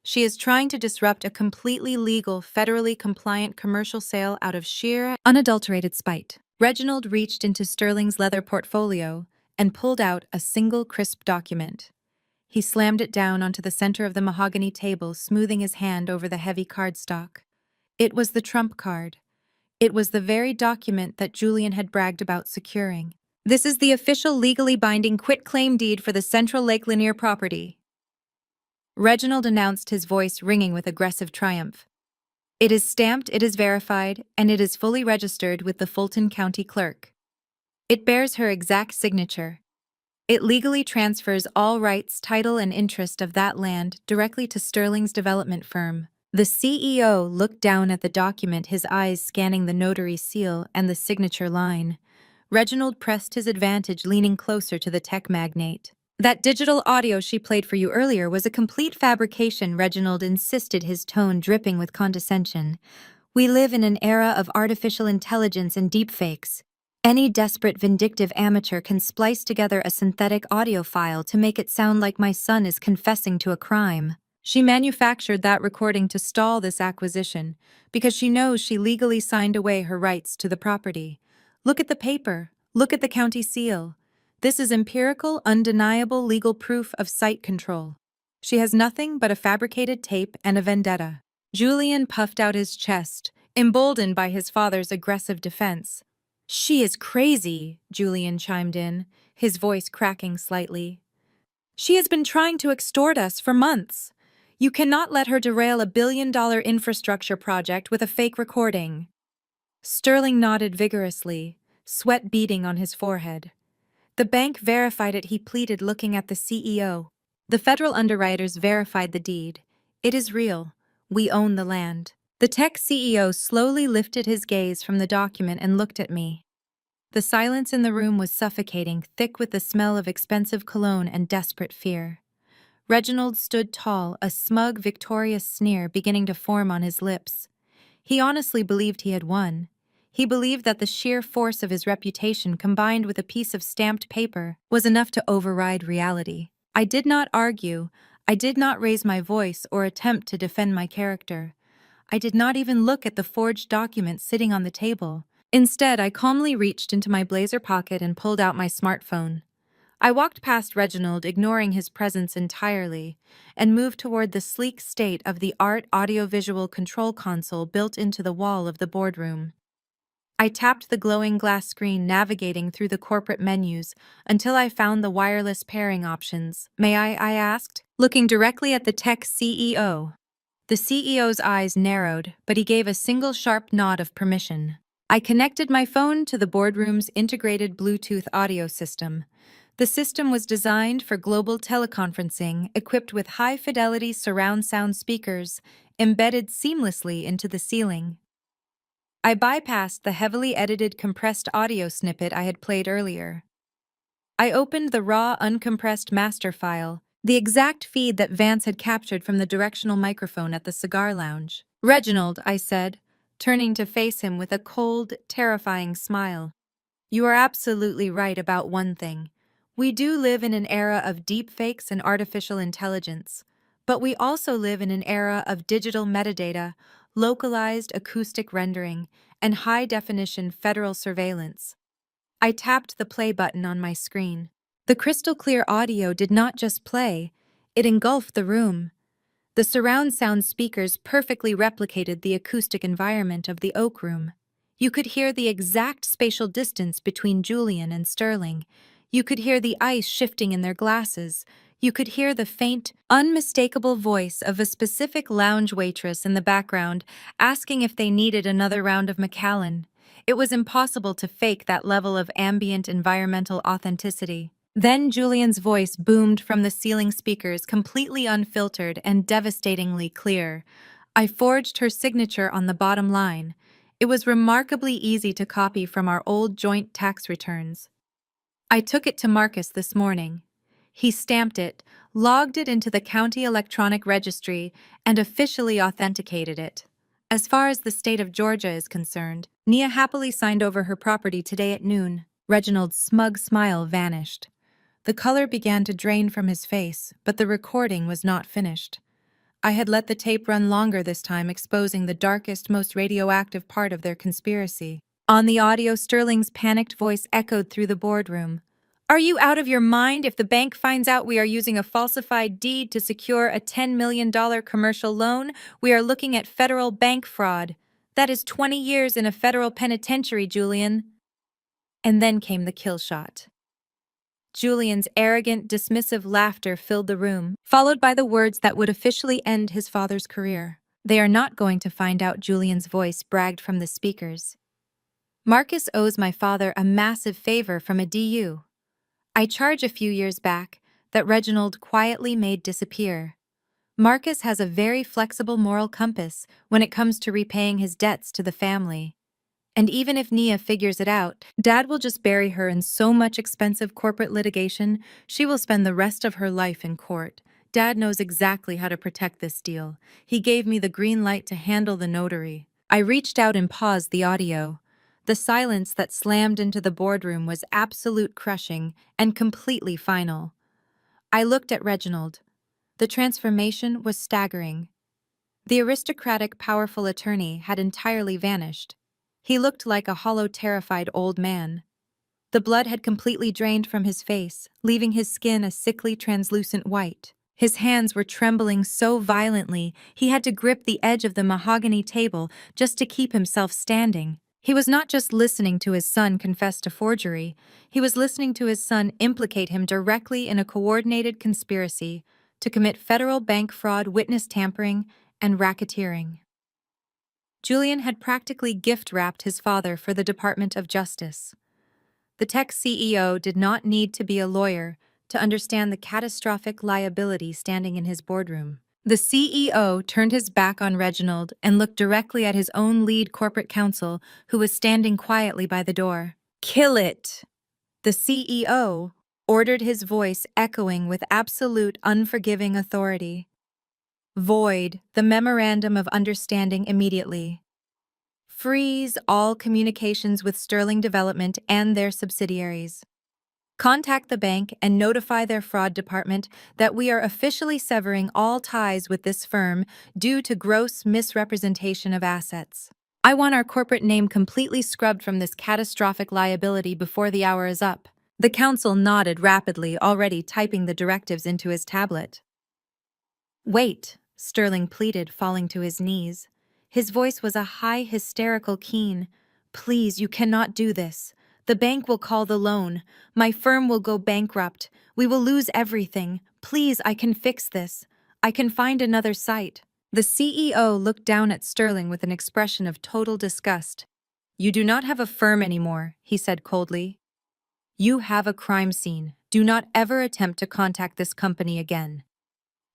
She is trying to disrupt a completely legal, federally compliant commercial sale out of sheer, unadulterated spite." Reginald reached into Sterling's leather portfolio and pulled out a single crisp document. He slammed it down onto the center of the mahogany table, smoothing his hand over the heavy cardstock. It was the trump card. It was the very document that Julian had bragged about securing. "This is the official, legally binding quitclaim deed for the Central Lake Lanier property," Reginald announced, his voice ringing with aggressive triumph. "It is stamped, it is verified, and it is fully registered with the Fulton County Clerk. It bears her exact signature." It legally transfers all rights, title, and interest of that land directly to Sterling's development firm. The CEO looked down at the document, his eyes scanning the notary seal and the signature line. Reginald pressed his advantage, leaning closer to the tech magnate. That digital audio she played for you earlier was a complete fabrication, Reginald insisted, his tone dripping with condescension. We live in an era of artificial intelligence and deepfakes. Any desperate, vindictive amateur can splice together a synthetic audio file to make it sound like my son is confessing to a crime. She manufactured that recording to stall this acquisition, because she knows she legally signed away her rights to the property. Look at the paper. Look at the county seal. This is empirical, undeniable legal proof of site control. She has nothing but a fabricated tape and a vendetta. Julian puffed out his chest, emboldened by his father's aggressive defense. She is crazy, Julian chimed in, his voice cracking slightly. She has been trying to extort us for months. You cannot let her derail a billion-dollar infrastructure project with a fake recording. Sterling nodded vigorously, sweat beading on his forehead. The bank verified it, he pleaded, looking at the CEO. The federal underwriters verified the deed. It is real. We own the land. The tech CEO slowly lifted his gaze from the document and looked at me. The silence in the room was suffocating, thick with the smell of expensive cologne and desperate fear. Reginald stood tall, a smug, victorious sneer beginning to form on his lips. He honestly believed he had won. He believed that the sheer force of his reputation combined with a piece of stamped paper was enough to override reality. I did not argue. I did not raise my voice or attempt to defend my character. I did not even look at the forged document sitting on the table. Instead, I calmly reached into my blazer pocket and pulled out my smartphone. I walked past Reginald, ignoring his presence entirely, and moved toward the sleek state of the art audiovisual control console built into the wall of the boardroom. I tapped the glowing glass screen, navigating through the corporate menus until I found the wireless pairing options. May I asked, looking directly at the tech CEO. The CEO's eyes narrowed, but he gave a single sharp nod of permission. I connected my phone to the boardroom's integrated Bluetooth audio system. The system was designed for global teleconferencing, equipped with high-fidelity surround sound speakers embedded seamlessly into the ceiling. I bypassed the heavily edited compressed audio snippet I had played earlier. I opened the raw, uncompressed master file, the exact feed that Vance had captured from the directional microphone at the cigar lounge. Reginald, I said, turning to face him with a cold, terrifying smile. You are absolutely right about one thing. We do live in an era of deepfakes and artificial intelligence, but we also live in an era of digital metadata, localized acoustic rendering, and high-definition federal surveillance. I tapped the play button on my screen. The crystal-clear audio did not just play, it engulfed the room. The surround sound speakers perfectly replicated the acoustic environment of the Oak Room. You could hear the exact spatial distance between Julian and Sterling. You could hear the ice shifting in their glasses. You could hear the faint, unmistakable voice of a specific lounge waitress in the background asking if they needed another round of Macallan. It was impossible to fake that level of ambient environmental authenticity. Then Julian's voice boomed from the ceiling speakers, completely unfiltered and devastatingly clear. I forged her signature on the bottom line. It was remarkably easy to copy from our old joint tax returns. I took it to Marcus this morning. He stamped it, logged it into the county electronic registry, and officially authenticated it. As far as the state of Georgia is concerned, Nia happily signed over her property today at noon. Reginald's smug smile vanished. The color began to drain from his face, but the recording was not finished. I had let the tape run longer this time, exposing the darkest, most radioactive part of their conspiracy. On the audio, Sterling's panicked voice echoed through the boardroom. Are you out of your mind? If the bank finds out we are using a falsified deed to secure a $10 million commercial loan, we are looking at federal bank fraud. That is 20 years in a federal penitentiary, Julian. And then came the kill shot. Julian's arrogant, dismissive laughter filled the room, followed by the words that would officially end his father's career. They are not going to find out, Julian's voice bragged from the speakers. Marcus owes my father a massive favor from a DU. I charge a few years back that Reginald quietly made disappear. Marcus has a very flexible moral compass when it comes to repaying his debts to the family. And even if Nia figures it out, Dad will just bury her in so much expensive corporate litigation, she will spend the rest of her life in court. Dad knows exactly how to protect this deal. He gave me the green light to handle the notary. I reached out and paused the audio. The silence that slammed into the boardroom was absolute crushing and completely final. I looked at Reginald. The transformation was staggering. The aristocratic, powerful attorney had entirely vanished. He looked like a hollow, terrified old man. The blood had completely drained from his face, leaving his skin a sickly, translucent white. His hands were trembling so violently he had to grip the edge of the mahogany table just to keep himself standing. He was not just listening to his son confess to forgery, he was listening to his son implicate him directly in a coordinated conspiracy to commit federal bank fraud, witness tampering, and racketeering. Julian had practically gift-wrapped his father for the Department of Justice. The tech CEO did not need to be a lawyer to understand the catastrophic liability standing in his boardroom. The CEO turned his back on Reginald and looked directly at his own lead corporate counsel, who was standing quietly by the door. "Kill it!" The CEO ordered, his voice echoing with absolute, unforgiving authority. "Void the Memorandum of Understanding immediately. Freeze all communications with Sterling Development and their subsidiaries. Contact the bank and notify their fraud department that we are officially severing all ties with this firm due to gross misrepresentation of assets. I want our corporate name completely scrubbed from this catastrophic liability before the hour is up." The counsel nodded rapidly, already typing the directives into his tablet. "Wait," Sterling pleaded, falling to his knees. His voice was a high, hysterical keen. "Please, you cannot do this. The bank will call the loan. My firm will go bankrupt. We will lose everything. Please, I can fix this. I can find another site." The CEO looked down at Sterling with an expression of total disgust. "You do not have a firm anymore," he said coldly. "You have a crime scene. Do not ever attempt to contact this company again."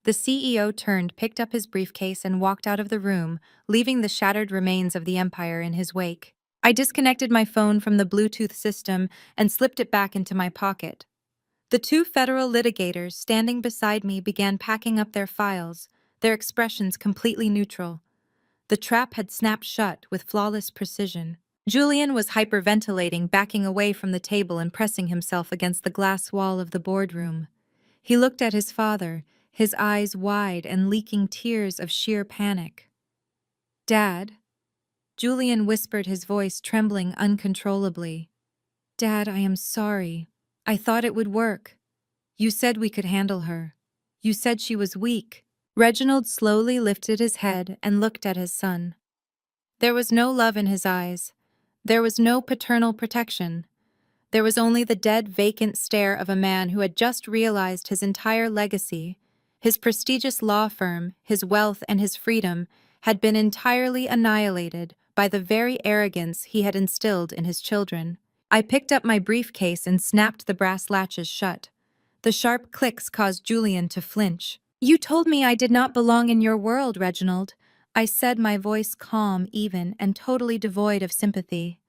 The CEO turned, picked up his briefcase, and walked out of the room, leaving the shattered remains of the empire in his wake. I disconnected my phone from the Bluetooth system and slipped it back into my pocket. The two federal litigators standing beside me began packing up their files, their expressions completely neutral. The trap had snapped shut with flawless precision. Julian was hyperventilating, backing away from the table and pressing himself against the glass wall of the boardroom. He looked at his father, his eyes wide and leaking tears of sheer panic. "Dad?" Julian whispered, his voice trembling uncontrollably. "Dad, I am sorry. I thought it would work. You said we could handle her. You said she was weak." Reginald slowly lifted his head and looked at his son. There was no love in his eyes. There was no paternal protection. There was only the dead, vacant stare of a man who had just realized his entire legacy, his prestigious law firm, his wealth, and his freedom had been entirely annihilated by the very arrogance he had instilled in his children. I picked up my briefcase and snapped the brass latches shut. The sharp clicks caused Julian to flinch. "You told me I did not belong in your world, Reginald," I said, my voice calm, even, and totally devoid of sympathy.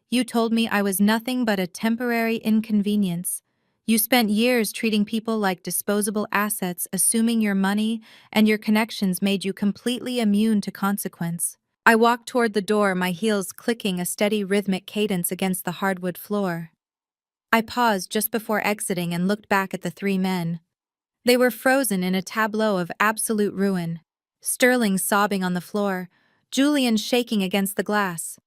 "You told me I was nothing but a temporary inconvenience. You spent years treating people like disposable assets, assuming your money and your connections made you completely immune to consequence." I walked toward the door, my heels clicking a steady rhythmic cadence against the hardwood floor. I paused just before exiting and looked back at the three men. They were frozen in a tableau of absolute ruin. Sterling sobbing on the floor, Julian shaking against the glass,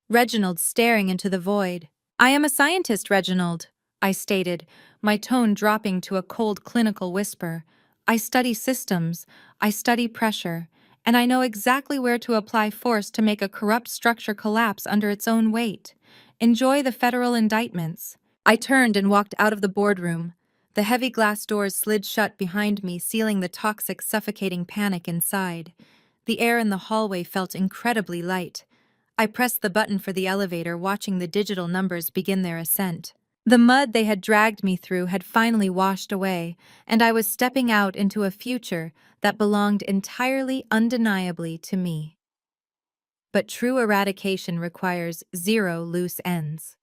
Reginald staring into the void. "I am a scientist, Reginald," I stated, my tone dropping to a cold clinical whisper. "I study systems, I study pressure, and I know exactly where to apply force to make a corrupt structure collapse under its own weight. Enjoy the federal indictments." I turned and walked out of the boardroom. The heavy glass doors slid shut behind me, sealing the toxic, suffocating panic inside. The air in the hallway felt incredibly light. I pressed the button for the elevator, watching the digital numbers begin their ascent. The mud they had dragged me through had finally washed away, and I was stepping out into a future that belonged entirely undeniably to me. But true eradication requires zero loose ends.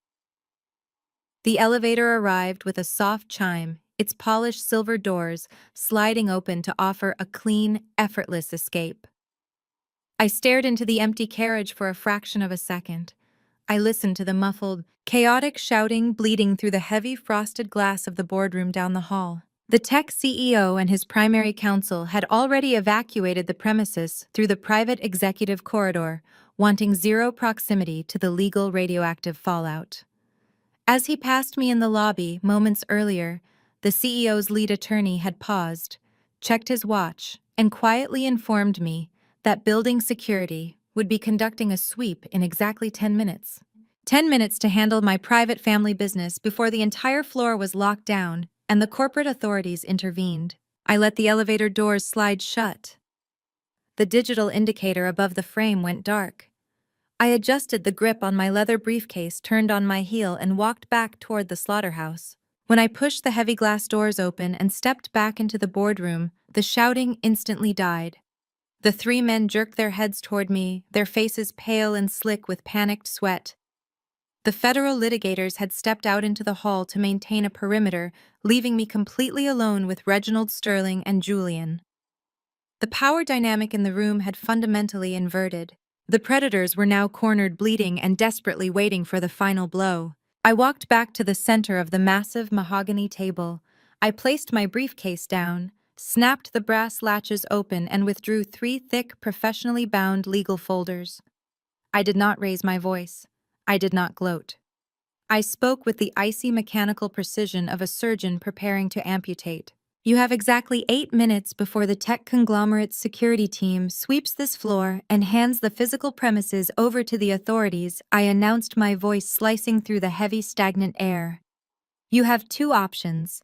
The elevator arrived with a soft chime, its polished silver doors sliding open to offer a clean, effortless escape. I stared into the empty carriage for a fraction of a second. I listened to the muffled, chaotic shouting bleeding through the heavy frosted glass of the boardroom down the hall. The tech CEO and his primary counsel had already evacuated the premises through the private executive corridor, wanting zero proximity to the legal radioactive fallout. As he passed me in the lobby moments earlier, the CEO's lead attorney had paused, checked his watch, and quietly informed me that building security would be conducting a sweep in exactly 10 minutes. 10 minutes to handle my private family business before the entire floor was locked down and the corporate authorities intervened. I let the elevator doors slide shut. The digital indicator above the frame went dark. I adjusted the grip on my leather briefcase, turned on my heel, and walked back toward the slaughterhouse. When I pushed the heavy glass doors open and stepped back into the boardroom, the shouting instantly died. The three men jerked their heads toward me, their faces pale and slick with panicked sweat. The federal litigators had stepped out into the hall to maintain a perimeter, leaving me completely alone with Reginald Sterling and Julian. The power dynamic in the room had fundamentally inverted. The predators were now cornered, bleeding and desperately waiting for the final blow. I walked back to the center of the massive mahogany table. I placed my briefcase down, snapped the brass latches open, and withdrew 3 thick, professionally bound legal folders. I did not raise my voice. I did not gloat. I spoke with the icy mechanical precision of a surgeon preparing to amputate. You have exactly 8 minutes before the tech conglomerate's security team sweeps this floor and hands the physical premises over to the authorities, I announced, my voice slicing through the heavy, stagnant air. You have 2 options.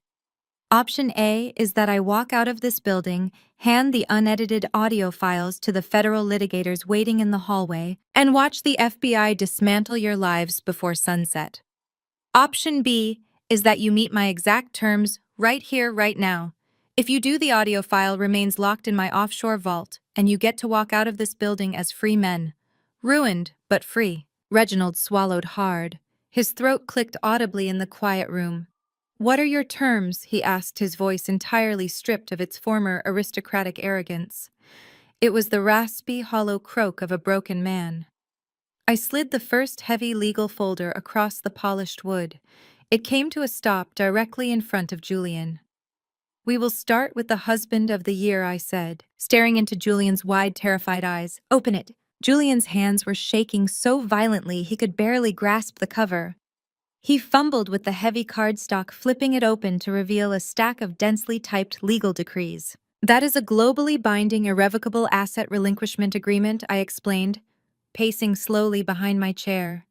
Option A is that I walk out of this building, hand the unedited audio files to the federal litigators waiting in the hallway, and watch the FBI dismantle your lives before sunset. Option B is that you meet my exact terms right here, right now. If you do, the audio file remains locked in my offshore vault, and you get to walk out of this building as free men. Ruined, but free. Reginald swallowed hard. His throat clicked audibly in the quiet room. What are your terms? He asked, his voice entirely stripped of its former aristocratic arrogance. It was the raspy, hollow croak of a broken man. I slid the first heavy legal folder across the polished wood. It came to a stop directly in front of Julian. We will start with the husband of the year, I said, staring into Julian's wide, terrified eyes. Open it. Julian's hands were shaking so violently he could barely grasp the cover. He fumbled with the heavy cardstock, flipping it open to reveal a stack of densely typed legal decrees. That is a globally binding irrevocable asset relinquishment agreement, I explained, pacing slowly behind my chair.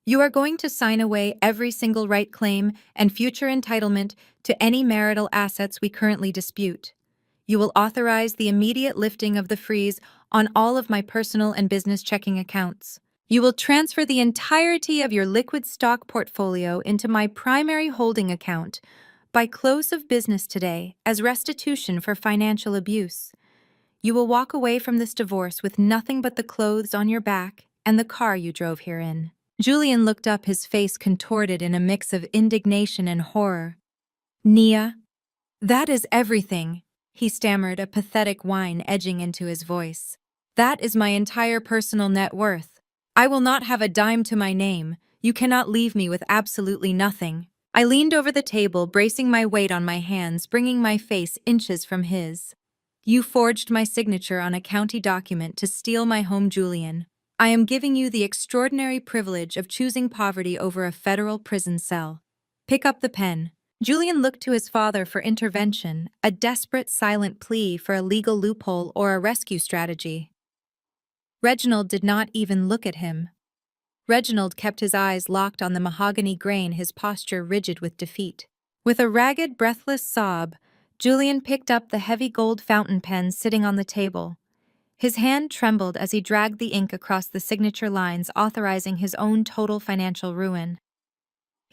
You are going to sign away every single right claim and future entitlement to any marital assets we currently dispute. You will authorize the immediate lifting of the freeze on all of my personal and business checking accounts. You will transfer the entirety of your liquid stock portfolio into my primary holding account by close of business today as restitution for financial abuse. You will walk away from this divorce with nothing but the clothes on your back and the car you drove here in. Julian looked up, his face contorted in a mix of indignation and horror. Nia, that is everything, he stammered, a pathetic whine edging into his voice. That is my entire personal net worth. I will not have a dime to my name. You cannot leave me with absolutely nothing. I leaned over the table, bracing my weight on my hands, bringing my face inches from his. You forged my signature on a county document to steal my home, Julian. I am giving you the extraordinary privilege of choosing poverty over a federal prison cell. Pick up the pen. Julian looked to his father for intervention, a desperate, silent plea for a legal loophole or a rescue strategy. Reginald did not even look at him. Reginald kept his eyes locked on the mahogany grain, his posture rigid with defeat. With a ragged, breathless sob, Julian picked up the heavy gold fountain pen sitting on the table. His hand trembled as he dragged the ink across the signature lines, authorizing his own total financial ruin.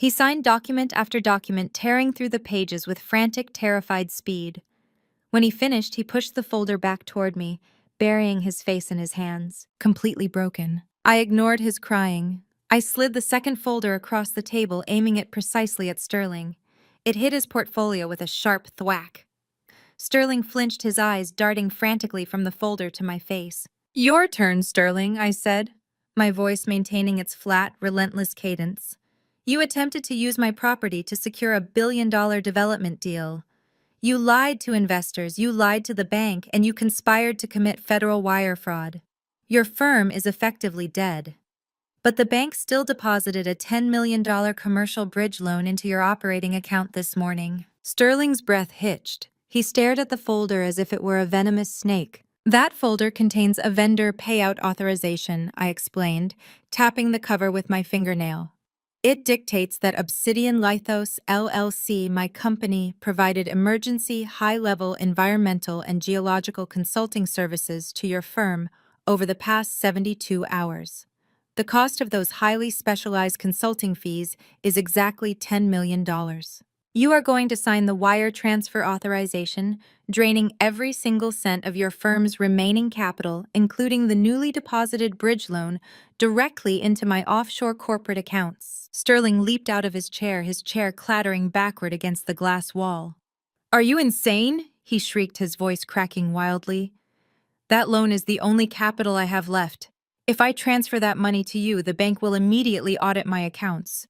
He signed document after document, tearing through the pages with frantic, terrified speed. When he finished, he pushed the folder back toward me, burying his face in his hands, completely broken. I ignored his crying. I slid the second folder across the table, aiming it precisely at Sterling. It hit his portfolio with a sharp thwack. Sterling flinched, his eyes darting frantically from the folder to my face. "Your turn, Sterling," I said, my voice maintaining its flat, relentless cadence. "You attempted to use my property to secure a billion-dollar development deal. You lied to investors, you lied to the bank, and you conspired to commit federal wire fraud. Your firm is effectively dead. But the bank still deposited a $10 million commercial bridge loan into your operating account this morning." Sterling's breath hitched. He stared at the folder as if it were a venomous snake. "That folder contains a vendor payout authorization," I explained, tapping the cover with my fingernail. "It dictates that Obsidian Lithos LLC, my company, provided emergency, high-level environmental and geological consulting services to your firm over the past 72 hours. The cost of those highly specialized consulting fees is exactly $10 million. You are going to sign the wire transfer authorization, draining every single cent of your firm's remaining capital, including the newly deposited bridge loan, directly into my offshore corporate accounts." Sterling leaped out of his chair clattering backward against the glass wall. "Are you insane?" he shrieked, his voice cracking wildly. "That loan is the only capital I have left. If I transfer that money to you, the bank will immediately audit my accounts.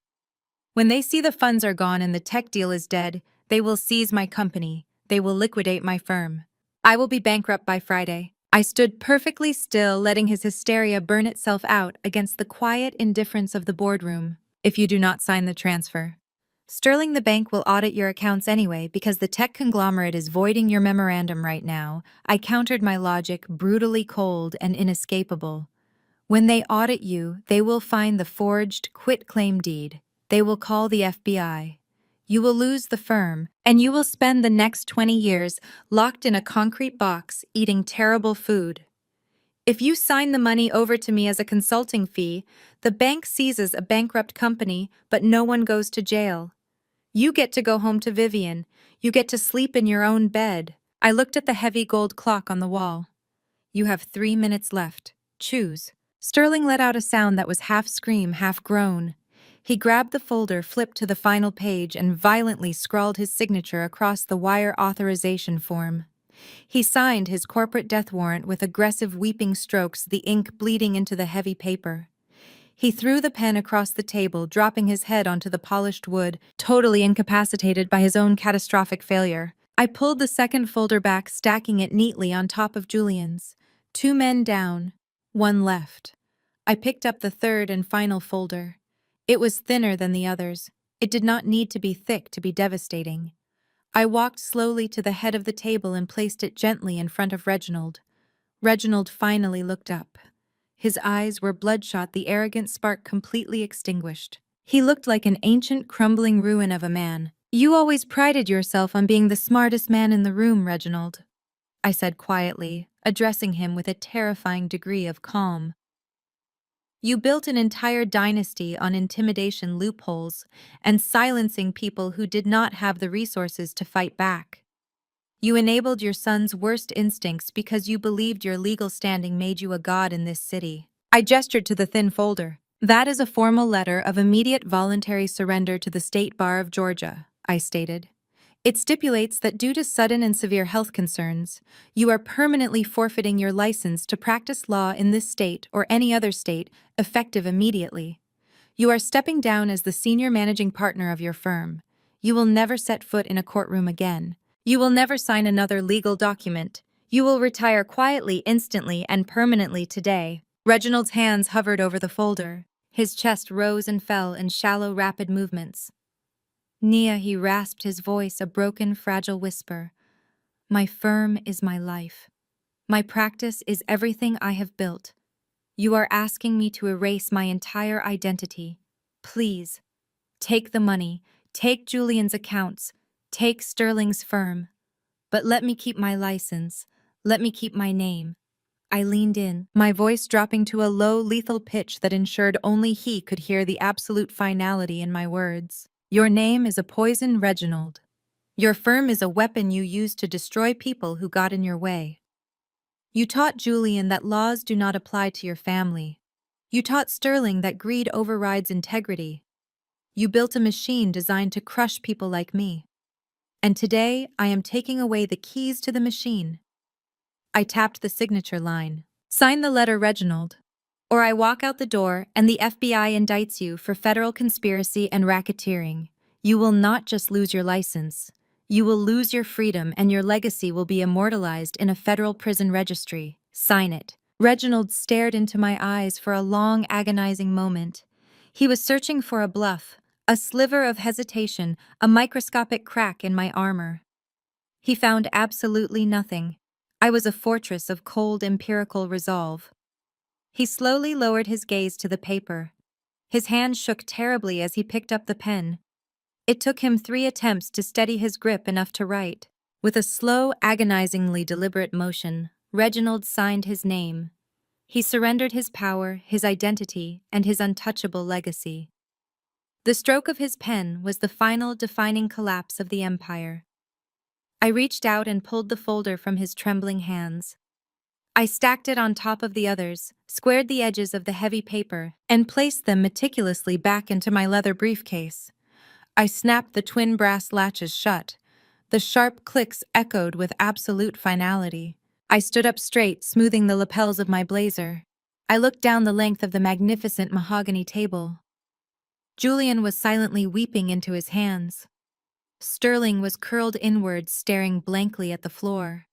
When they see the funds are gone and the tech deal is dead, they will seize my company. They will liquidate my firm. I will be bankrupt by Friday." I stood perfectly still, letting his hysteria burn itself out against the quiet indifference of the boardroom. "If you do not sign the transfer, Sterling, the bank will audit your accounts anyway because the tech conglomerate is voiding your memorandum right now." I countered, my logic brutally cold and inescapable. "When they audit you, they will find the forged quitclaim deed. They will call the FBI. You will lose the firm, and you will spend the next 20 years locked in a concrete box eating terrible food. If you sign the money over to me as a consulting fee, the bank seizes a bankrupt company, but no one goes to jail. You get to go home to Vivian. You get to sleep in your own bed." I looked at the heavy gold clock on the wall. "You have 3 minutes left. Choose." Sterling let out a sound that was half scream, half groan. He grabbed the folder, flipped to the final page, and violently scrawled his signature across the wire authorization form. He signed his corporate death warrant with aggressive weeping strokes, the ink bleeding into the heavy paper. He threw the pen across the table, dropping his head onto the polished wood, totally incapacitated by his own catastrophic failure. I pulled the second folder back, stacking it neatly on top of Julian's. 2 men down, 1 left. I picked up the third and final folder. It was thinner than the others. It did not need to be thick to be devastating. I walked slowly to the head of the table and placed it gently in front of Reginald. Reginald finally looked up. His eyes were bloodshot, the arrogant spark completely extinguished. He looked like an ancient, crumbling ruin of a man. "You always prided yourself on being the smartest man in the room, Reginald," I said quietly, addressing him with a terrifying degree of calm. "You built an entire dynasty on intimidation loopholes and silencing people who did not have the resources to fight back. You enabled your son's worst instincts because you believed your legal standing made you a god in this city." I gestured to the thin folder. "That is a formal letter of immediate voluntary surrender to the State Bar of Georgia," I stated. "It stipulates that due to sudden and severe health concerns, you are permanently forfeiting your license to practice law in this state or any other state, effective immediately. You are stepping down as the senior managing partner of your firm. You will never set foot in a courtroom again. You will never sign another legal document. You will retire quietly, instantly, and permanently today." Reginald's hands hovered over the folder. His chest rose and fell in shallow, rapid movements. "Nia," he rasped, his voice a broken, fragile whisper. "My firm is my life. My practice is everything I have built. You are asking me to erase my entire identity. Please, take the money, take Julian's accounts, take Sterling's firm. But let me keep my license. Let me keep my name. I leaned in, my voice dropping to a low, lethal pitch that ensured only he could hear the absolute finality in my words. Your name is a poison, Reginald. Your firm is a weapon you use to destroy people who got in your way. You taught Julian that laws do not apply to your family. You taught Sterling that greed overrides integrity. You built a machine designed to crush people like me. And today, I am taking away the keys to the machine. I tapped the signature line. Sign the letter, Reginald. Or I walk out the door and the FBI indicts you for federal conspiracy and racketeering. You will not just lose your license. You will lose your freedom and your legacy will be immortalized in a federal prison registry. Sign it. Reginald stared into my eyes for a long, agonizing moment. He was searching for a bluff, a sliver of hesitation, a microscopic crack in my armor. He found absolutely nothing. I was a fortress of cold, empirical resolve. He slowly lowered his gaze to the paper. His hand shook terribly as he picked up the pen. It took him 3 attempts to steady his grip enough to write. With a slow, agonizingly deliberate motion, Reginald signed his name. He surrendered his power, his identity, and his untouchable legacy. The stroke of his pen was the final defining collapse of the empire. I reached out and pulled the folder from his trembling hands. I stacked it on top of the others, squared the edges of the heavy paper, and placed them meticulously back into my leather briefcase. I snapped the twin brass latches shut. The sharp clicks echoed with absolute finality. I stood up straight, smoothing the lapels of my blazer. I looked down the length of the magnificent mahogany table. Julian was silently weeping into his hands. Sterling was curled inwards, staring blankly at the floor.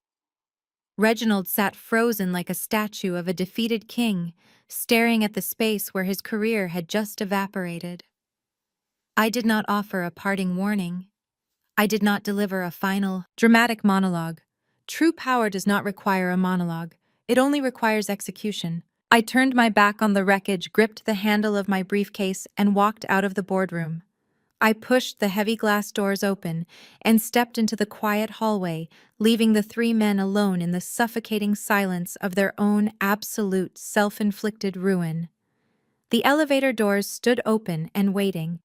Reginald sat frozen like a statue of a defeated king, staring at the space where his career had just evaporated. I did not offer a parting warning. I did not deliver a final, dramatic monologue. True power does not require a monologue. It only requires execution. I turned my back on the wreckage, gripped the handle of my briefcase, and walked out of the boardroom. I pushed the heavy glass doors open and stepped into the quiet hallway, leaving the 3 men alone in the suffocating silence of their own absolute, self-inflicted ruin. The elevator doors stood open and waiting.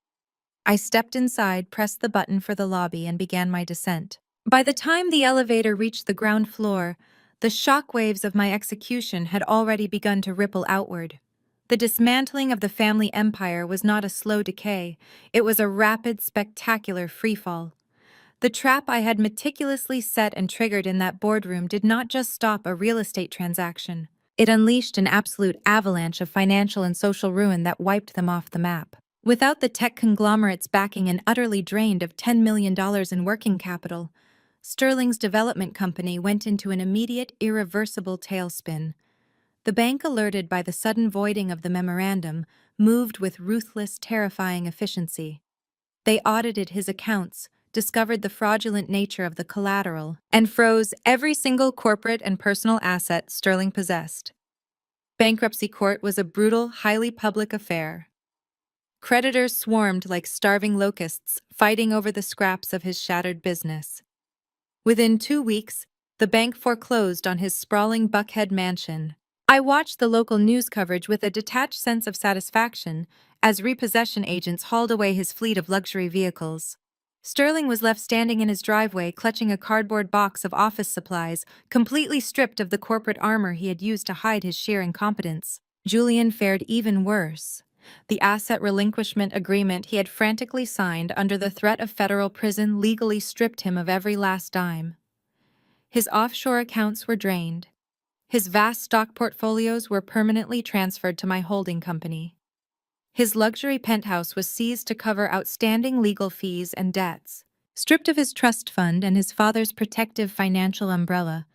I stepped inside, pressed the button for the lobby, and began my descent. By the time the elevator reached the ground floor, the shockwaves of my execution had already begun to ripple outward. The dismantling of the family empire was not a slow decay, it was a rapid, spectacular freefall. The trap I had meticulously set and triggered in that boardroom did not just stop a real estate transaction. It unleashed an absolute avalanche of financial and social ruin that wiped them off the map. Without the tech conglomerates backing and utterly drained of $10 million in working capital, Sterling's development company went into an immediate, irreversible tailspin. The bank, alerted by the sudden voiding of the memorandum, moved with ruthless, terrifying efficiency. They audited his accounts, discovered the fraudulent nature of the collateral, and froze every single corporate and personal asset Sterling possessed. Bankruptcy court was a brutal, highly public affair. Creditors swarmed like starving locusts, fighting over the scraps of his shattered business. Within 2 weeks, the bank foreclosed on his sprawling Buckhead mansion. I watched the local news coverage with a detached sense of satisfaction as repossession agents hauled away his fleet of luxury vehicles. Sterling was left standing in his driveway, clutching a cardboard box of office supplies, completely stripped of the corporate armor he had used to hide his sheer incompetence. Julian fared even worse. The asset relinquishment agreement he had frantically signed under the threat of federal prison legally stripped him of every last dime. His offshore accounts were drained. His vast stock portfolios were permanently transferred to my holding company. His luxury penthouse was seized to cover outstanding legal fees and debts. Stripped of his trust fund and his father's protective financial umbrella,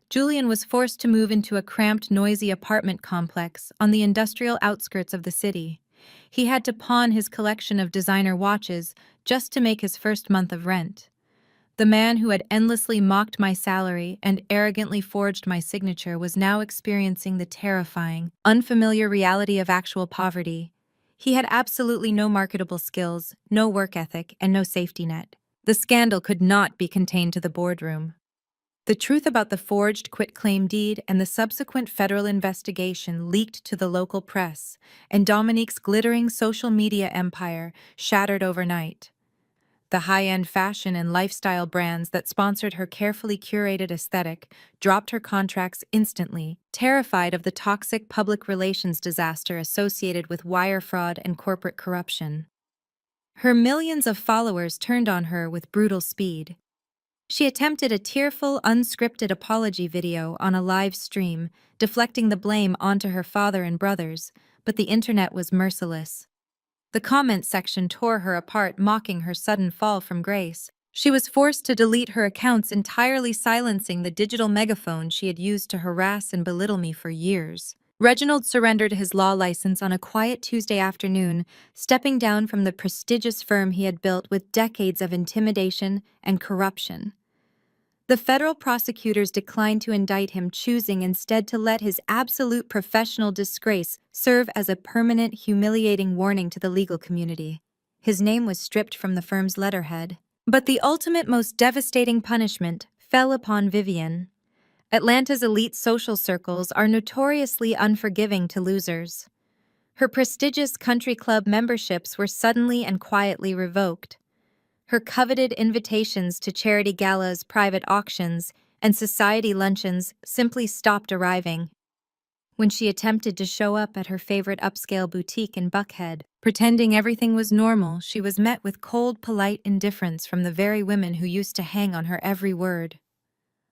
Julian was forced to move into a cramped, noisy apartment complex on the industrial outskirts of the city. He had to pawn his collection of designer watches just to make his first month of rent. The man who had endlessly mocked my salary and arrogantly forged my signature was now experiencing the terrifying, unfamiliar reality of actual poverty. He had absolutely no marketable skills, no work ethic, and no safety net. The scandal could not be contained to the boardroom. The truth about the forged quitclaim deed and the subsequent federal investigation leaked to the local press, and Dominique's glittering social media empire shattered overnight. The high-end fashion and lifestyle brands that sponsored her carefully curated aesthetic dropped her contracts instantly, terrified of the toxic public relations disaster associated with wire fraud and corporate corruption. Her millions of followers turned on her with brutal speed. She attempted a tearful, unscripted apology video on a live stream, deflecting the blame onto her father and brothers, but the internet was merciless. The comment section tore her apart, mocking her sudden fall from grace. She was forced to delete her accounts, entirely silencing the digital megaphone she had used to harass and belittle me for years. Reginald surrendered his law license on a quiet Tuesday afternoon, stepping down from the prestigious firm he had built with decades of intimidation and corruption. The federal prosecutors declined to indict him, choosing instead to let his absolute professional disgrace serve as a permanent, humiliating warning to the legal community. His name was stripped from the firm's letterhead. But the ultimate, most devastating punishment fell upon Vivian. Atlanta's elite social circles are notoriously unforgiving to losers. Her prestigious country club memberships were suddenly and quietly revoked. Her coveted invitations to charity galas, private auctions, and society luncheons simply stopped arriving. When she attempted to show up at her favorite upscale boutique in Buckhead, pretending everything was normal, she was met with cold, polite indifference from the very women who used to hang on her every word.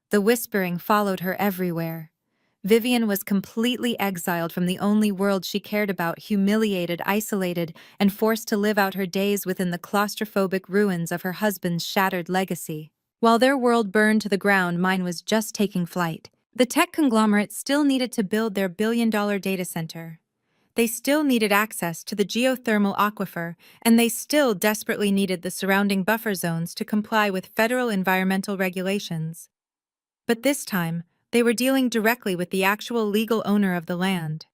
The whispering followed her everywhere. Vivian was completely exiled from the only world she cared about, humiliated, isolated, and forced to live out her days within the claustrophobic ruins of her husband's shattered legacy. While their world burned to the ground, mine was just taking flight. The tech conglomerate still needed to build their billion-dollar data center. They still needed access to the geothermal aquifer, and they still desperately needed the surrounding buffer zones to comply with federal environmental regulations. But this time, they were dealing directly with the actual legal owner of the land.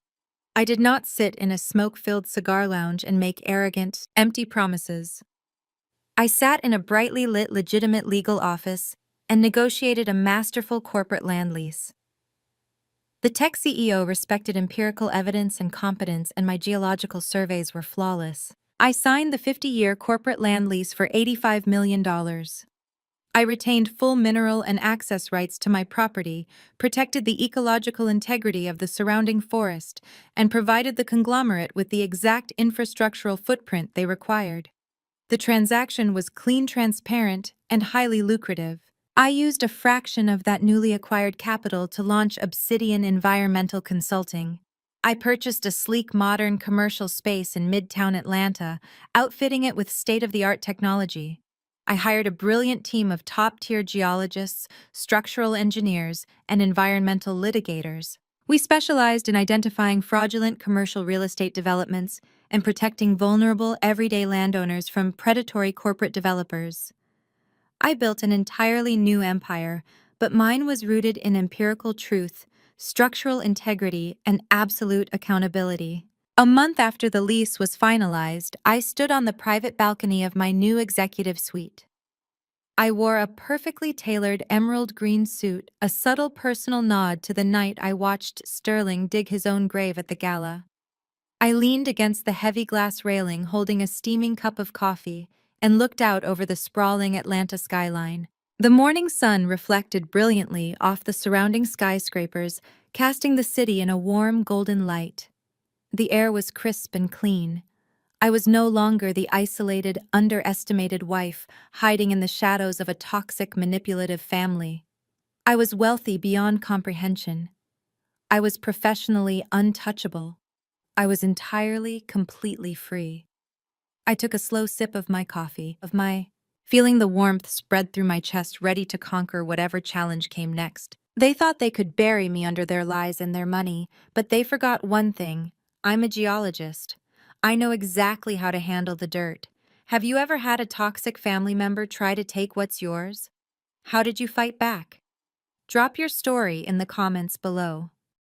I did not sit in a smoke-filled cigar lounge and make arrogant, empty promises. I sat in a brightly lit, legitimate legal office and negotiated a masterful corporate land lease. The tech CEO respected empirical evidence and competence, and my geological surveys were flawless. I signed the 50-year corporate land lease for $85 million. I retained full mineral and access rights to my property, protected the ecological integrity of the surrounding forest, and provided the conglomerate with the exact infrastructural footprint they required. The transaction was clean, transparent, and highly lucrative. I used a fraction of that newly acquired capital to launch Obsidian Environmental Consulting. I purchased a sleek, modern commercial space in Midtown Atlanta, outfitting it with state-of-the-art technology. I hired a brilliant team of top-tier geologists, structural engineers, and environmental litigators. We specialized in identifying fraudulent commercial real estate developments and protecting vulnerable, everyday landowners from predatory corporate developers. I built an entirely new empire, but mine was rooted in empirical truth, structural integrity, and absolute accountability. A month after the lease was finalized, I stood on the private balcony of my new executive suite. I wore a perfectly tailored emerald green suit, a subtle personal nod to the night I watched Sterling dig his own grave at the gala. I leaned against the heavy glass railing, holding a steaming cup of coffee, and looked out over the sprawling Atlanta skyline. The morning sun reflected brilliantly off the surrounding skyscrapers, casting the city in a warm, golden light. The air was crisp and clean. I was no longer the isolated, underestimated wife hiding in the shadows of a toxic, manipulative family. I was wealthy beyond comprehension. I was professionally untouchable. I was entirely, completely free. I took a slow sip of my coffee, feeling the warmth spread through my chest, ready to conquer whatever challenge came next. They thought they could bury me under their lies and their money, but they forgot one thing. I'm a geologist. I know exactly how to handle the dirt. Have you ever had a toxic family member try to take what's yours? How did you fight back? Drop your story in the comments below.